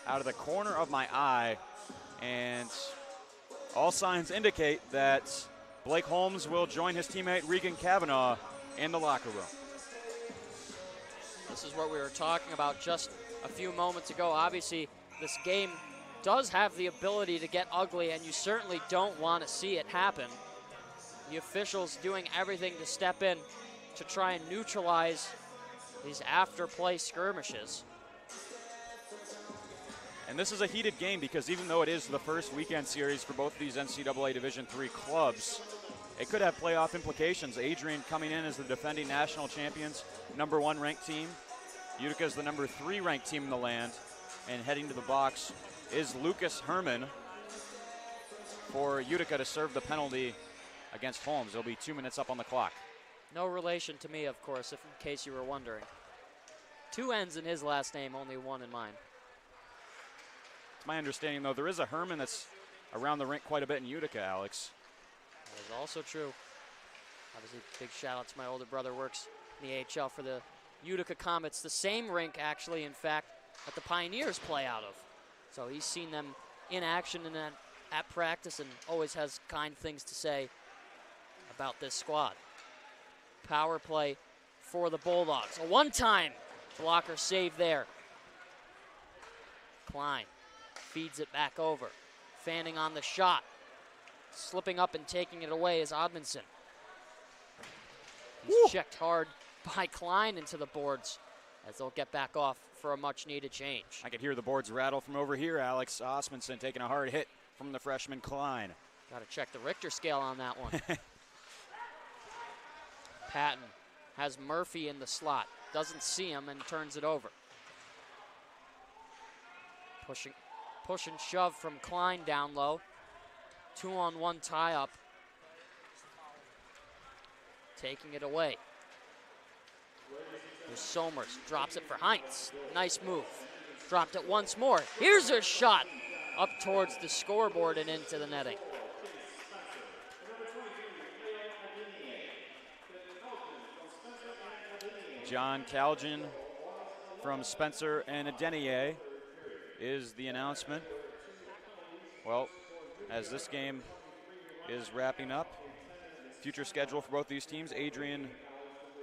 out of the corner of my eye, and all signs indicate that Blake Holmes will join his teammate Regan Kavanaugh in the locker room. This is what we were talking about just a few moments ago. Obviously, this game does have the ability to get ugly, and you certainly don't want to see it happen. The officials doing everything to step in to try and neutralize these after-play skirmishes. And this is a heated game because even though it is the first weekend series for both these NCAA Division III clubs, it could have playoff implications. Adrian coming in as the defending national champions, number 1 ranked team. Utica is the number 3 ranked team in the land. And heading to the box is Lucas Herman for Utica to serve the penalty against Holmes. It'll be 2 minutes up on the clock. No relation to me, of course, if in case you were wondering. 2 N's in his last name, only 1 in mine. It's my understanding, though, there is a Herman that's around the rink quite a bit in Utica, Alex. That is also true. Obviously, big shout out to my older brother, works in the AHL for the Utica Comets, the same rink, actually, in fact, that the Pioneers play out of. So he's seen them in action and at practice and always has kind things to say about this squad. Power play for the Bulldogs. A one-time Blocker save there. Klein feeds it back over. Fanning on the shot. Slipping up and taking it away is Odmanson. He's checked hard by Klein into the boards as they'll get back off for a much-needed change. I could hear the boards rattle from over here. Alex Osmondson taking a hard hit from the freshman Klein. Got to check the Richter scale on that one. Patton has Murphy in the slot. Doesn't see him and turns it over. Push and shove from Klein down low. 2-on-1 tie-up. Taking it away. Here's Somers. Drops it for Heinz. Nice move. Dropped it once more. Here's a shot up towards the scoreboard and into the netting. John Calgin from Spencer and Adenier is the announcement. Well, as this game is wrapping up, future schedule for both these teams, Adrian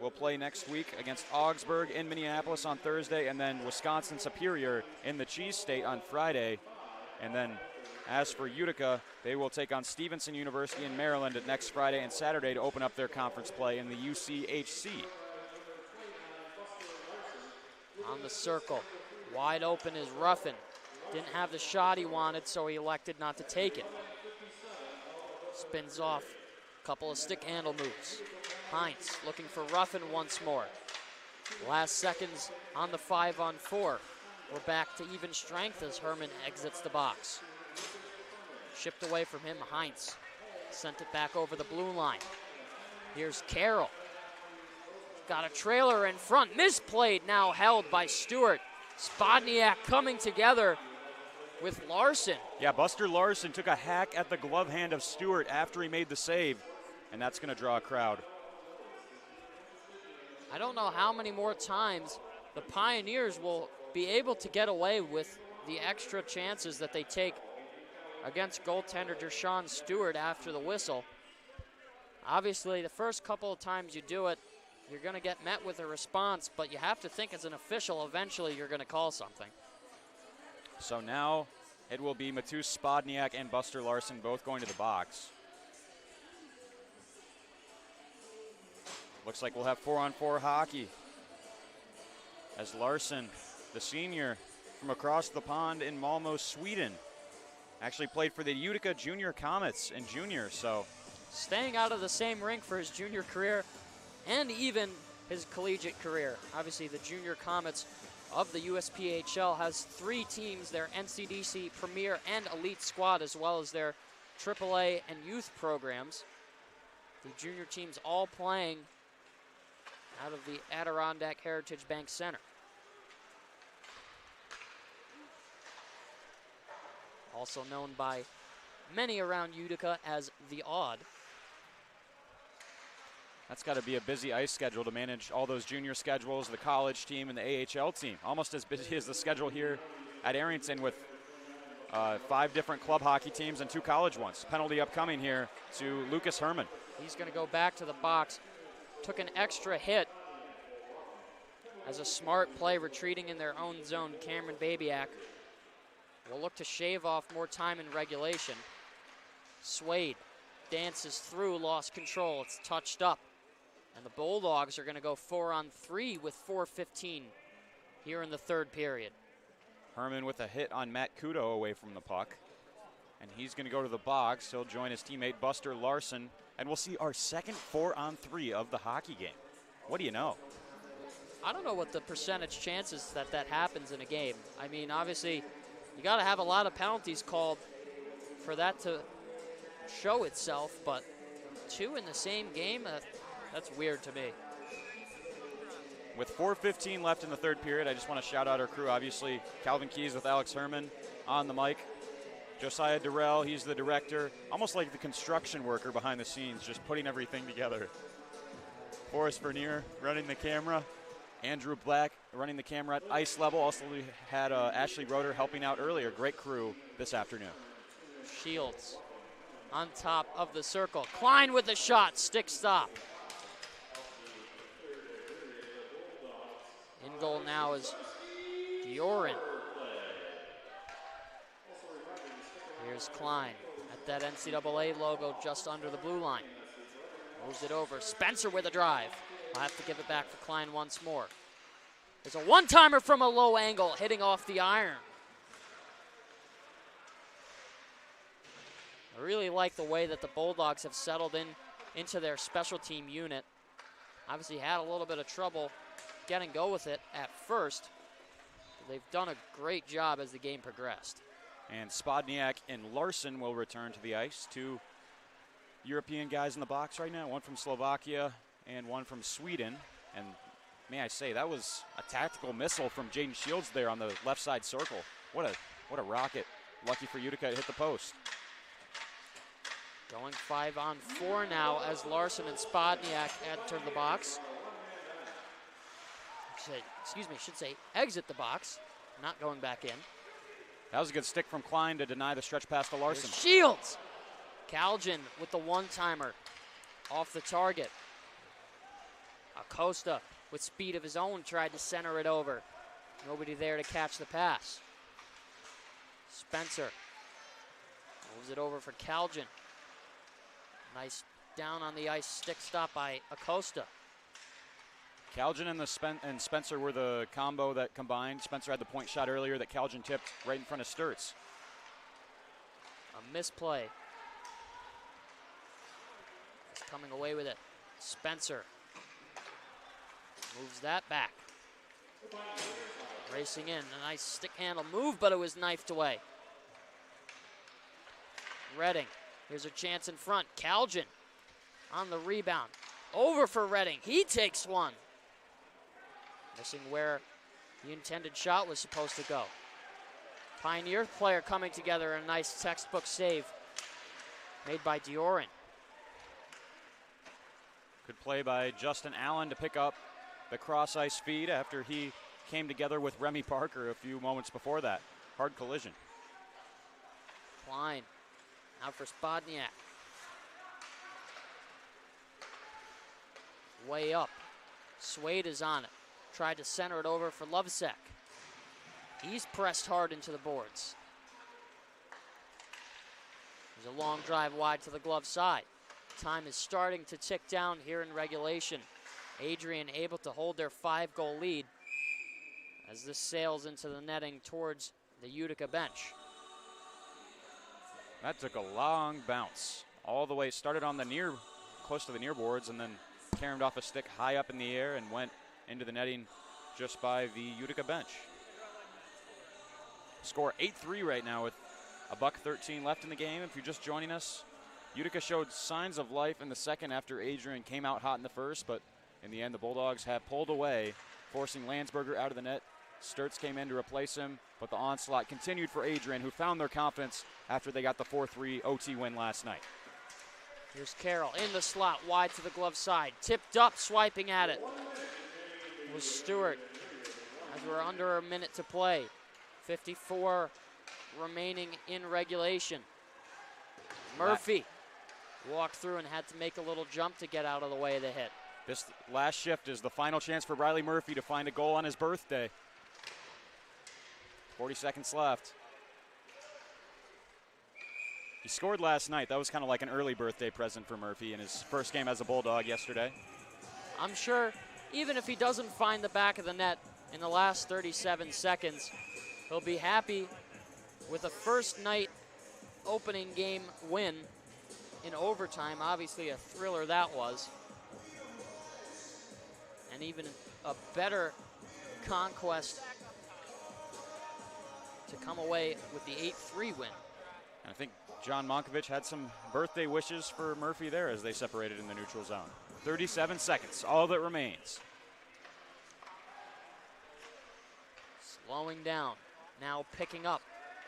will play next week against Augsburg in Minneapolis on Thursday, and then Wisconsin Superior in the Cheese State on Friday. And then as for Utica, they will take on Stevenson University in Maryland next Friday and Saturday to open up their conference play in the UCHC. On the circle, wide open is Ruffin. Didn't have the shot he wanted, so he elected not to take it. Spins off, couple of stick handle moves. Heinz looking for Ruffin once more. Last seconds on the 5-on-4. We're back to even strength as Herman exits the box. Shipped away from him, Heinz sent it back over the blue line. Here's Carroll. Got a trailer in front, misplayed, now held by Stewart. Spodniak coming together with Larson. Yeah, Buster Larson took a hack at the glove hand of Stewart after he made the save, and that's going to draw a crowd. I don't know how many more times the Pioneers will be able to get away with the extra chances that they take against goaltender Dershawn Stewart after the whistle. Obviously, the first couple of times you do it, you're going to get met with a response, but you have to think as an official, eventually you're going to call something. So now it will be Matus Spodniak and Buster Larson both going to the box. Looks like we'll have 4-on-4 hockey as Larson, the senior from across the pond in Malmo, Sweden, actually played for the Utica Junior Comets in junior, so. Staying out of the same rink for his junior career and even his collegiate career. Obviously, the Junior Comets of the USPHL has 3 teams, their NCDC Premier and Elite squad, as well as their AAA and youth programs. The junior teams all playing out of the Adirondack Heritage Bank Center. Also known by many around Utica as the Odd. That's got to be a busy ice schedule to manage all those junior schedules, the college team and the AHL team. Almost as busy as the schedule here at Arrington with 5 different club hockey teams and 2 college ones. Penalty upcoming here to Lucas Herman. He's going to go back to the box. Took an extra hit as a smart play retreating in their own zone. Cameron Babyak will look to shave off more time in regulation. Swade dances through, lost control. It's touched up. And the Bulldogs are going to go 4-on-3 with 4:15 here in the third period. Herman with a hit on Matt Kudo away from the puck. And he's going to go to the box. He'll join his teammate Buster Larson. And we'll see our second 4-on-3 of the hockey game. What do you know? I don't know what the percentage chances that happens in a game. I mean, obviously, you got to have a lot of penalties called for that to show itself, but 2 in the same game, that's weird to me. With 4:15 left in the third period, I just want to shout out our crew. Obviously, Calvin Keys with Alex Herman on the mic. Josiah Durrell, he's the director, almost like the construction worker behind the scenes, just putting everything together. Forrest Vernier running the camera. Andrew Black running the camera at ice level. Also, we had Ashley Roeder helping out earlier. Great crew this afternoon. Shields on top of the circle. Klein with the shot, stick stop. In goal now is Diorin. Here's Klein at that NCAA logo just under the blue line. Moves it over. Spencer with a drive. I'll have to give it back for Klein once more. There's a one-timer from a low angle hitting off the iron. I really like the way that the Bulldogs have settled into their special team unit. Obviously had a little bit of trouble getting go with it at first. But they've done a great job as the game progressed. And Spodniak and Larson will return to the ice. Two European guys in the box right now, one from Slovakia and one from Sweden. And may I say, that was a tactical missile from Jaden Shields there on the left side circle. What a rocket. Lucky for Utica to hit the post. Going 5-on-4 now as Larson and Spodniak enter the box. Should say exit the box, not going back in. That was a good stick from Klein to deny the stretch pass to Larson. Here's Shields. Calgin with the one-timer off the target. Acosta with speed of his own tried to center it over. Nobody there to catch the pass. Spencer moves it over for Calgin. Nice down on the ice stick stop by Acosta. Calgin and Spencer were the combo that combined. Spencer had the point shot earlier that Calgin tipped right in front of Sturts. A misplay. He's coming away with it. Spencer moves that back. Racing in, a nice stick handle move, but it was knifed away. Redding, here's a chance in front. Calgin on the rebound. Over for Redding, he takes one. Missing where the intended shot was supposed to go. Pioneer player coming together, a nice textbook save made by Diorin. Good play by Justin Allen to pick up the cross-ice feed after he came together with Remy Parker a few moments before that. Hard collision. Klein out for Spodniak. Way up. Swade is on it. Tried to center it over for Lovesek. He's pressed hard into the boards. There's a long drive wide to the glove side. Time is starting to tick down here in regulation. Adrian able to hold their 5-goal lead as this sails into the netting towards the Utica bench. That took a long bounce. All the way, started on the close to the near boards, and then caromed off a stick high up in the air and went into the netting just by the Utica bench. Score 8-3 right now with $1:13 left in the game. If you're just joining us, Utica showed signs of life in the second after Adrian came out hot in the first, but in the end the Bulldogs have pulled away, forcing Landsberger out of the net. Sturts came in to replace him, but the onslaught continued for Adrian, who found their confidence after they got the 4-3 OT win last night. Here's Carroll in the slot, wide to the glove side. Tipped up, swiping at it was Stewart as we're under a minute to play. 54 remaining in regulation. Murphy walked through and had to make a little jump to get out of the way of the hit. This last shift is the final chance for Riley Murphy to find a goal on his birthday. 40 seconds left. He scored last night. That was kind of like an early birthday present for Murphy in his first game as a Bulldog yesterday. I'm sure even if he doesn't find the back of the net in the last 37 seconds, he'll be happy with a first night opening game win in overtime. Obviously a thriller that was. And even a better conquest to come away with the 8-3 win. And I think John Monkovich had some birthday wishes for Murphy there as they separated in the neutral zone. 37 seconds, all that remains. Slowing down, now picking up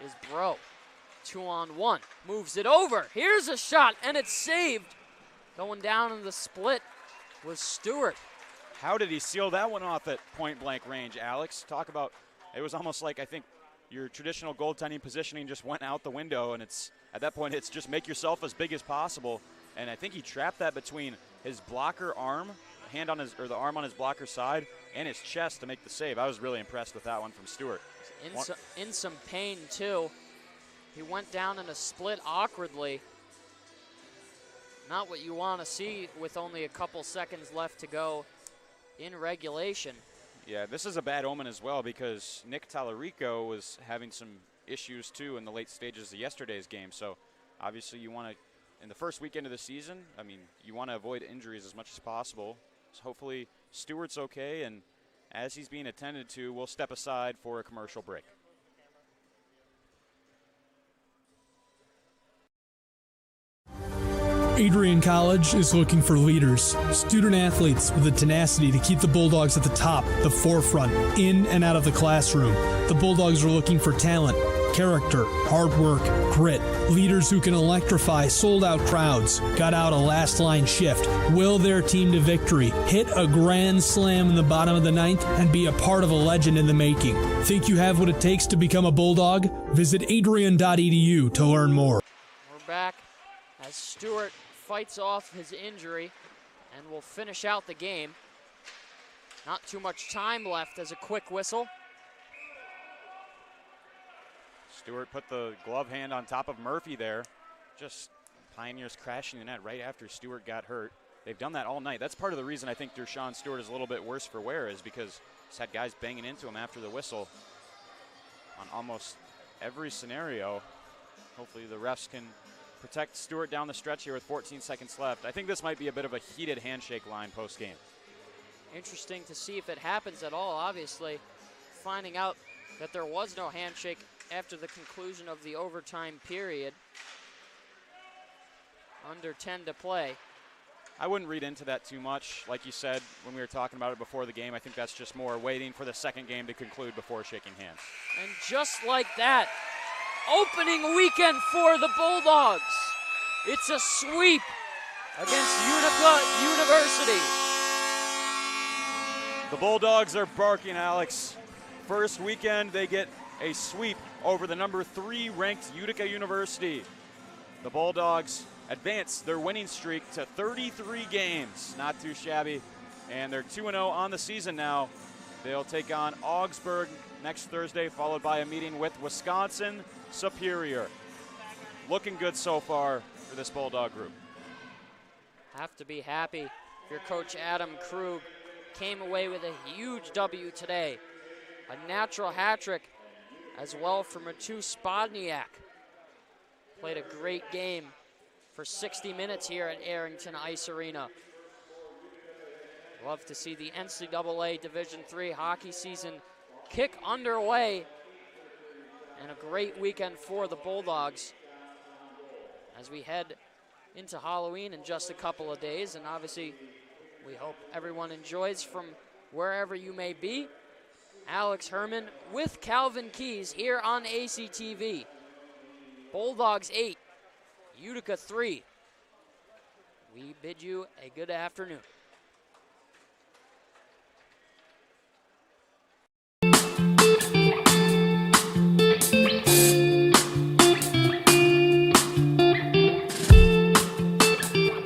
is Bro. 2-on-1, moves it over. Here's a shot, and it's saved. Going down in the split was Stewart. How did he seal that one off at point-blank range, Alex? Talk about, it was almost like, I think, your traditional goaltending positioning just went out the window, and it's at that point it's just make yourself as big as possible. And I think he trapped that between his blocker arm hand on the arm on his blocker's side and his chest to make the save. I was really impressed with that one from Stewart. In some pain, too. He went down in a split awkwardly. Not what you want to see with only a couple seconds left to go in regulation. Yeah, this is a bad omen as well because Nick Tallarico was having some issues too in the late stages of yesterday's game. So obviously you want to, in the first weekend of the season, I mean, you want to avoid injuries as much as possible. So hopefully Stewart's okay, and as he's being attended to, we'll step aside for a commercial break. Adrian College is looking for leaders, student athletes with the tenacity to keep the Bulldogs at the top, the forefront, in and out of the classroom. The Bulldogs are looking for talent, character, hard work, grit, leaders who can electrify sold-out crowds, gut out a last-line shift, will their team to victory, hit a grand slam in the bottom of the ninth, and be a part of a legend in the making. Think you have what it takes to become a Bulldog? Visit adrian.edu to learn more. We're back as Stewart fights off his injury and will finish out the game. Not too much time left as a quick whistle. Stewart put the glove hand on top of Murphy there. Just Pioneers crashing the net right after Stewart got hurt. They've done that all night. That's part of the reason I think Dershawn Stewart is a little bit worse for wear, is because he's had guys banging into him after the whistle on almost every scenario. Hopefully the refs can protect Stewart down the stretch here with 14 seconds left. I think this might be a bit of a heated handshake line post-game. Interesting to see if it happens at all, obviously. Finding out that there was no handshake after the conclusion of the overtime period. Under 10 to play. I wouldn't read into that too much. Like you said when we were talking about it before the game, I think that's just more waiting for the second game to conclude before shaking hands. And just like that, opening weekend for the Bulldogs. It's a sweep against Utica University. The Bulldogs are barking, Alex. First weekend, they get a sweep over the number 3 ranked Utica University. The Bulldogs advance their winning streak to 33 games. Not too shabby. And they're 2-0 on the season now. They'll take on Augsburg next Thursday, followed by a meeting with Wisconsin Superior. Looking good so far for this Bulldog group. Have to be happy if your coach Adam Krug came away with a huge W today. A natural hat trick as well from Matu Spodniak. Played a great game for 60 minutes here at Arrington Ice Arena. Love to see the NCAA Division III hockey season kick underway. And a great weekend for the Bulldogs as we head into Halloween in just a couple of days. And obviously, we hope everyone enjoys from wherever you may be. Alex Herman with Calvin Keys here on ACTV. Bulldogs 8, Utica 3. We bid you a good afternoon.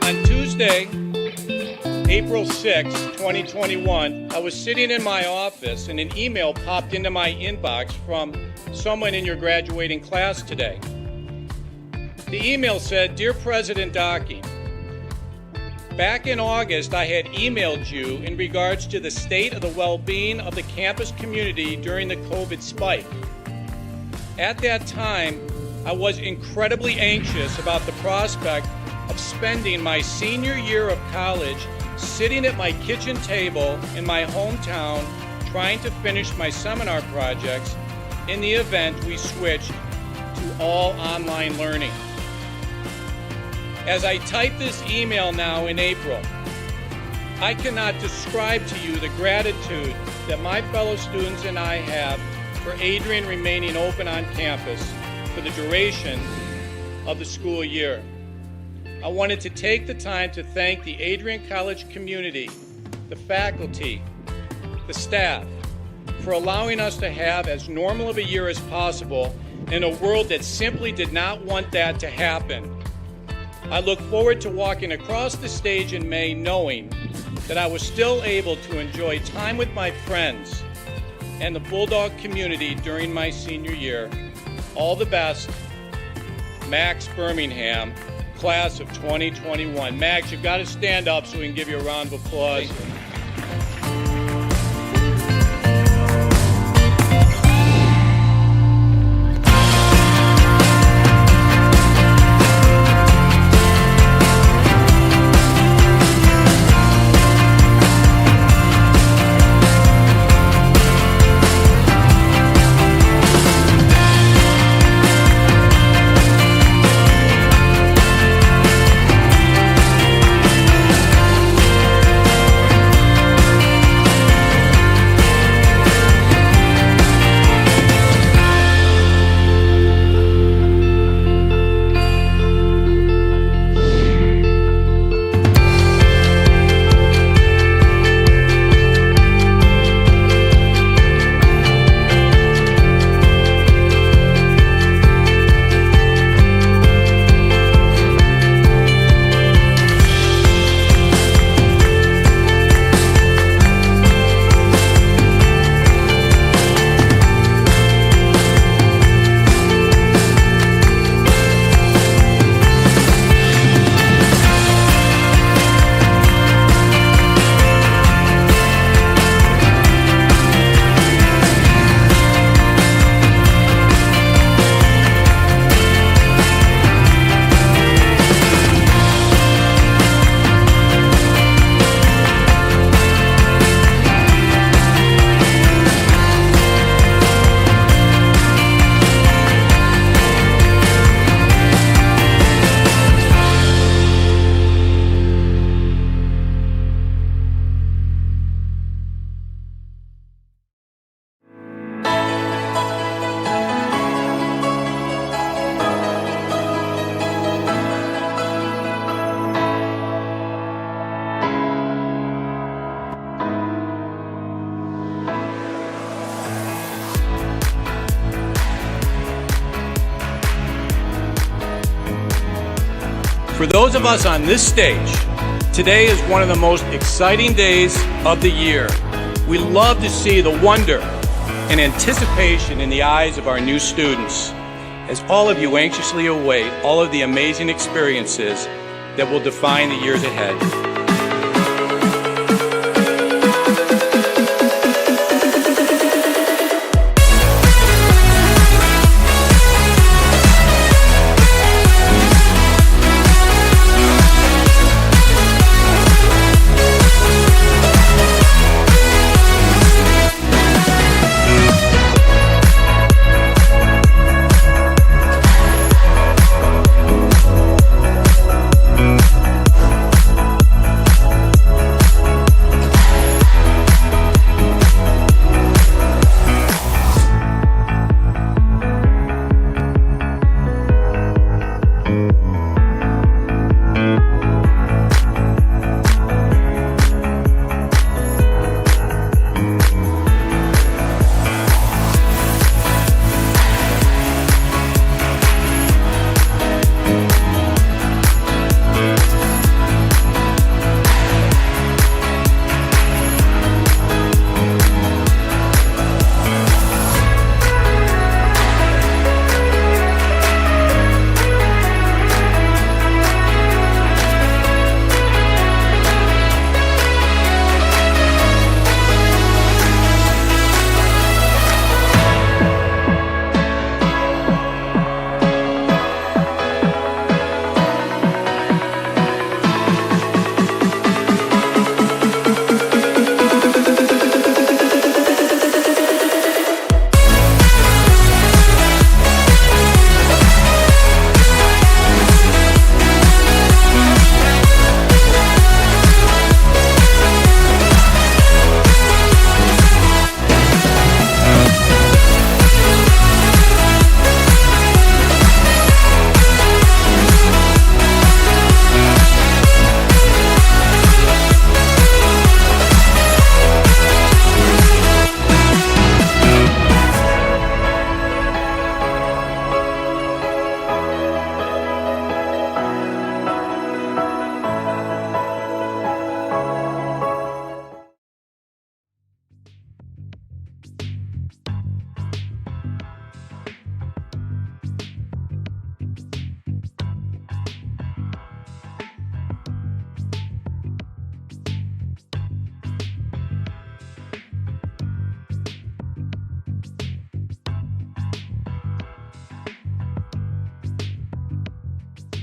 On Tuesday, April 6, 2021, I was sitting in my office and an email popped into my inbox from someone in your graduating class today. The email said, "Dear President Docking, back in August I had emailed you in regards to the state of the well-being of the campus community during the COVID spike. At that time, I was incredibly anxious about the prospect of spending my senior year of college sitting at my kitchen table in my hometown trying to finish my seminar projects in the event we switched to all online learning. As I type this email now in April, I cannot describe to you the gratitude that my fellow students and I have for Adrian remaining open on campus for the duration of the school year. I wanted to take the time to thank the Adrian College community, the faculty, the staff, for allowing us to have as normal of a year as possible in a world that simply did not want that to happen. I look forward to walking across the stage in May knowing that I was still able to enjoy time with my friends and the Bulldog community during my senior year. All the best, Max Birmingham, class of 2021. Max, you've got to stand up so we can give you a round of applause. For those of us on this stage, today is one of the most exciting days of the year. We love to see the wonder and anticipation in the eyes of our new students, as all of you anxiously await all of the amazing experiences that will define the years ahead.